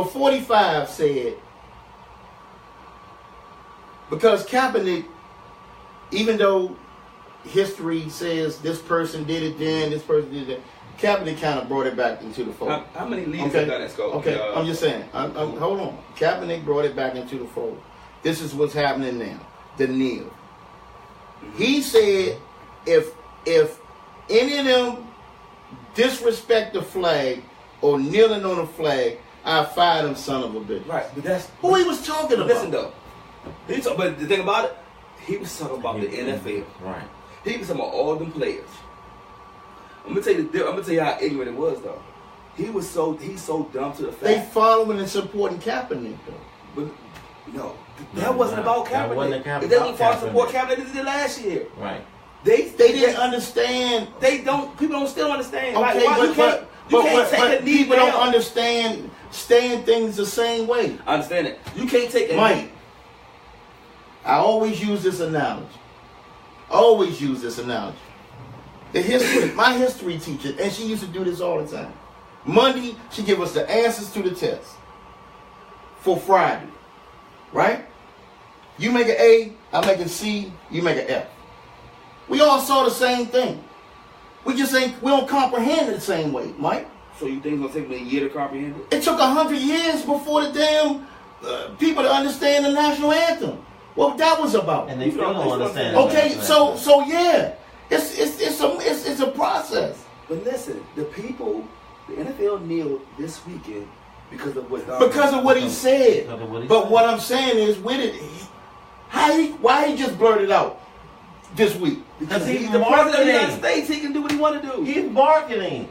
45 said, because Kaepernick, even though history says this person did it then, this person did it, Kaepernick kind of brought it back into the fold. How many leagues have done that, Scope? Okay, I'm just saying. Hold on. Kaepernick brought it back into the fold. This is what's happening now. The kneel. Mm-hmm. He said, if any of them disrespect the flag or kneeling on the flag, I fire them son of a bitch. Right, but that's Who he was talking about. Listen though, but the thing about it, he was talking about the NFL. Right. He was talking about all them players. I'm gonna tell you how ignorant it was though. He's so dumb to the fact. They following and supporting Kaepernick though. But no, that wasn't about that Kaepernick. wasn't They didn't follow support Kaepernick. Kaepernick. They did it last year. Right. They didn't understand. They don't. People don't still understand. Okay, like, why you can't take a knee people down. don't understand staying things the same way. I understand it. You can't take a Mike, knee. I always use this analogy. My history teacher, and she used to do this all the time. Monday, she give us the answers to the test. For Friday, right? You make an A, I make a C, you make an F. We all saw the same thing. We don't comprehend it the same way, Mike. So you think it's gonna take me a year to comprehend it? It took 100 years before the damn people to understand the national anthem. What that was about. And they still don't understand. Okay, so yeah, it's a process. But listen, the NFL kneeled this weekend because of what he said. Because of what he But said. what I'm saying is, why he just blurted out this week? Because he's he's the president of the United marketing. States. He can do what he want to do. He's marketing.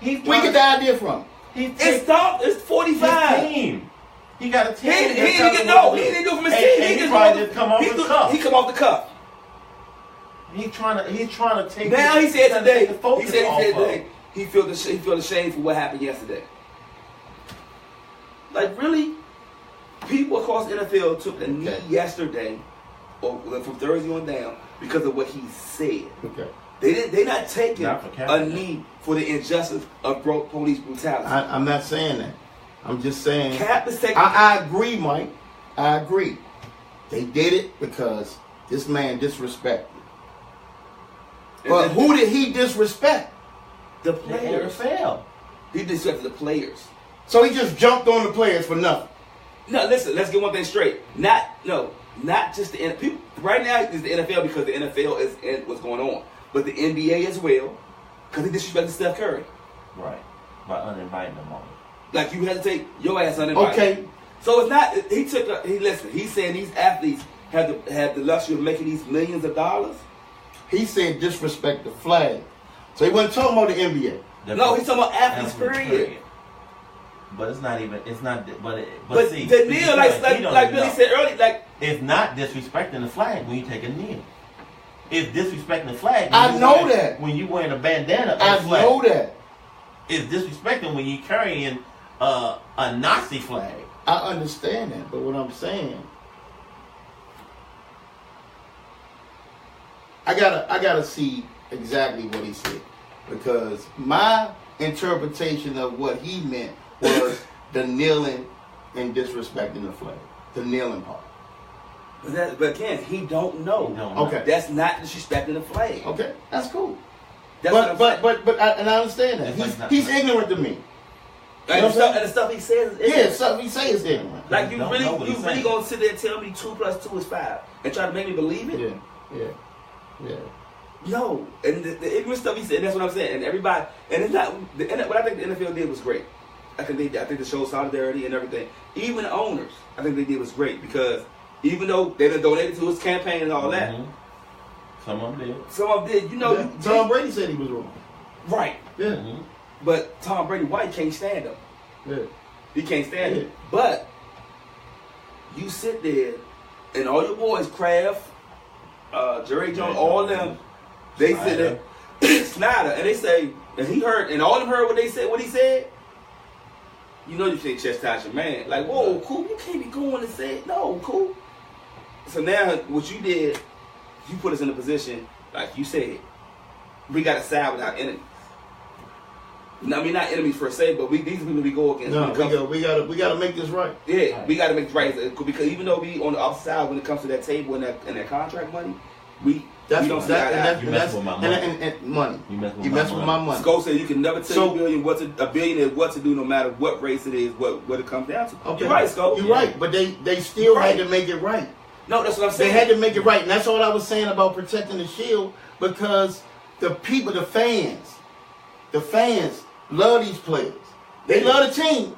We get the idea from. It's 45. His team. He got a team. He didn't do it from his team. He probably just come off the cuff. He come off the cuff. He's trying to take. Now he said today. The focus He off said of. today. He feel ashamed for what happened yesterday. Like really, people across the NFL took a knee yesterday, or from Thursday on down, because of what he said. Okay. They not taking Not for a Kaepernick. knee for the injustice of police brutality. I'm not saying that. I'm just saying. Cap is taking. I agree, Mike. I agree. They did it because this man disrespected. But who did he disrespect? The The players. NFL. He disrespected the players. So he just jumped on the players for nothing. No, listen. Let's get one thing straight. Not just the NFL. Right now, it's the NFL because the NFL is in what's going on, but the NBA as well because he disrespected Steph Curry. Right. By uninviting them on. Like you had to take your ass uninvited. Okay. So it's not. He said these athletes have the luxury of making these millions of dollars. He said disrespect the flag. So he wasn't talking about the NBA. No, he's talking about athletes. Period. But it's not even. It's not. But see, the kneel, like Billy said earlier, like it's not disrespecting the flag when you take a knee. It's disrespecting the flag. I know that. When you wearing a bandana. I know that. It's disrespecting when you carrying a Nazi flag. I understand that, but what I'm saying, I gotta see exactly what he said, because my interpretation of what he meant was the kneeling and disrespecting the flag, the kneeling part. But again, he don't know. Okay, that's not disrespecting the flag. Okay, that's cool. That's But I understand that That's he's ignorant to me. And the stuff he says is ignorant. Yeah, stuff he says is ignorant. Like you Don't really know what he's saying. gonna sit there and tell me 2 + 2 is 5 and try to make me believe it? Yeah. No, and the ignorant stuff he said, that's what I'm saying. And everybody, and it's not. What I think the NFL did was great. I think the show solidarity and everything. Even the owners, I think they did was great because even though they done donated to his campaign and all that, some of them did. some of them did. You know, Tom Brady said he was wrong. right? Yeah. But Tom Brady White can't stand him. Yeah. He can't stand it. But you sit there and all your boys, Kraft, Jerry Jones, all of them, they sit there, Snyder, and they say, and he heard, and all of them heard what they said, what he said. You know you can't chastise your man. Like, whoa, Coop, you can't be going and say, no, Coop. So now what you did, you put us in a position, like you said, we got to side with our enemies. I mean, not enemies per se, but these are people we go against. No, we gotta make this right. Yeah, right. We got to make it right because even though we on the opposite side when it comes to that table and that contract money, we don't see eye to eye. You mess with my money. And money. You mess with my money. Skull said you can never tell a billionaire what to do, no matter what race it is, what it comes down to. Okay. You're right, Skull. You're right, but they still had to make it right. No, that's what I'm saying. They had to make it right, and that's all I was saying about protecting the shield because the people, the fans love these players. They love the team,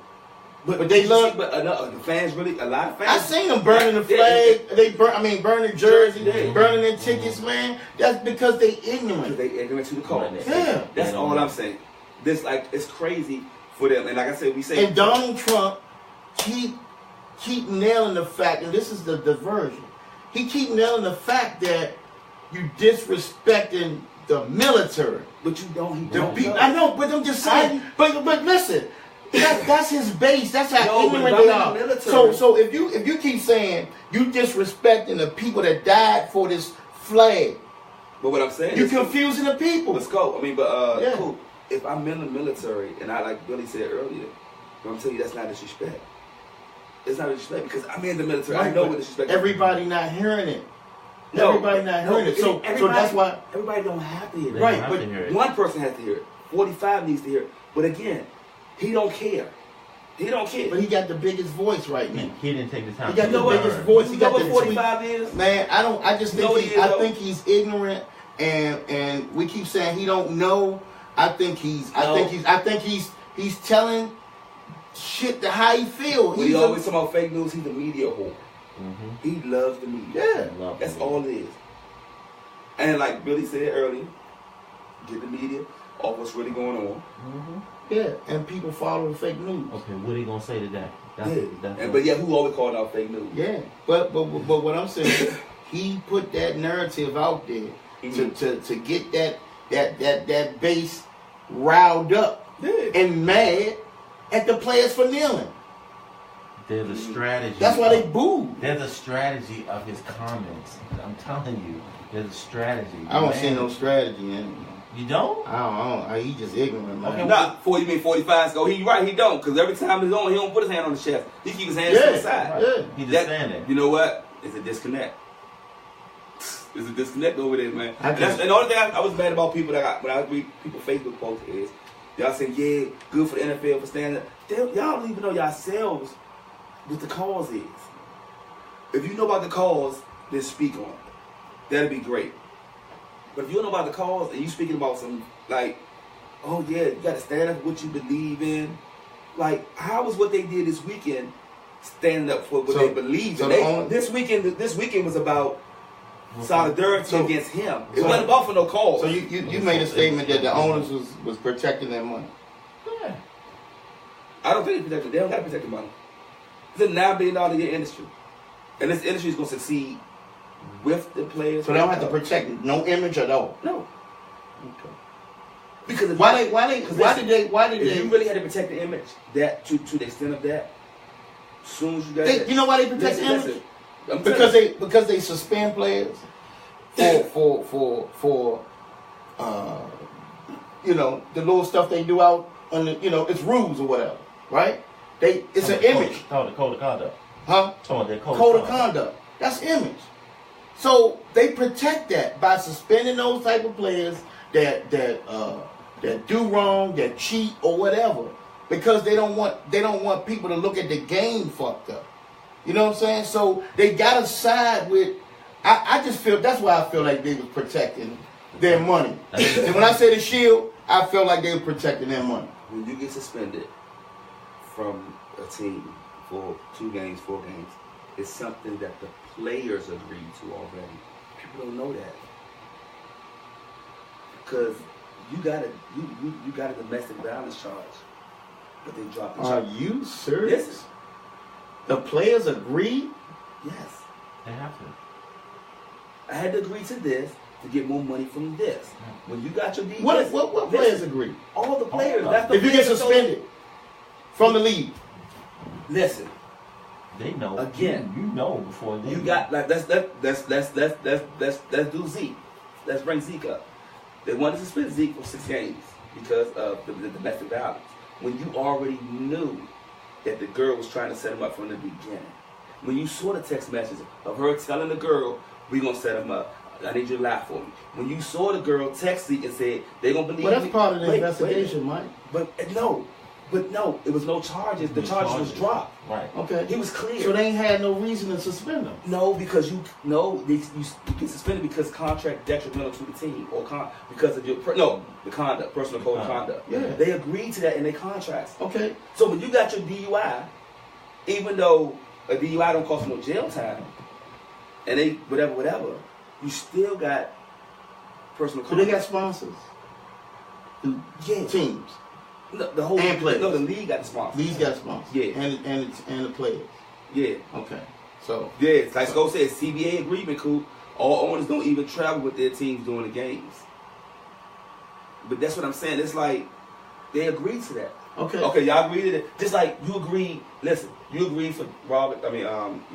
but they love. But the fans really, a lot of fans. I seen them burning the flag. Burning the jersey, burning their tickets, man. That's because they ignorant. They ignorant to the cause. Yeah, that's all I'm saying. This it's crazy for them, and like I said, we say. And Donald Trump keep nailing the fact, and this is the diversion. He keep nailing the fact that you disrespecting the military. But you don't. I know, but I'm just saying. But listen, that's his base. That's how ignorant they are. So if you keep saying you disrespecting the people that died for this flag, but what I'm saying, you're confusing the people. Let's go. I mean, cool. If I'm in the military, and I like Billy said earlier, I'm telling you that's not disrespect. It's not disrespect because I'm in the military. Right, I know what disrespect. Everybody not hearing it. Everybody not hearing it. So that's why everybody don't have to hear it. Right, but one person has to hear it. 45 needs to hear it. But again, he don't care. He don't care. But he got the biggest voice right now. He didn't take the time. He got the biggest voice. He got what the 45 is? Man, I just think I think he's ignorant, and we keep saying he don't know. I think he's telling shit to how he feel. He always talking about fake news. He's a media whore. Mm-hmm. He loves the media. Yeah, that's all it is. And like Billy said earlier, get the media off what's really going on. Mm-hmm. Yeah, and people follow the fake news. Okay, what are you gonna say to that? But who always called out fake news? Yeah, but what I'm saying is he put that narrative out there to get that base riled up and mad at the players for kneeling. There's a strategy. That's why they booed. There's a strategy of his comments. I'm telling you, there's a strategy. I don't see no strategy in it. You don't? I don't. He just ignorant, man. Okay, not 40, you mean 45? So he right, he don't. Because every time he's on, he don't put his hand on the chest. He keep his hands to the side. Right. Yeah. He just standing. You know what? It's a disconnect. There's a disconnect over there, man. And the only thing I was mad about people when I read people Facebook posts is y'all saying, yeah, good for the NFL for standing up. Y'all don't even know yourselves what the cause is. If you know about the cause, then speak on it. That'd be great. But if you don't know about the cause and you speaking about some, like, oh yeah, you got to stand up for what you believe in. Like, how was what they did this weekend standing up for what they believe in? This weekend was about solidarity against him. It wasn't about for no cause. So you made a statement that the owners was protecting their money. Yeah. I don't think they don't got to protect the money. It's a $9 billion a year industry. And this industry is going to succeed with the players. So they don't have to protect no image at all. No. Okay. Because why did they? If you really had to protect the image, that to the extent of that, as soon as you got that, you know why they protect the image? Because they suspend players for the little stuff they do out on the it's rules or whatever, right? It's an image. Code of conduct. Huh? Code of conduct. That's image. So they protect that by suspending those type of players that do wrong, that cheat or whatever. because they don't want people to look at the game fucked up. You know what I'm saying? So they gotta side with. I just feel that's why I feel like they was protecting their money. And when I say the shield, I feel like they were protecting their money. When you get suspended from a team for 2 games, 4 games, it's something that the players agreed to already. People don't know that. Because you got a domestic violence charge, but they dropped the charge. Are you serious? Yes. The players agreed? Yes. They have to. I had to agree to this to get more money from this. When you got your DUI, What players agree? all the players. All That's the If you get players suspended from the league, listen. They know. Again, you know before they. You got like let's do Zeke. Let's bring Zeke up. They wanted to suspend Zeke for 6 games because of the domestic violence. When you already knew that the girl was trying to set him up from the beginning. When you saw the text message of her telling the girl, "We're gonna set him up. I need you to lie for me." When you saw the girl text Zeke and said they're gonna believe. well, that's me. part of the Wait, investigation, Mike. But no, it was no charges. The charges was dropped. Right. Okay. He was clear. So they ain't had no reason to suspend them. No, because you get suspended because contract detrimental to the team or because of your the conduct, personal code of conduct. Yeah. They agreed to that in their contracts. Okay. So when you got your DUI, even though a DUI don't cost no jail time, and they whatever, you still got personal So conduct. they got sponsors. Yeah. Teams. No, the whole And players. No, the league got the sponsors. These got sponsors. Yeah. And the players. Yeah. Okay. So Yeah, like Scott said, CBA agreement, Coop. All owners don't even travel with their teams during the games. But that's what I'm saying. It's like they agreed to that. okay. Okay, y'all agreed to it. Just like you agreed. Listen, you agreed for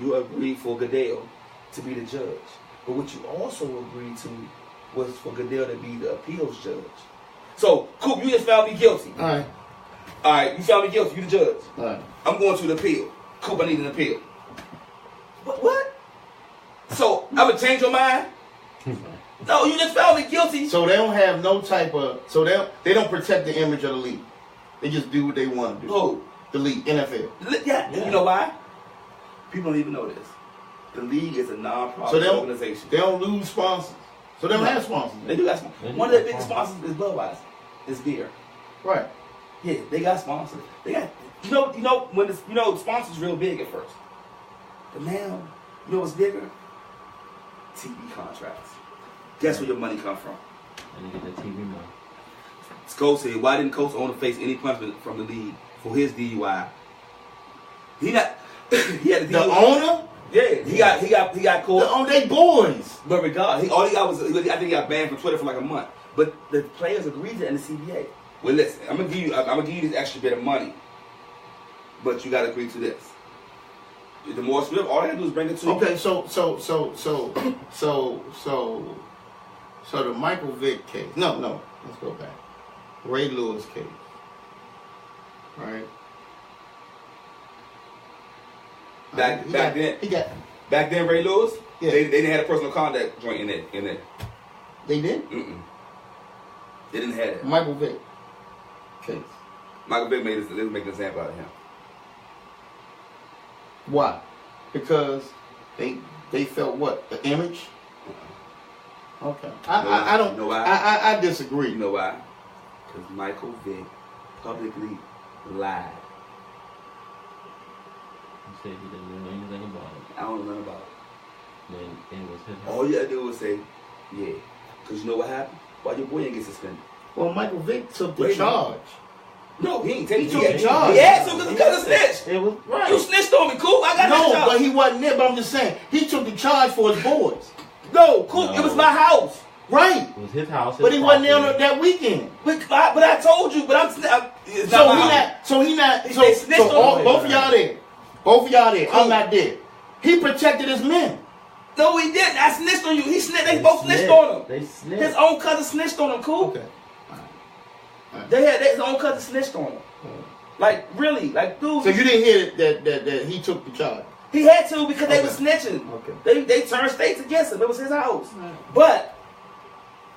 you agreed for Goodell to be the judge. But what you also agreed to was for Goodell to be the appeals judge. So, Coop, you just found me guilty. All All right, you found me guilty. You the judge. right. I'm going to the appeal. Coop, I need an appeal. What? So, I'm going to change your mind? No, you just found me guilty. So they don't have no type of. So they don't protect the image of the league. They just do what they want to do. Who? The league, NFL. Yeah, you know why? People don't even know this. The league is a non-profit So organization. they don't lose sponsors. So they don't have sponsors. They do got sponsors. One of their biggest sponsors is Budweiser. It's beer. Right. Yeah, they got sponsors. They got when sponsors real big at first. But now, you know what's bigger? TV contracts. Guess where your money come from? And they get the TV money. Sko said, why didn't Coach Owner face any punishment from the league for his DUI? He had a DUI. The owner? Yeah, he got caught. They boys. But regardless, all he got was I think he got banned from Twitter for like a month. But the players agreed to it in the CBA. Well, listen, I'm gonna give you this extra bit of money, but you gotta agree to this. The more Smith, all I gotta do is bring it to you. Okay, so the Michael Vick case. No, let's go back. Ray Lewis case. Right. Back then, Ray Lewis, Yeah. they didn't have a personal conduct joint in there. They did? Mm-mm. They didn't have that. Michael Vick case. Michael Vick made an example out of him. Why? Because they felt what? The image? Okay. I don't You know why? I disagree. You know why? Because Michael Vick publicly lied. He said he didn't know anything about it. I don't know nothing about it. Then it was his house. All you had to do was say, yeah. Because you know what happened? Why your boy didn't get suspended? Well, Michael Vick took the Wait a minute. charge. No, he ain't taking He took the charge. He had to because of snitch. It was right. You snitched on me, Coop. I got No, that but charge. he wasn't there. But I'm just saying, he took the charge for his boys. No, Coop, it was my house. Right. It was his house. But his he wasn't there property. that weekend. But I told you, but it's not my house. They snitched on both of y'all there. Both of y'all there. Cool. I'm not there. He protected his men. No, he didn't. I snitched on you. He snitched. They both snitched on him. They snitched. His own cousin snitched on him, Coop. Okay. His own cousin snitched on him. Like, really. Like, dude. So you didn't hear that he took the charge? He had to because they Okay. were snitching. Okay. They turned states against him. It was his house. But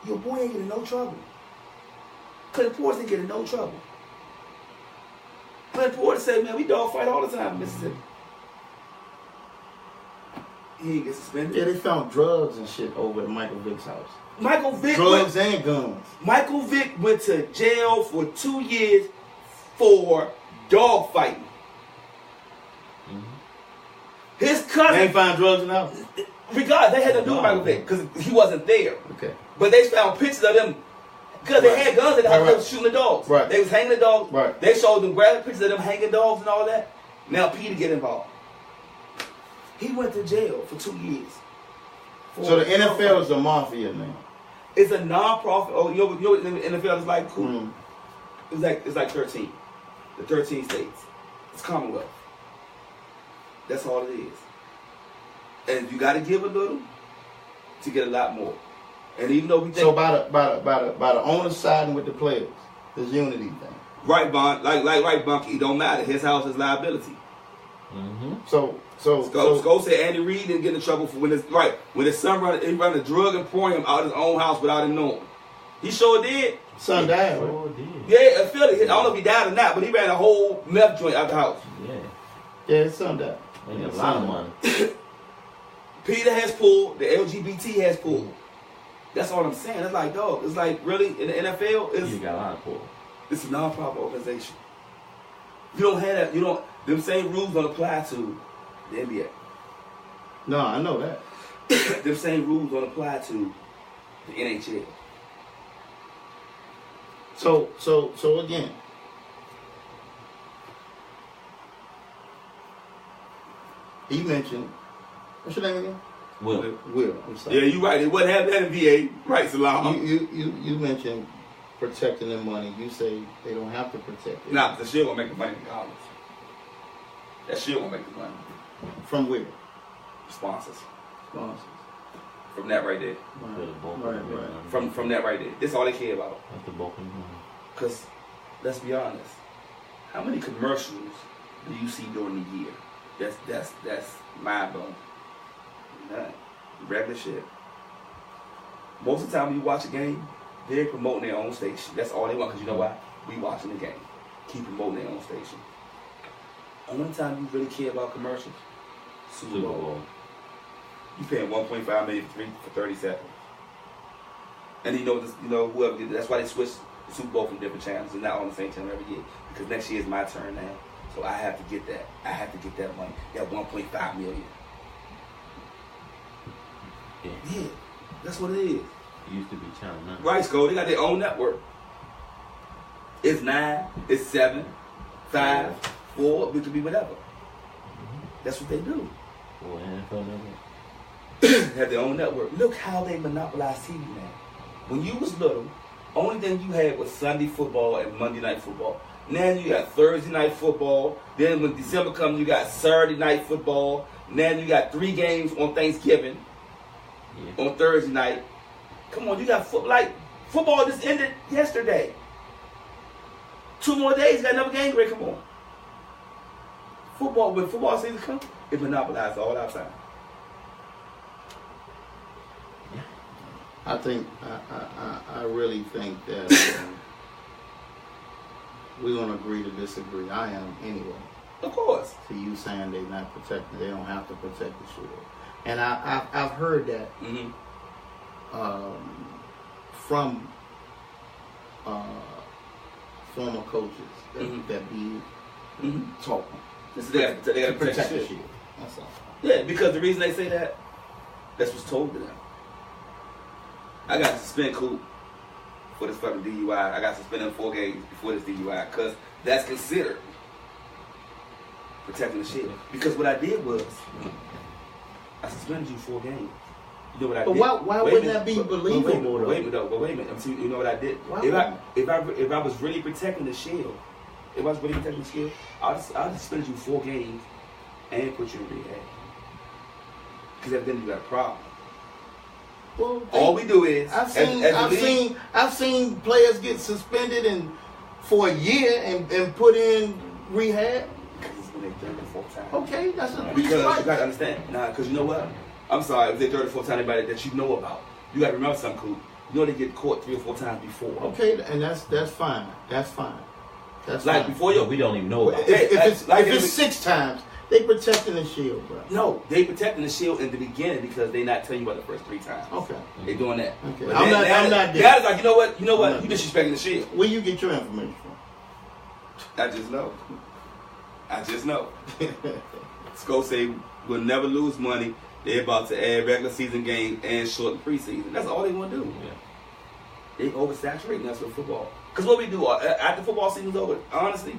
your boy ain't getting no trouble. Cause the boys didn't get in no trouble. Clint Porter said, man, we dog fight all the time in Mississippi. He didn't get suspended. Yeah, they found drugs and shit over at Michael Vick's house. Michael Vick Drugs and guns. Michael Vick went to jail for 2 years for dog fighting. His cousin. They ain't find drugs in the house? Regardless, they had to do with Michael Vick because he wasn't there. Okay. But they found pictures of them because they had guns in the house. Right. They was shooting the dogs. Right. They was hanging the dogs. Right. They showed them graphic pictures of them hanging dogs and all that. Now Peter get involved. He went to jail for 2 years. So the NFL is a mafia now. It's a non-profit. Oh, you know what the NFL is like? Cool. Mm. It's like 13. The 13 states. It's Commonwealth. That's all it is. And you got to give a little to get a lot more. And even though we think So by the owner siding with the players, this unity thing. right, Bond, like right, Bunky, it don't matter. His house is liability. Mm-hmm. So Sko said Andy Reid didn't get in trouble for when his son run a drug and pouring him out of his own house without him knowing. He sure did. son died. Right? Sure did. Yeah, I feel it. I don't know if he died or not, but he ran a whole meth joint out the house. Yeah. Yeah, his son died. They got a lot of money. Peter has pulled. The LGBT has pulled. That's all I'm saying. It's like, dog. It's like, really, in the NFL, You got a lot of pull. it's a non-profit organization. You don't have that. You don't. Them same rules don't apply to the NBA. No, I know that. Them same rules don't apply to the NHL. So again, he mentioned, what's your name again? Will. I'm sorry. Yeah, you right. It wasn't happening in VA. Right, Salam. You mentioned protecting their money. You say they don't have to protect it. Nah, the shit won't make the money regardless. That shit won't make the money. From where? Sponsors. Sponsors. From that right there. Right. From that right there. This all they care about. That's the bulk of the money. Because, let's be honest, how many commercials do you see during the year? That's mind blowing. None. Regular shit. Most of the time when you watch a game, they're promoting their own station. That's all they want, because you know why? We watching the game. Keep promoting their own station. Only time you really care about commercials, Super Bowl. You paying $1.5 million for 30 seconds. And whoever did that, that's why they switched the Super Bowl from different channels and not on the same channel every year. Because next year is my turn now. So I have to get that. I have to get that money. That $1.5 million. Yeah, that's what it is. It used to be Channel 9. Right, Sko, they got their own network. It's 9, it's 7, 5, 4, it could be whatever. That's what they do. Or NFL network. Have their own network. Look how they monopolize TV now. When you was little, only thing you had was Sunday football and Monday night football. Now you got Thursday night football. Then when December comes, you got Saturday night football. Now you got 3 games on Thanksgiving. Yeah. On Thursday night. Come on, you got football just ended yesterday. 2 more days, got another game ready. Come on. Football, when football season comes, it monopolizes all our time. I really think that we're gonna agree to disagree. I am anyway. Of course. To you saying they not protecting, they don't have to protect the shield. And I've heard that from former coaches that be talking. They got to protect the shit. shield. That's all. Yeah, because the reason they say that, that's what's told to them. I got to suspend Coop for this fucking DUI. I got to suspend him 4 games before this DUI because that's considered protecting the shit. Because what I did was, I suspended you 4 games. You know what I did? But why wouldn't that be believable though? Wait a minute. You know what I did? If I was really protecting the shield, I'll just suspend you 4 games and put you in rehab. Because evidently you got a problem. Well, all we do is I've seen players get suspended for a year and put in rehab. Because it's when they 3rd or 4th time. Okay, that's because you gotta understand. Nah, because you know what? I'm sorry, if they're 3rd or 4th time anybody that you know about. You gotta remember something, Coop. You know they get caught 3 or 4 times before. Okay, and that's fine. That's fine. That's like fine. before you. We don't even know about If, it. if it's 6 times, they protecting the shield, bro. No, they protecting the shield in the beginning because they not telling you about the first 3 times. Okay. They doing that. Okay. But I'm not that there. is like, you know what? You not You there. disrespecting the shield. Where you get your information from? I just know. Skull say we'll never lose money. They're about to add regular season games and shorten preseason. That's all they want to do. Yeah. They oversaturating us with football. Because what we do after football season's over, honestly,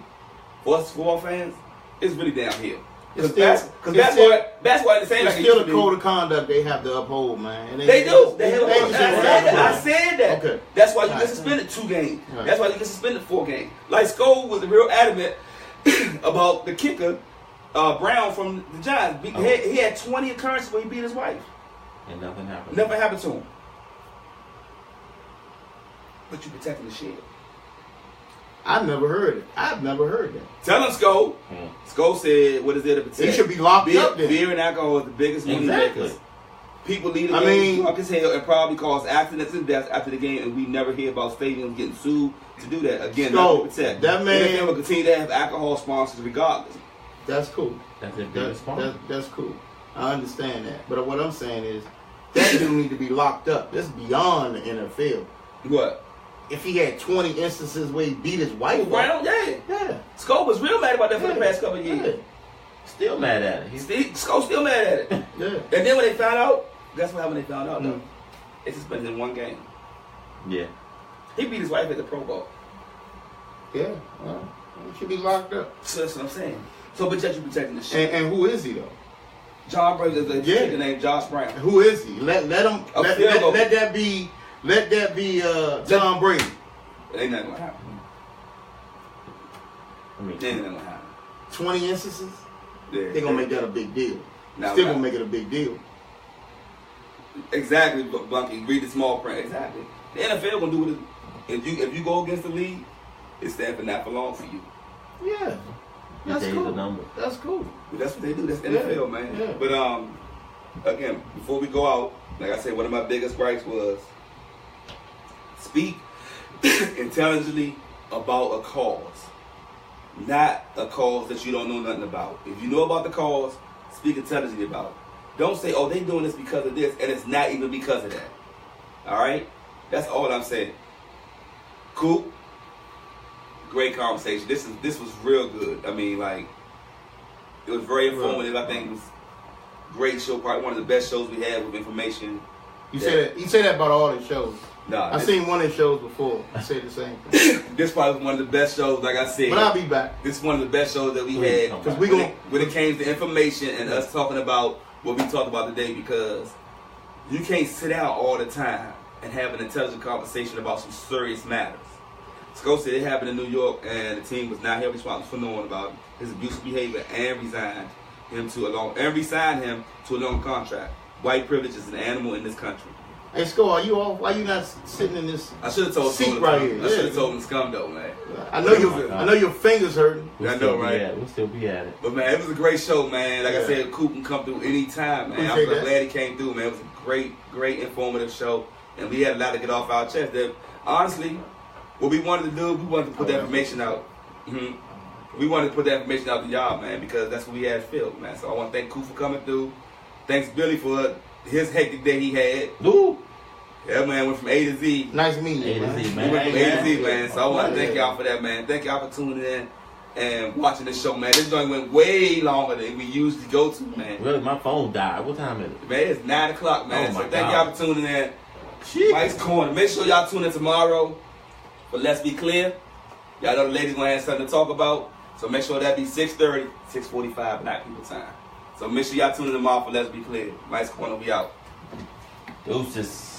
for us football fans, it's really downhill. Because basketball ain't the same It's like it still used a to code be. of conduct they have to uphold, man. And They do. They I said that. Okay. That's why you All get right. suspended 2 games. Right. That's why you get suspended 4 games. Like Skull was real adamant about the kicker, Brown from the Giants. He had 20 occurrences where he beat his wife. And nothing happened. Never happened to him. But you protecting the shield. I've never heard that. Tell him, Skull. Hmm. Skull said, what is there to protect? He should be locked up then. Beer and alcohol is the biggest money Exactly. makers. People leave the I game mean- drunk as hell and probably cause accidents and deaths after the game, and we never hear about stadiums getting sued to do that. Again, Skull, nothing to protect. that man- NFL will continue to have alcohol sponsors regardless. That's cool. That's their biggest problem. That's cool. I understand that. But what I'm saying is, that dude need to be locked up. That's beyond the NFL. What? If he had 20 instances where he beat his wife, up, Brown? Yeah. yeah. Skull was real mad about that for the past couple of years. Still mad at it. Skull's still mad at it. Yeah. And then when they found out, guess what happened when they found out, though? Mm. They suspended him 1 game. Yeah. He beat his wife at the Pro Bowl. Yeah. Well, he should be locked up. So that's what I'm saying. So, but yet you protecting the shit. And who is he though? John Brown is a kid named Josh Brown. Who is he? Let him let that be Tom Brady. Ain't nothing gonna happen. I mean, Ain't nothing gonna happen. 20 instances. Yeah. They're gonna make that a big deal. Nah, Still nah. gonna make it a big deal. Exactly, Bunky. Read the small print. Exactly. The NFL gonna do what it, if you go against the league, it stands for not for long for you. Yeah. your That's days cool. are numbered. That's cool. But that's what they do. That's the NFL, man. Yeah. But again, before we go out, like I said, one of my biggest gripes was speak intelligently about a cause, not a cause that you don't know nothing about. If you know about the cause, speak intelligently about it. Don't say, oh, they doing this because of this, and it's not even because of that. All right? That's all I'm saying. Coop, great conversation. This was real good. I mean, like, it was very informative. I think it was a great show, probably one of the best shows we had with information. You say that about all the shows. Nah, I've seen one of the shows before. I say the same thing. This probably was one of the best shows, like I said. But I'll be back. This is one of the best shows that we had. Because we gonna When it came to information and us talking about what we talked about today, because you can't sit down all the time and have an intelligent conversation about some serious matters. Sco said it happened in New York and the team was not held responsible for knowing about his abusive behavior and resigned him to a long contract. White privilege is an animal in this country. Hey, Sco, are you off? Why you not sitting in this? I should have told Seat him right here. I should have Yeah. told him to come though, man. I know your fingers hurting. I know, right? We'll still be at it. But man, it was a great show, man. Like I Yeah. said, Coop can come through any time, man. Appreciate I'm that. glad he came through, man. It was a great informative show, and we had a lot to get off our chest. That honestly, what we wanted to do, we wanted to put that information out. We wanted to put that information out to y'all, man, because that's what we had filled, man. So I want to thank Coop for coming through. Thanks Billy for his hectic day he had. Ooh. Yeah, man, went from A to Z. Nice meeting you, A to man. Z, We man. went from A to Z, man. So I want to Yeah. thank y'all for that, man. Thank y'all for tuning in and watching this show, man. This joint went way longer than we usually go to, man. Really, my phone died. What time is it? Man, it's 9 o'clock, man. Oh, So my thank God. y'all for tuning in. Mike's Corner. Make sure y'all tune in tomorrow for Let's Be Clear. Y'all know the ladies gonna have something to talk about. So make sure that be 6:30, 6:45 Black people time. So make sure y'all tune in tomorrow for Let's Be Clear. Mike's Corner, we out. Deuces.